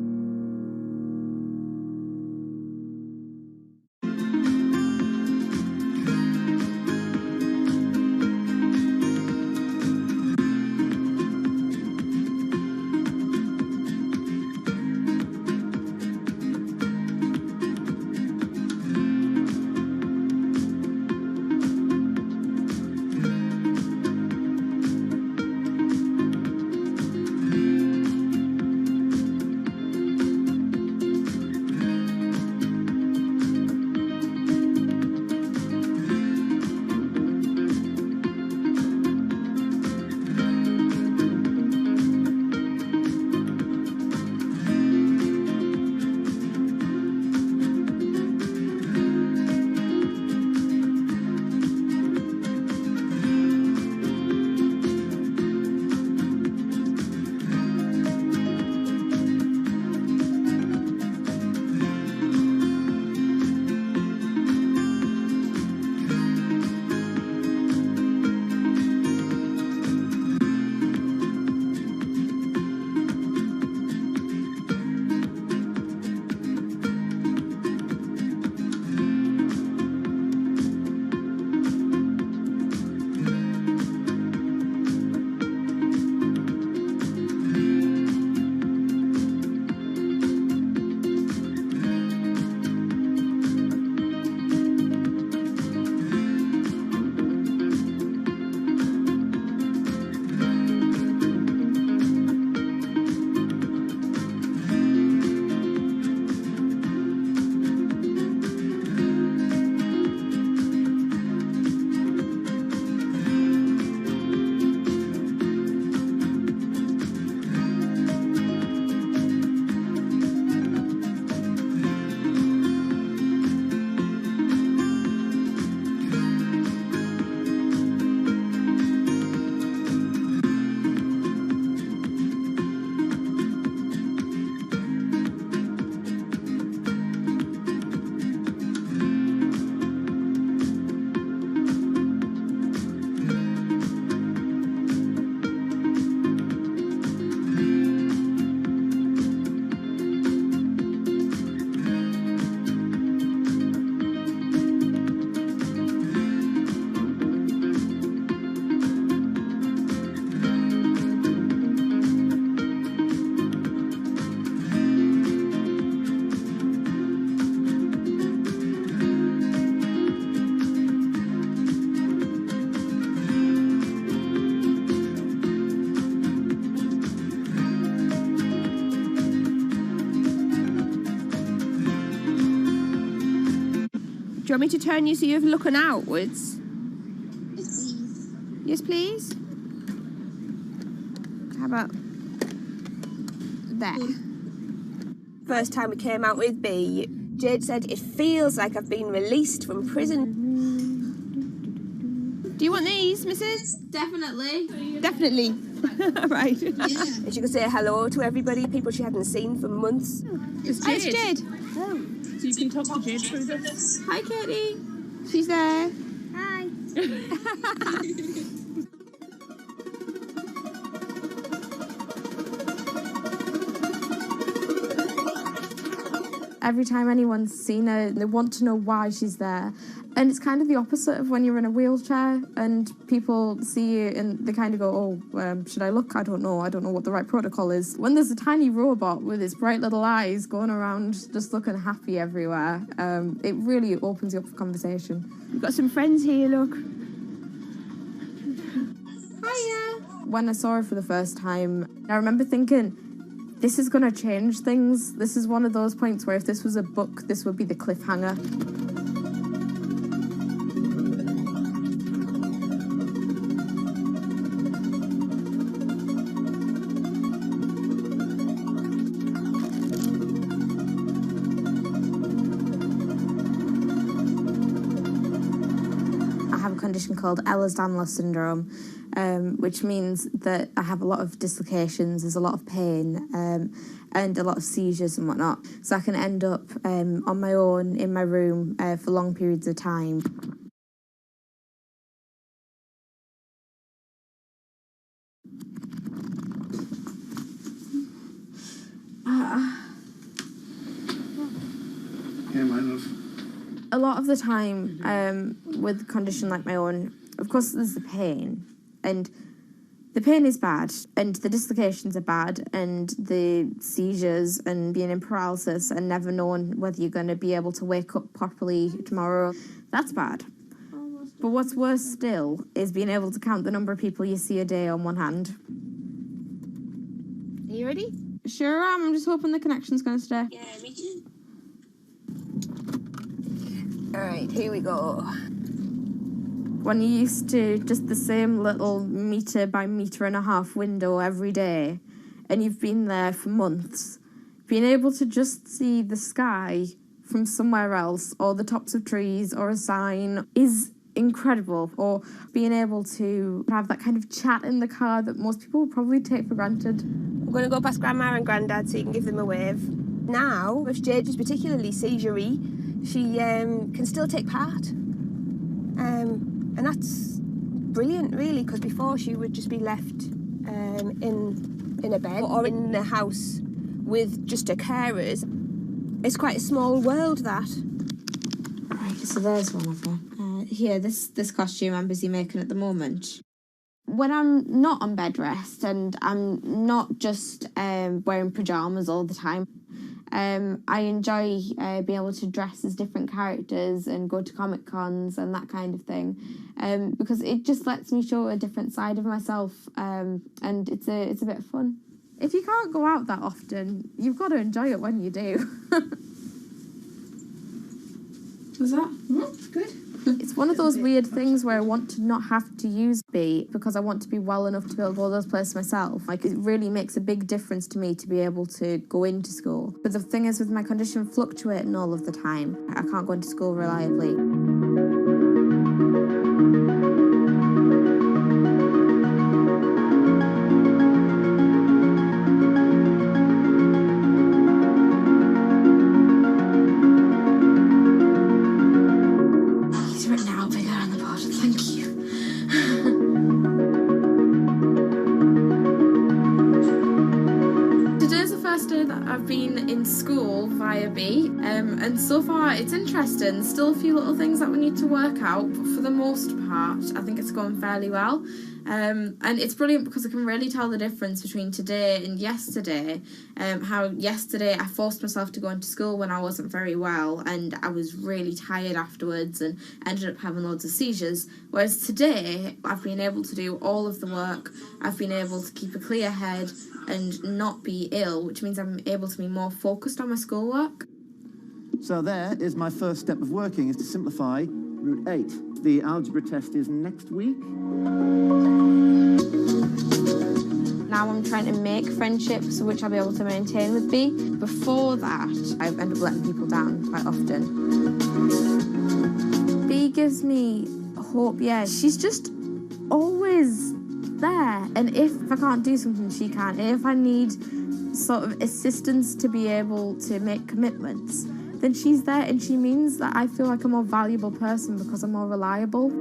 [SPEAKER 7] Do you want me to turn you so you're looking outwards? Yes, please. How about there? First time we came out with B, Jade said, "It feels like I've been released from prison." Do you want these, Mrs.? Definitely. Definitely. Right. Yeah. And she could say hello to everybody, people she hadn't seen for months.
[SPEAKER 25] It's
[SPEAKER 7] Hi, it's
[SPEAKER 25] Jade.
[SPEAKER 7] Jade.
[SPEAKER 25] Oh. So you can talk to Jade through this.
[SPEAKER 7] Hi, Katie. She's there. Hi.
[SPEAKER 8] Every time anyone's seen her, they want to know why she's there. And it's kind of the opposite of when you're in a wheelchair and people see you and they kind of go, oh, should I look? I don't know what the right protocol is. When there's a tiny robot with its bright little eyes going around just looking happy everywhere, it really opens you up for conversation.
[SPEAKER 7] We've got some friends here, look.
[SPEAKER 8] Hiya! When I saw her for the first time, I remember thinking, this is going to change things. This is one of those points where if this was a book, this would be the cliffhanger. condition called Ehlers-Danlos syndrome, which means that I have a lot of dislocations, there's a lot of pain, and a lot of seizures and whatnot. So I can end up on my own in my room for long periods of time. A lot of the time with a condition like my own, of course there's the pain, and the pain is bad, and the dislocations are bad, and the seizures and being in paralysis and never knowing whether you're going to be able to wake up properly tomorrow, that's bad. But what's worse still is being able to count the number of people you see a day on one hand.
[SPEAKER 7] Are you ready?
[SPEAKER 8] Sure am, I'm just hoping the connection's going to stay.
[SPEAKER 7] Yeah, me too. Alright, here we go.
[SPEAKER 8] When you're used to just the same little metre by metre and a half window every day, and you've been there for months, being able to just see the sky from somewhere else, or the tops of trees, or a sign, is incredible. Or being able to have that kind of chat in the car that most people would probably take for granted.
[SPEAKER 7] I'm going to go past Grandma and Grandad so you can give them a wave. Now, if Jade is particularly seizure-y, she can still take part. And that's brilliant, really, because before she would just be left in a bed or in the house with just her carers. It's quite a small world, that.
[SPEAKER 8] Right, so there's one of her. Here, this costume I'm busy making at the moment. When I'm not on bed rest and I'm not just wearing pyjamas all the time, I enjoy being able to dress as different characters and go to Comic Cons and that kind of thing, because it just lets me show a different side of myself, and it's a bit of fun. If you can't go out that often, you've got to enjoy it when you do. Was that? Good. It's one of those weird things where I want to not have to use B because I want to be well enough to be able to go to those places myself. Like, it really makes a big difference to me to be able to go into school. But the thing is, with my condition fluctuating all of the time, I can't go into school reliably. And so far it's interesting. Still a few little things that we need to work out, but for the most part I think it's going fairly well, and it's brilliant because I can really tell the difference between today and yesterday. How yesterday I forced myself to go into school when I wasn't very well and I was really tired afterwards and ended up having loads of seizures, whereas today I've been able to do all of the work, I've been able to keep a clear head and not be ill, which means I'm able to be more focused on my schoolwork.
[SPEAKER 9] So there is my first step of working, is to simplify root 8. The algebra test is next week.
[SPEAKER 8] Now I'm trying to make friendships which I'll be able to maintain with B. Before that, I end up letting people down quite often. B gives me hope, yeah. She's just always there. And if I can't do something, she can. And if I need sort of assistance to be able to make commitments, then she's there, and she means that I feel like a more valuable person because I'm more reliable.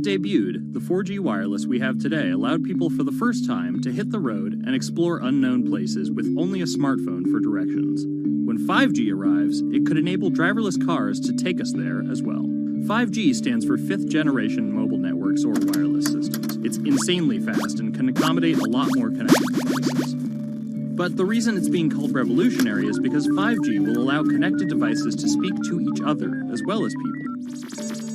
[SPEAKER 5] it debuted, the 4G wireless we have today allowed people for the first time to hit the road and explore unknown places with only a smartphone for directions. When 5G arrives, it could enable driverless cars to take us there as well. 5G stands for fifth generation mobile networks or wireless systems. It's insanely fast and can accommodate a lot more connected devices. But the reason it's being called revolutionary is because 5G will allow connected devices to speak to each other as well as people.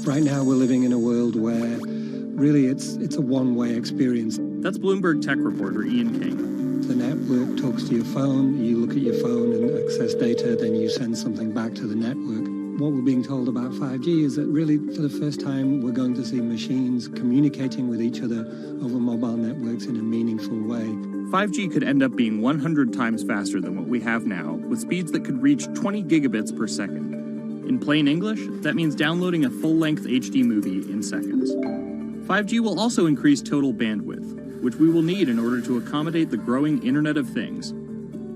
[SPEAKER 10] Right now we're living in a world where really it's a one-way experience.
[SPEAKER 5] That's Bloomberg tech reporter Ian King.
[SPEAKER 10] The network talks to your phone, you look at your phone and access data, then you send something back to the network. What we're being told about 5G is that really for the first time we're going to see machines communicating with each other over mobile networks in a meaningful way.
[SPEAKER 5] 5G could end up being 100 times faster than what we have now, with speeds that could reach 20 gigabits per second. In plain English, that means downloading a full-length HD movie in seconds. 5G will also increase total bandwidth, which we will need in order to accommodate the growing Internet of Things.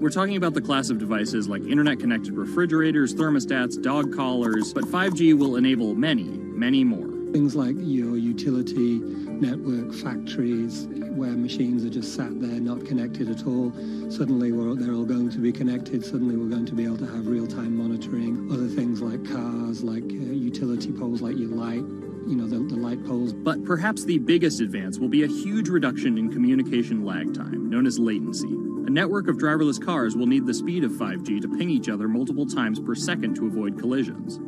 [SPEAKER 5] We're talking about the class of devices like internet-connected refrigerators, thermostats, dog collars, but 5G will enable many, many more.
[SPEAKER 10] Things like your utility network, factories, where machines are just sat there not connected at all. Suddenly they're all going to be connected. Suddenly we're going to be able to have real-time monitoring. Other things like cars, like utility poles, like your light, the light poles.
[SPEAKER 5] But perhaps the biggest advance will be a huge reduction in communication lag time, known as latency. A network of driverless cars will need the speed of 5G to ping each other multiple times per second to avoid collisions.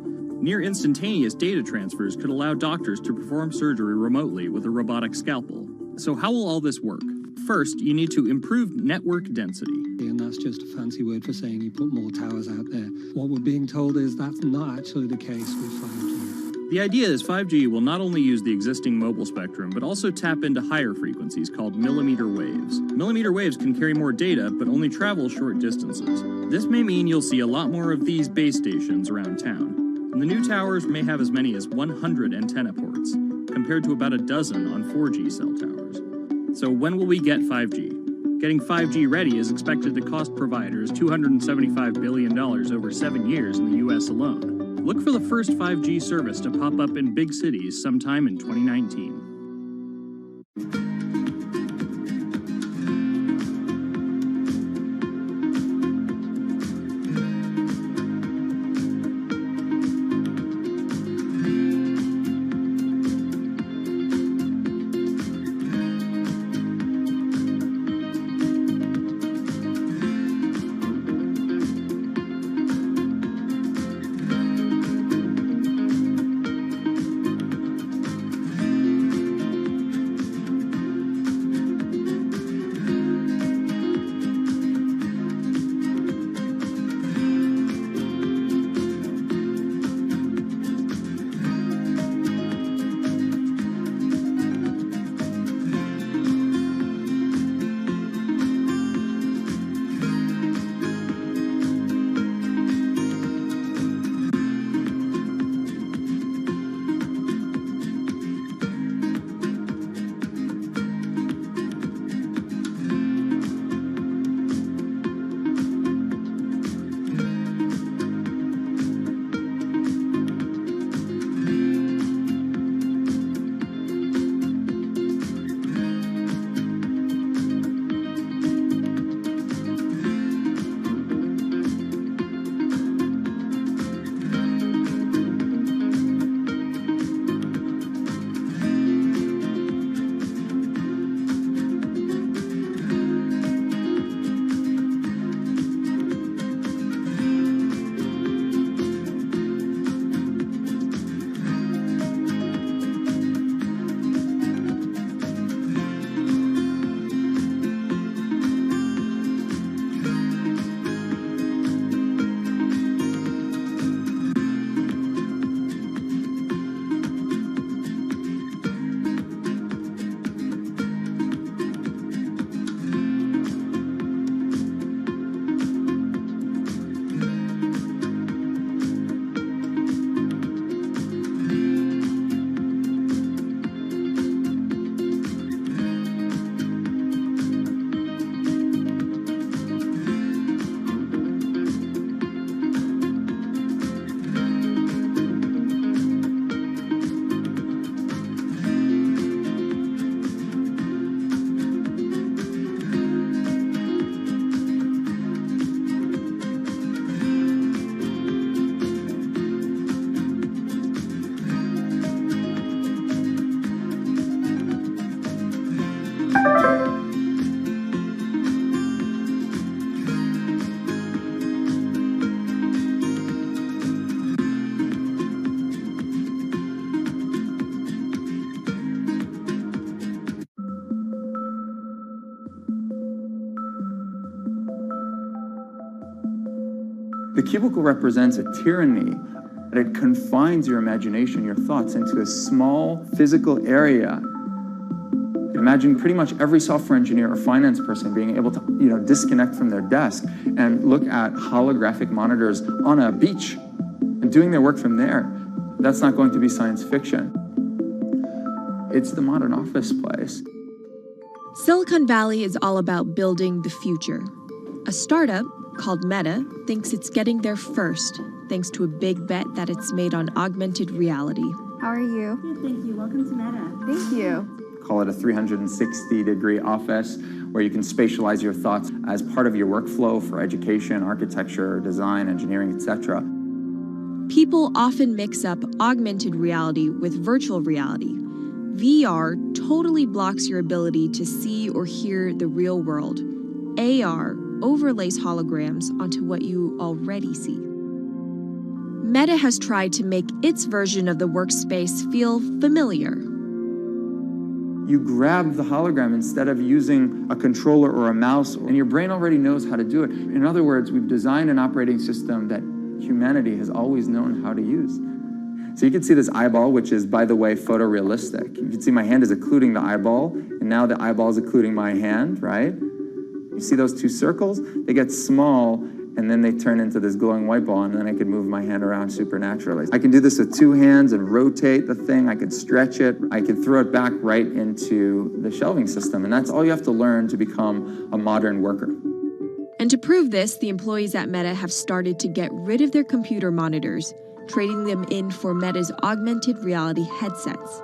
[SPEAKER 5] Near instantaneous data transfers could allow doctors to perform surgery remotely with a robotic scalpel. So how will all this work? First, you need to improve network density.
[SPEAKER 10] And that's just a fancy word for saying you put more towers out there. What we're being told is that's not actually the case with 5G.
[SPEAKER 5] The idea is 5G will not only use the existing mobile spectrum, but also tap into higher frequencies called millimeter waves. Millimeter waves can carry more data, but only travel short distances. This may mean you'll see a lot more of these base stations around town. And the new towers may have as many as 100 antenna ports, compared to about a dozen on 4G cell towers. So when will we get 5G? Getting 5G ready is expected to cost providers $275 billion over 7 years in the US alone. Look for the first 5G service to pop up in big cities sometime in 2019.
[SPEAKER 11] The cubicle represents a tyranny. It confines your imagination, your thoughts, into a small physical area. Imagine pretty much every software engineer or finance person being able to, disconnect from their desk and look at holographic monitors on a beach and doing their work from there. That's not going to be science fiction. It's the modern office place.
[SPEAKER 12] Silicon Valley is all about building the future. A startup called Meta thinks it's getting there first, thanks to a big bet that it's made on augmented reality.
[SPEAKER 13] How are you? Good, thank you. Welcome to Meta. Thank you.
[SPEAKER 11] Call it a 360-degree office where you can spatialize your thoughts as part of your workflow for education, architecture, design, engineering, etc.
[SPEAKER 12] People often mix up augmented reality with virtual reality. VR totally blocks your ability to see or hear the real world. AR overlays holograms onto what you already see. Meta has tried to make its version of the workspace feel familiar.
[SPEAKER 11] You grab the hologram instead of using a controller or a mouse, and your brain already knows how to do it. In other words, we've designed an operating system that humanity has always known how to use. So you can see this eyeball, which is, by the way, photorealistic. You can see my hand is occluding the eyeball, and now the eyeball is occluding my hand, right? You see those two circles? They get small, and then they turn into this glowing white ball, and then I can move my hand around supernaturally. I can do this with two hands and rotate the thing. I can stretch it. I can throw it back right into the shelving system, and that's all you have to learn to become a modern worker.
[SPEAKER 12] And to prove this, the employees at Meta have started to get rid of their computer monitors, trading them in for Meta's augmented reality headsets.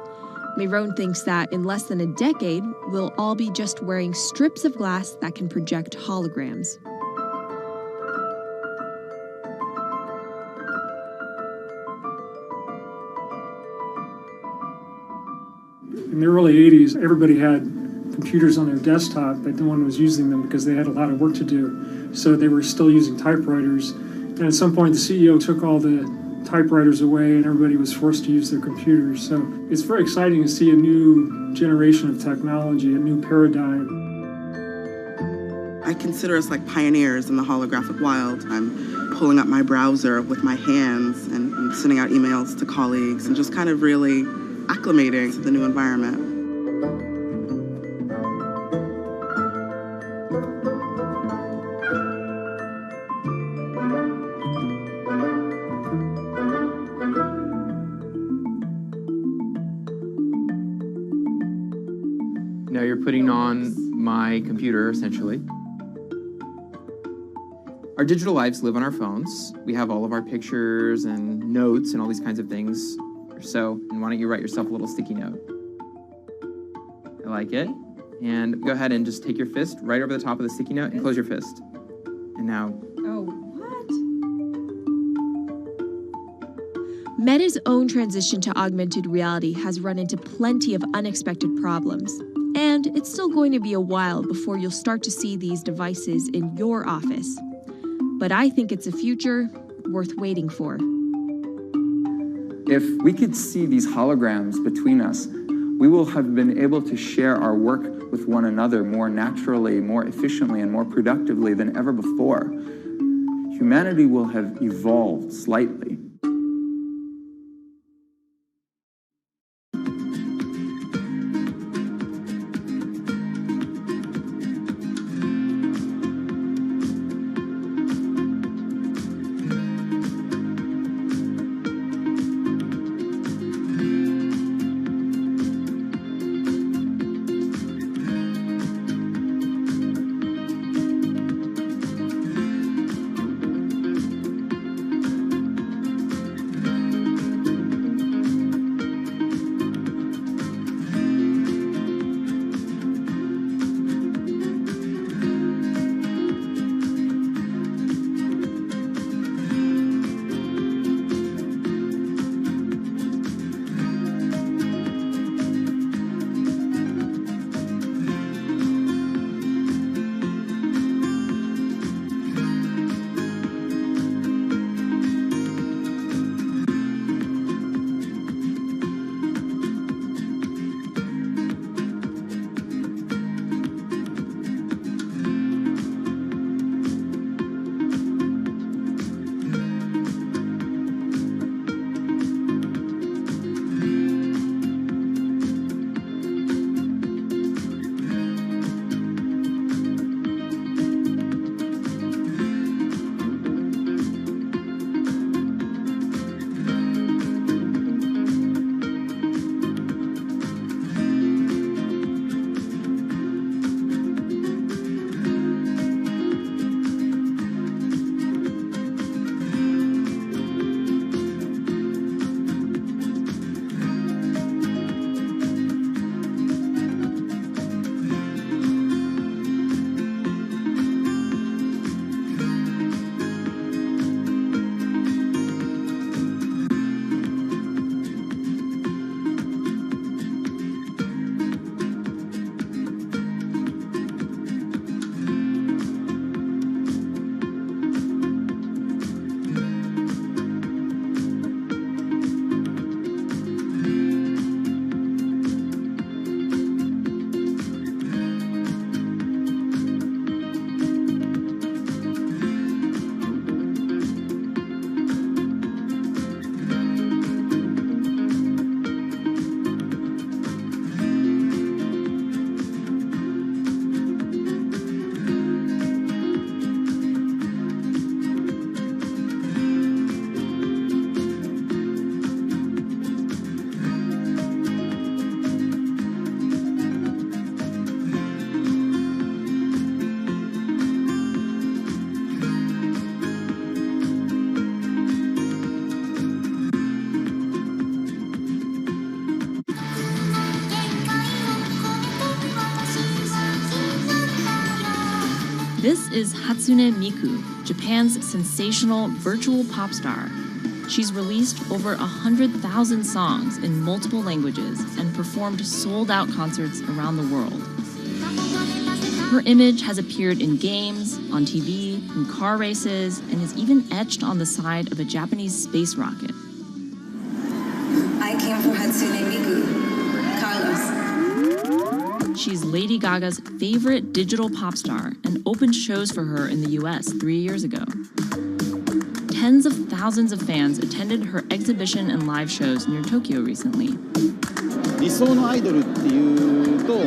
[SPEAKER 12] Myron thinks that in less than a decade, we'll all be just wearing strips of glass that can project holograms.
[SPEAKER 14] In the early 80s, everybody had computers on their desktop, but no one was using them because they had a lot of work to do. So they were still using typewriters. And at some point, the CEO took all the typewriters away and everybody was forced to use their computers. So it's very exciting to see a new generation of technology, a new paradigm.
[SPEAKER 16] I consider us like pioneers in the holographic wild. I'm pulling up my browser with my hands and sending out emails to colleagues and just kind of really acclimating to the new environment.
[SPEAKER 20] Now you're putting on my computer, essentially. Our digital lives live on our phones. We have all of our pictures and notes and all these kinds of things. So, and why don't you write yourself a little sticky note? I like it. And go ahead and just take your fist right over the top of the sticky note and close your fist. And now...
[SPEAKER 12] Oh, what? Meta's own transition to augmented reality has run into plenty of unexpected problems. And it's still going to be a while before you'll start to see these devices in your office. But I think it's a future worth waiting for.
[SPEAKER 11] If we could see these holograms between us, we will have been able to share our work with one another more naturally, more efficiently, and more productively than ever before. Humanity will have evolved slightly.
[SPEAKER 3] This is Hatsune Miku, Japan's sensational virtual pop star. She's released over 100,000 songs in multiple languages and performed sold-out concerts around the world. Her image has appeared in games, on TV, in car races, and is even etched on the side of a Japanese space rocket.
[SPEAKER 19] I came for Hatsune Miku, Carlos.
[SPEAKER 3] She's Lady Gaga's favorite digital pop star and opened shows for her in the US 3 years ago. Tens of thousands of fans attended her exhibition and live shows near Tokyo recently.
[SPEAKER 21] 理想のアイドルっていうと、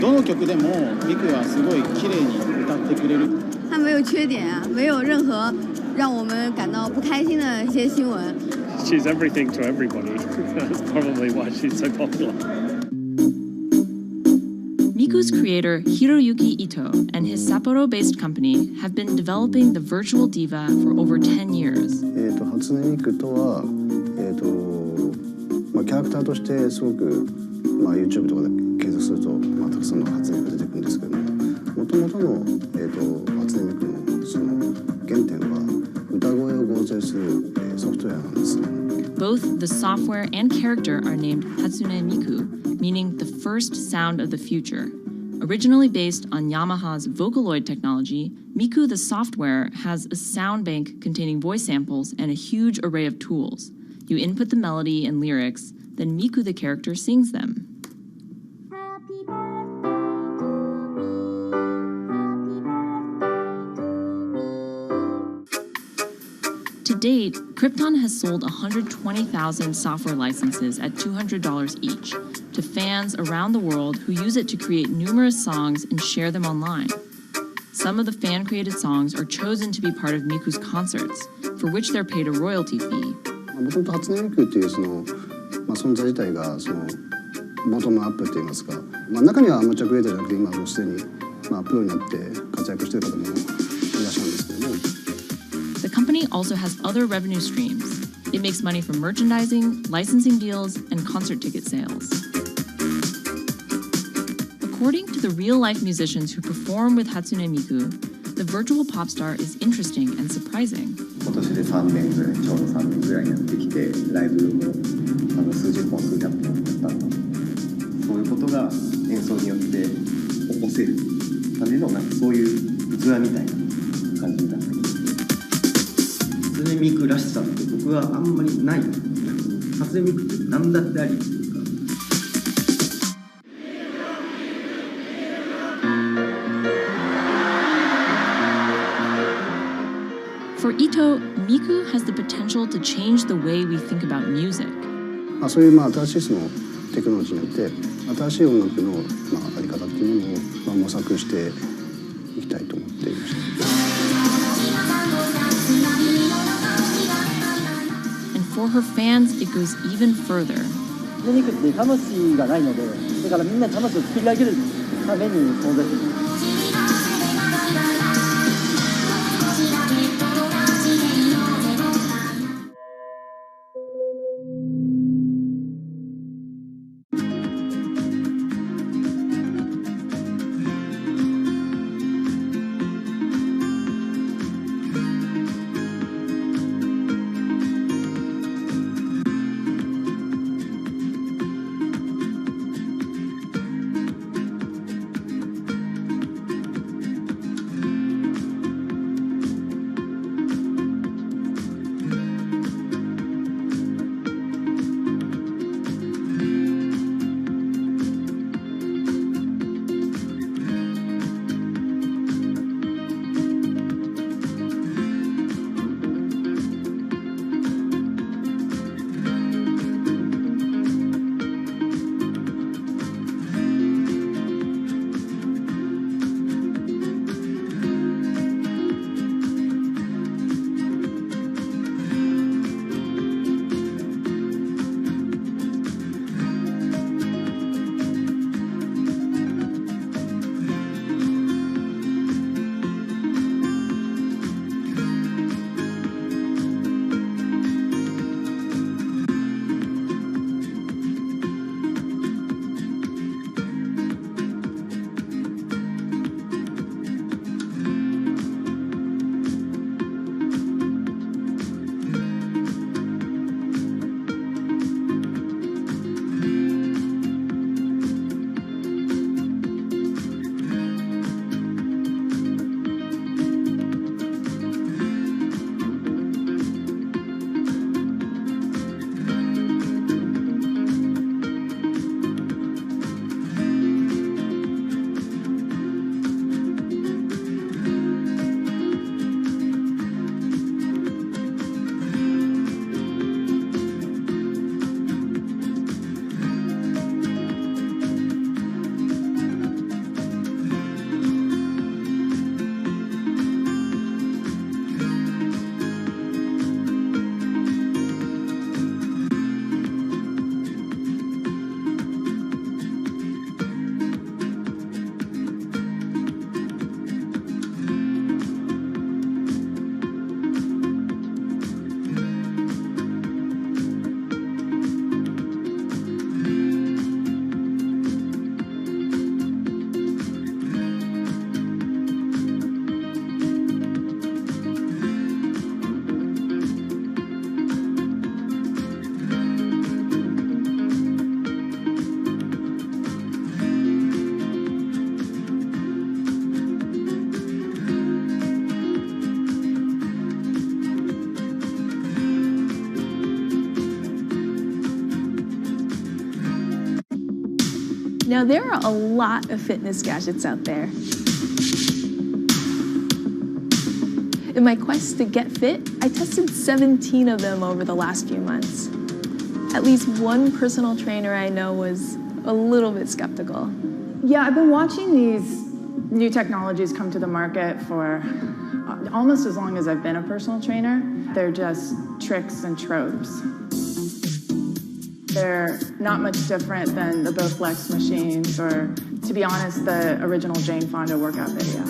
[SPEAKER 21] どの曲でもミクはすごい綺麗に歌ってくれる。
[SPEAKER 22] 她没有缺点啊，没有任何让我们感到不开心的一些新闻。
[SPEAKER 23] She's everything to everybody. That's probably why she's so popular.
[SPEAKER 3] Miku's creator, Hiroyuki Ito, and his Sapporo-based company have been developing the virtual diva for over 10 years.
[SPEAKER 2] 初音ミクとは、キャラクターとしてすごく、YouTube とかで検索すると、たくさんの初音ミク出てくるんですけども、元々の、初音ミクのその原点は歌声を合成する、ソフトウェアなんですね。
[SPEAKER 3] Both the software and character are named Hatsune Miku, meaning the first sound of the future. Originally based on Yamaha's Vocaloid technology, Miku the software has a sound bank containing voice samples and a huge array of tools. You input the melody and lyrics, then Miku the character sings them. To date, Krypton has sold 120,000 software licenses at $200 each to fans around the world who use it to create numerous songs and share them online. Some of the fan-created songs are chosen to be part of Miku's concerts, for which they're paid a royalty fee.
[SPEAKER 2] もともと初音ミクっていうその、存在自体がそのボトムアップって言いますか、中にはアマチュアクリエイターじゃなくて今もうすでに、プロになって活躍している方もいらっしゃるんですけども。
[SPEAKER 3] The company also has other revenue streams. It makes money from merchandising, licensing deals, and concert ticket sales. According to the real-life musicians who perform with Hatsune Miku, the virtual pop star is interesting and surprising.
[SPEAKER 24] 今年で3年ぐらい、ちょうど3年ぐらいやってきて、ライブも数十本、数百本やったと。そういうことが演奏によって起こせるための、そういう器みたいな感じになってきて。初音ミクらしさって僕はあんまりない。初音ミクって何だってあり。
[SPEAKER 3] For Ito, Miku has the potential to change the way we think about music.
[SPEAKER 2] そういう新しいそのテクノロジーによって新しい音楽のあり方っていうものを模索していきたいと思っていました。
[SPEAKER 3] And for her fans, it goes even further.
[SPEAKER 27] 初音ミクって魂がないので、だからみんな魂を作り上げるために存在する。
[SPEAKER 1] Now, there are a lot of fitness gadgets out there. In my quest to get fit, I tested 17 of them over the last few months. At least one personal trainer I know was a little bit skeptical.
[SPEAKER 4] Yeah, I've been watching these new technologies come to the market for almost as long as I've been a personal trainer. They're just tricks and tropes. They're not much different than the Bowflex machines or, to be honest, the original Jane Fonda workout video.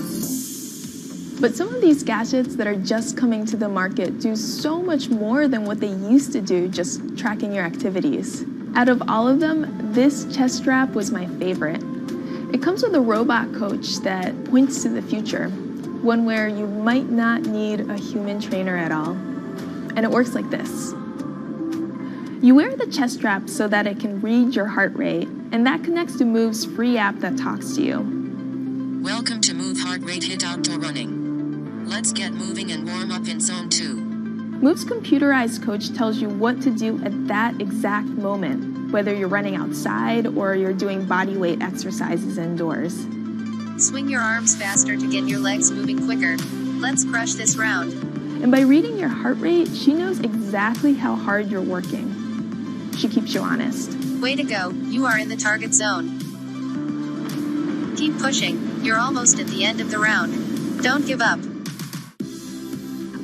[SPEAKER 1] But some of these gadgets that are just coming to the market do so much more than what they used to do, just tracking your activities. Out of all of them, this chest strap was my favorite. It comes with a robot coach that points to the future, one where you might not need a human trainer at all. And it works like this. You wear the chest strap so that it can read your heart rate, and that connects to Move's free app that talks to you.
[SPEAKER 6] Welcome to Move Heart Rate Hit Outdoor Running. Let's get moving and warm up in Zone 2.
[SPEAKER 1] Move's computerized coach tells you what to do at that exact moment, whether you're running outside or you're doing body weight exercises indoors.
[SPEAKER 15] Swing your arms faster to get your legs moving quicker. Let's crush this round.
[SPEAKER 1] And by reading your heart rate, she knows exactly how hard you're working. She keeps you honest.
[SPEAKER 15] Way to go, you are in the target zone. Keep pushing, you're almost at the end of the round. Don't give up.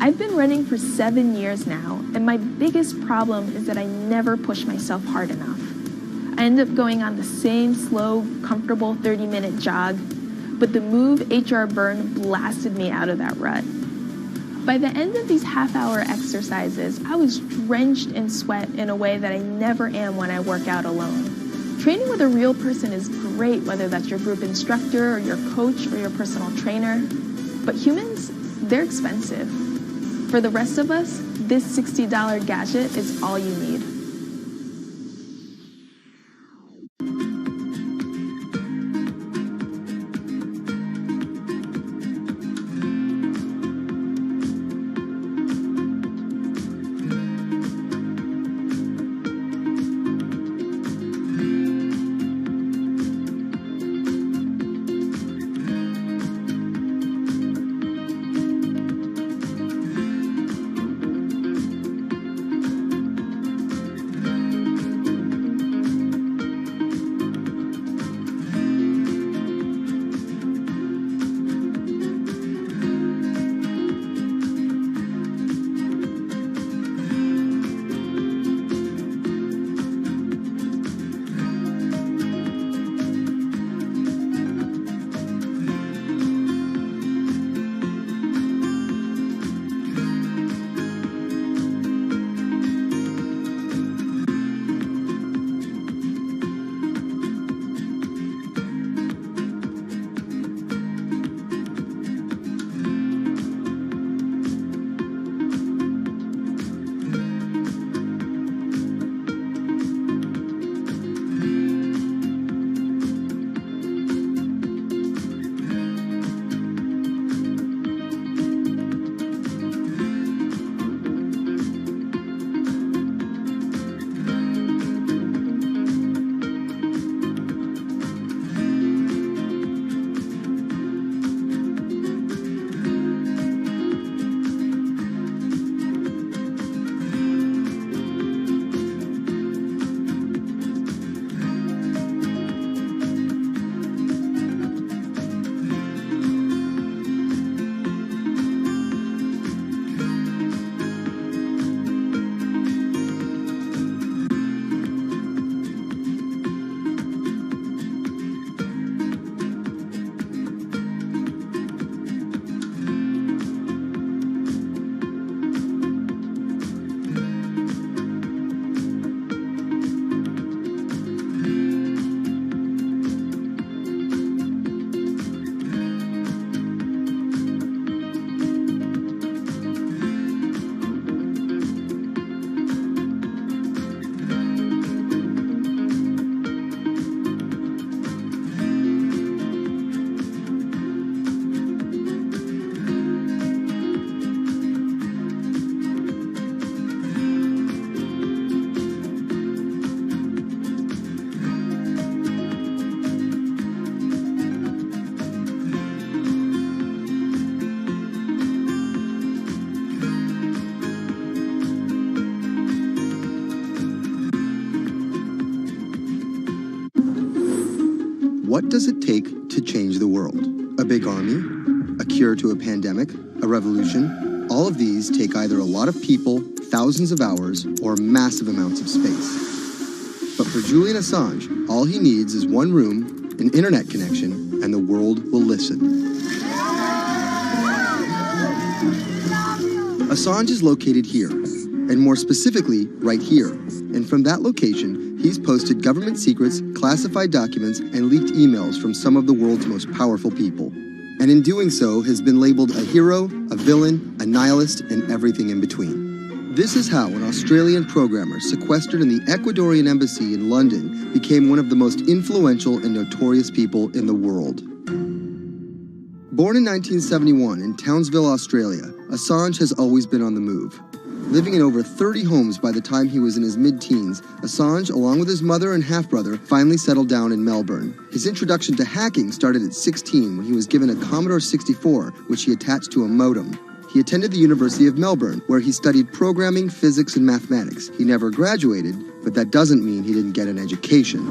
[SPEAKER 1] I've been running for 7 years now, and my biggest problem is that I never push myself hard enough. I end up going on the same slow, comfortable 30-minute jog, but the Move HR Burn blasted me out of that rut. By the end of these half-hour exercises, I was drenched in sweat in a way that I never am when I work out alone. Training with a real person is great, whether that's your group instructor or your coach or your personal trainer, but humans, they're expensive. For the rest of us, this $60 gadget is all you need.
[SPEAKER 7] what does it take to change the world? A big army? A cure to a pandemic? A revolution? All of these take either a lot of people, thousands of hours, or massive amounts of space. But for Julian Assange, all he needs is one room, an internet connection, and the world will listen. Assange is located here, and more specifically, right here. And from that location, he's posted government secrets, classified documents, and leaked emails from some of the world's most powerful people. And in doing so, has been labeled a hero, a villain, a nihilist, and everything in between. This is how an Australian programmer sequestered in the Ecuadorian embassy in London became one of the most influential and notorious people in the world. Born in 1971 in Townsville, Australia, Assange has always been on the move. Living in over 30 homes by the time he was in his mid-teens, Assange, along with his mother and half-brother, finally settled down in Melbourne. His introduction to hacking started at 16 when he was given a Commodore 64, which he attached to a modem. He attended the University of Melbourne, where he studied programming, physics, and mathematics. He never graduated, but that doesn't mean he didn't get an education.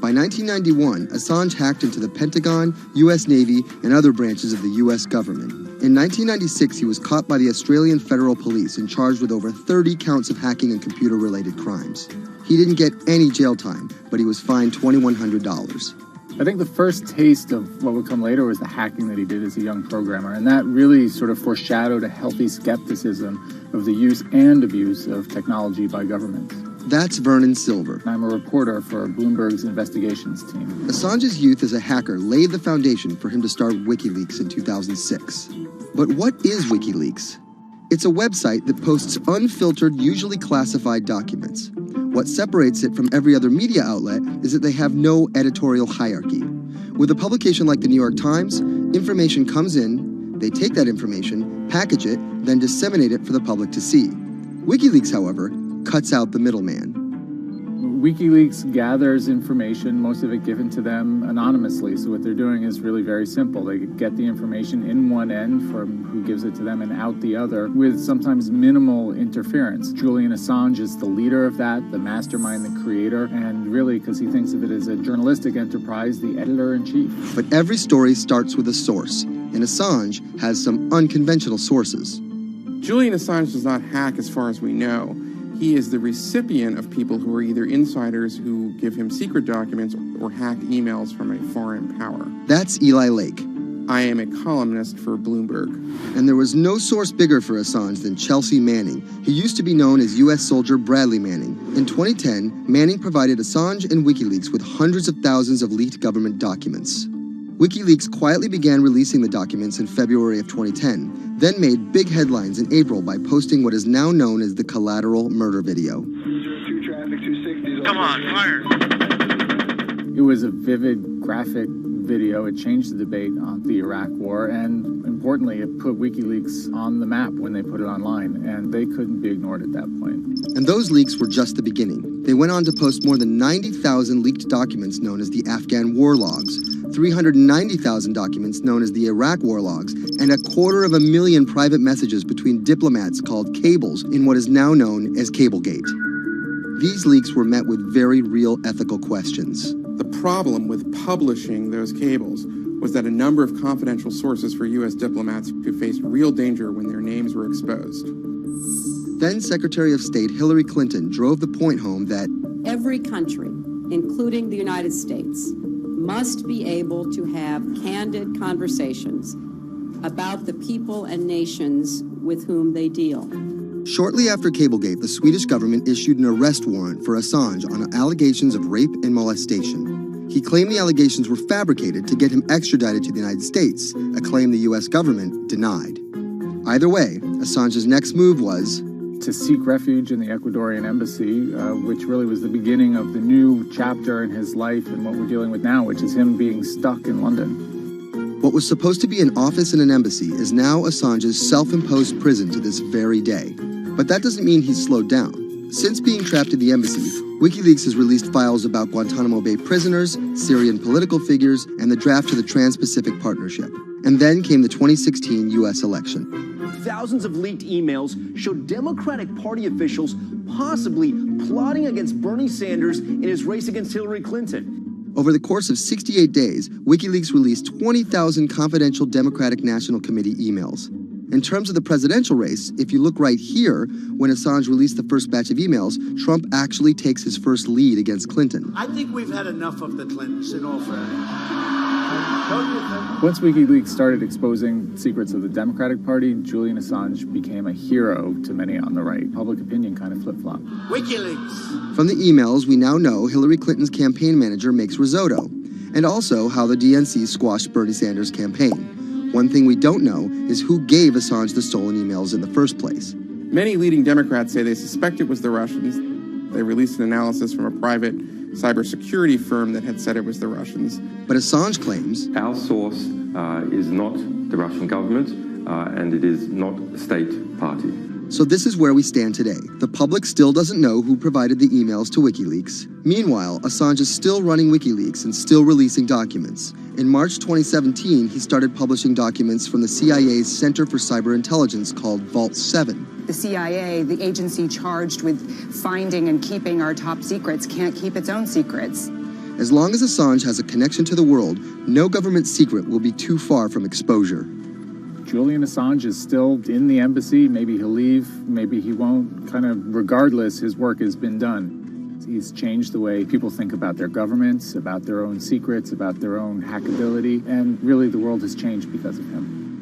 [SPEAKER 7] By 1991, Assange hacked into the Pentagon, U.S. Navy, and other branches of the U.S. government. In 1996, he was caught by the Australian Federal Police and charged with over 30 counts of hacking and computer-related crimes. He didn't get any jail time, but he was fined $2,100.
[SPEAKER 8] I think the first taste of what would come later was the hacking that he did as a young programmer, and that really sort of foreshadowed a healthy skepticism of the use and abuse of technology by governments.
[SPEAKER 7] That's Vernon Silver.
[SPEAKER 8] I'm a reporter for Bloomberg's investigations team.
[SPEAKER 7] Assange's youth as a hacker laid the foundation for him to start WikiLeaks in 2006. But what is WikiLeaks? It's a website that posts unfiltered, usually classified documents. What separates it from every other media outlet is that they have no editorial hierarchy. With a publication like the New York Times, information comes in, they take that information, package it, then disseminate it for the public to see. WikiLeaks, however, cuts out the middleman.
[SPEAKER 8] WikiLeaks gathers information, most of it given to them anonymously. So what they're doing is really very simple. They get the information in one end from who gives it to them and out the other with sometimes minimal interference. Julian Assange is the leader of that, the mastermind, the creator, and really, because he thinks of it as a journalistic enterprise, the editor-in-chief.
[SPEAKER 7] But every story starts with a source, and Assange has some unconventional sources.
[SPEAKER 11] Julian Assange does not hack as far as we know. He is the recipient of people who are either insiders who give him secret documents or hacked emails from a foreign power.
[SPEAKER 7] That's Eli Lake.
[SPEAKER 11] I am a columnist for Bloomberg.
[SPEAKER 7] And there was no source bigger for Assange than Chelsea Manning. He used to be known as U.S. soldier Bradley Manning. In 2010, Manning provided Assange and WikiLeaks with hundreds of thousands of leaked government documents. WikiLeaks quietly began releasing the documents in February of 2010, then made big headlines in April by posting what is now known as the Collateral murder video.
[SPEAKER 8] Come on, fire! It was a vivid, graphic video. It changed the debate on the Iraq War, and importantly, it put WikiLeaks on the map when they put it online, and they couldn't be ignored at that point.
[SPEAKER 7] And those leaks were just the beginning. They went on to post more than 90,000 leaked documents known as the Afghan war logs, 390,000 documents known as the Iraq war logs, and 250,000 private messages between diplomats called cables in what is now known as Cablegate. These leaks were met with very real ethical questions.
[SPEAKER 11] The problem with publishing those cables was that a number of confidential sources for U.S. diplomats who faced real danger when their names were exposed.
[SPEAKER 7] Then Secretary of State Hillary Clinton drove the point home that
[SPEAKER 9] every country, including the United States, must be able to have candid conversations about the people and nations with whom they deal.
[SPEAKER 7] Shortly after Cablegate, the Swedish government issued an arrest warrant for Assange on allegations of rape and molestation. He claimed the allegations were fabricated to get him extradited to the United States, a claim the U.S. government denied. Either way, Assange's next move was
[SPEAKER 8] to seek refuge in the Ecuadorian embassy, which really was the beginning of the new chapter in his life and what we're dealing with now, which is him being stuck in London.
[SPEAKER 7] What was supposed to be an office in an embassy is now Assange's self-imposed prison to this very day. But that doesn't mean he's slowed down. Since being trapped in the embassy, WikiLeaks has released files about Guantanamo Bay prisoners, Syrian political figures, and the draft to the Trans-Pacific Partnership. And then came the 2016 U.S. election.
[SPEAKER 17] Thousands of leaked emails showed Democratic Party officials possibly plotting against Bernie Sanders in his race against Hillary Clinton.
[SPEAKER 7] Over the course of 68 days, WikiLeaks released 20,000 confidential Democratic National Committee emails. In terms of the presidential race, if you look right here, when Assange released the first batch of emails, Trump actually takes his first lead against Clinton.
[SPEAKER 5] I think we've had enough of the Clintons in all fairness.
[SPEAKER 8] Once WikiLeaks started exposing secrets of the Democratic Party, Julian Assange became a hero to many on the right. Public opinion kind of flip-flopped.
[SPEAKER 5] WikiLeaks.
[SPEAKER 7] From the emails, we now know Hillary Clinton's campaign manager makes risotto, and also how the DNC squashed Bernie Sanders' campaign. One thing we don't know is who gave Assange the stolen emails in the first place.
[SPEAKER 10] Many leading Democrats say they suspect it was the Russians. They released an analysis from a private cybersecurity firm that had said it was the Russians.
[SPEAKER 7] But Assange claims
[SPEAKER 13] our source is not the Russian government, and it is not a state party.
[SPEAKER 7] So this is where we stand today. The public still doesn't know who provided the emails to WikiLeaks. Meanwhile, Assange is still running WikiLeaks and still releasing documents. In March 2017, he started publishing documents from the CIA's Center for Cyber Intelligence called Vault 7.
[SPEAKER 14] The CIA, the agency charged with finding and keeping our top secrets, can't keep its own secrets.
[SPEAKER 7] As long as Assange has a connection to the world, no government secret will be too far from exposure.
[SPEAKER 8] Julian Assange is still in the embassy. Maybe he'll leave, maybe he won't. Kind of regardless, his work has been done. He's changed the way people think about their governments, about their own secrets, about their own hackability, and really the world has changed because of him.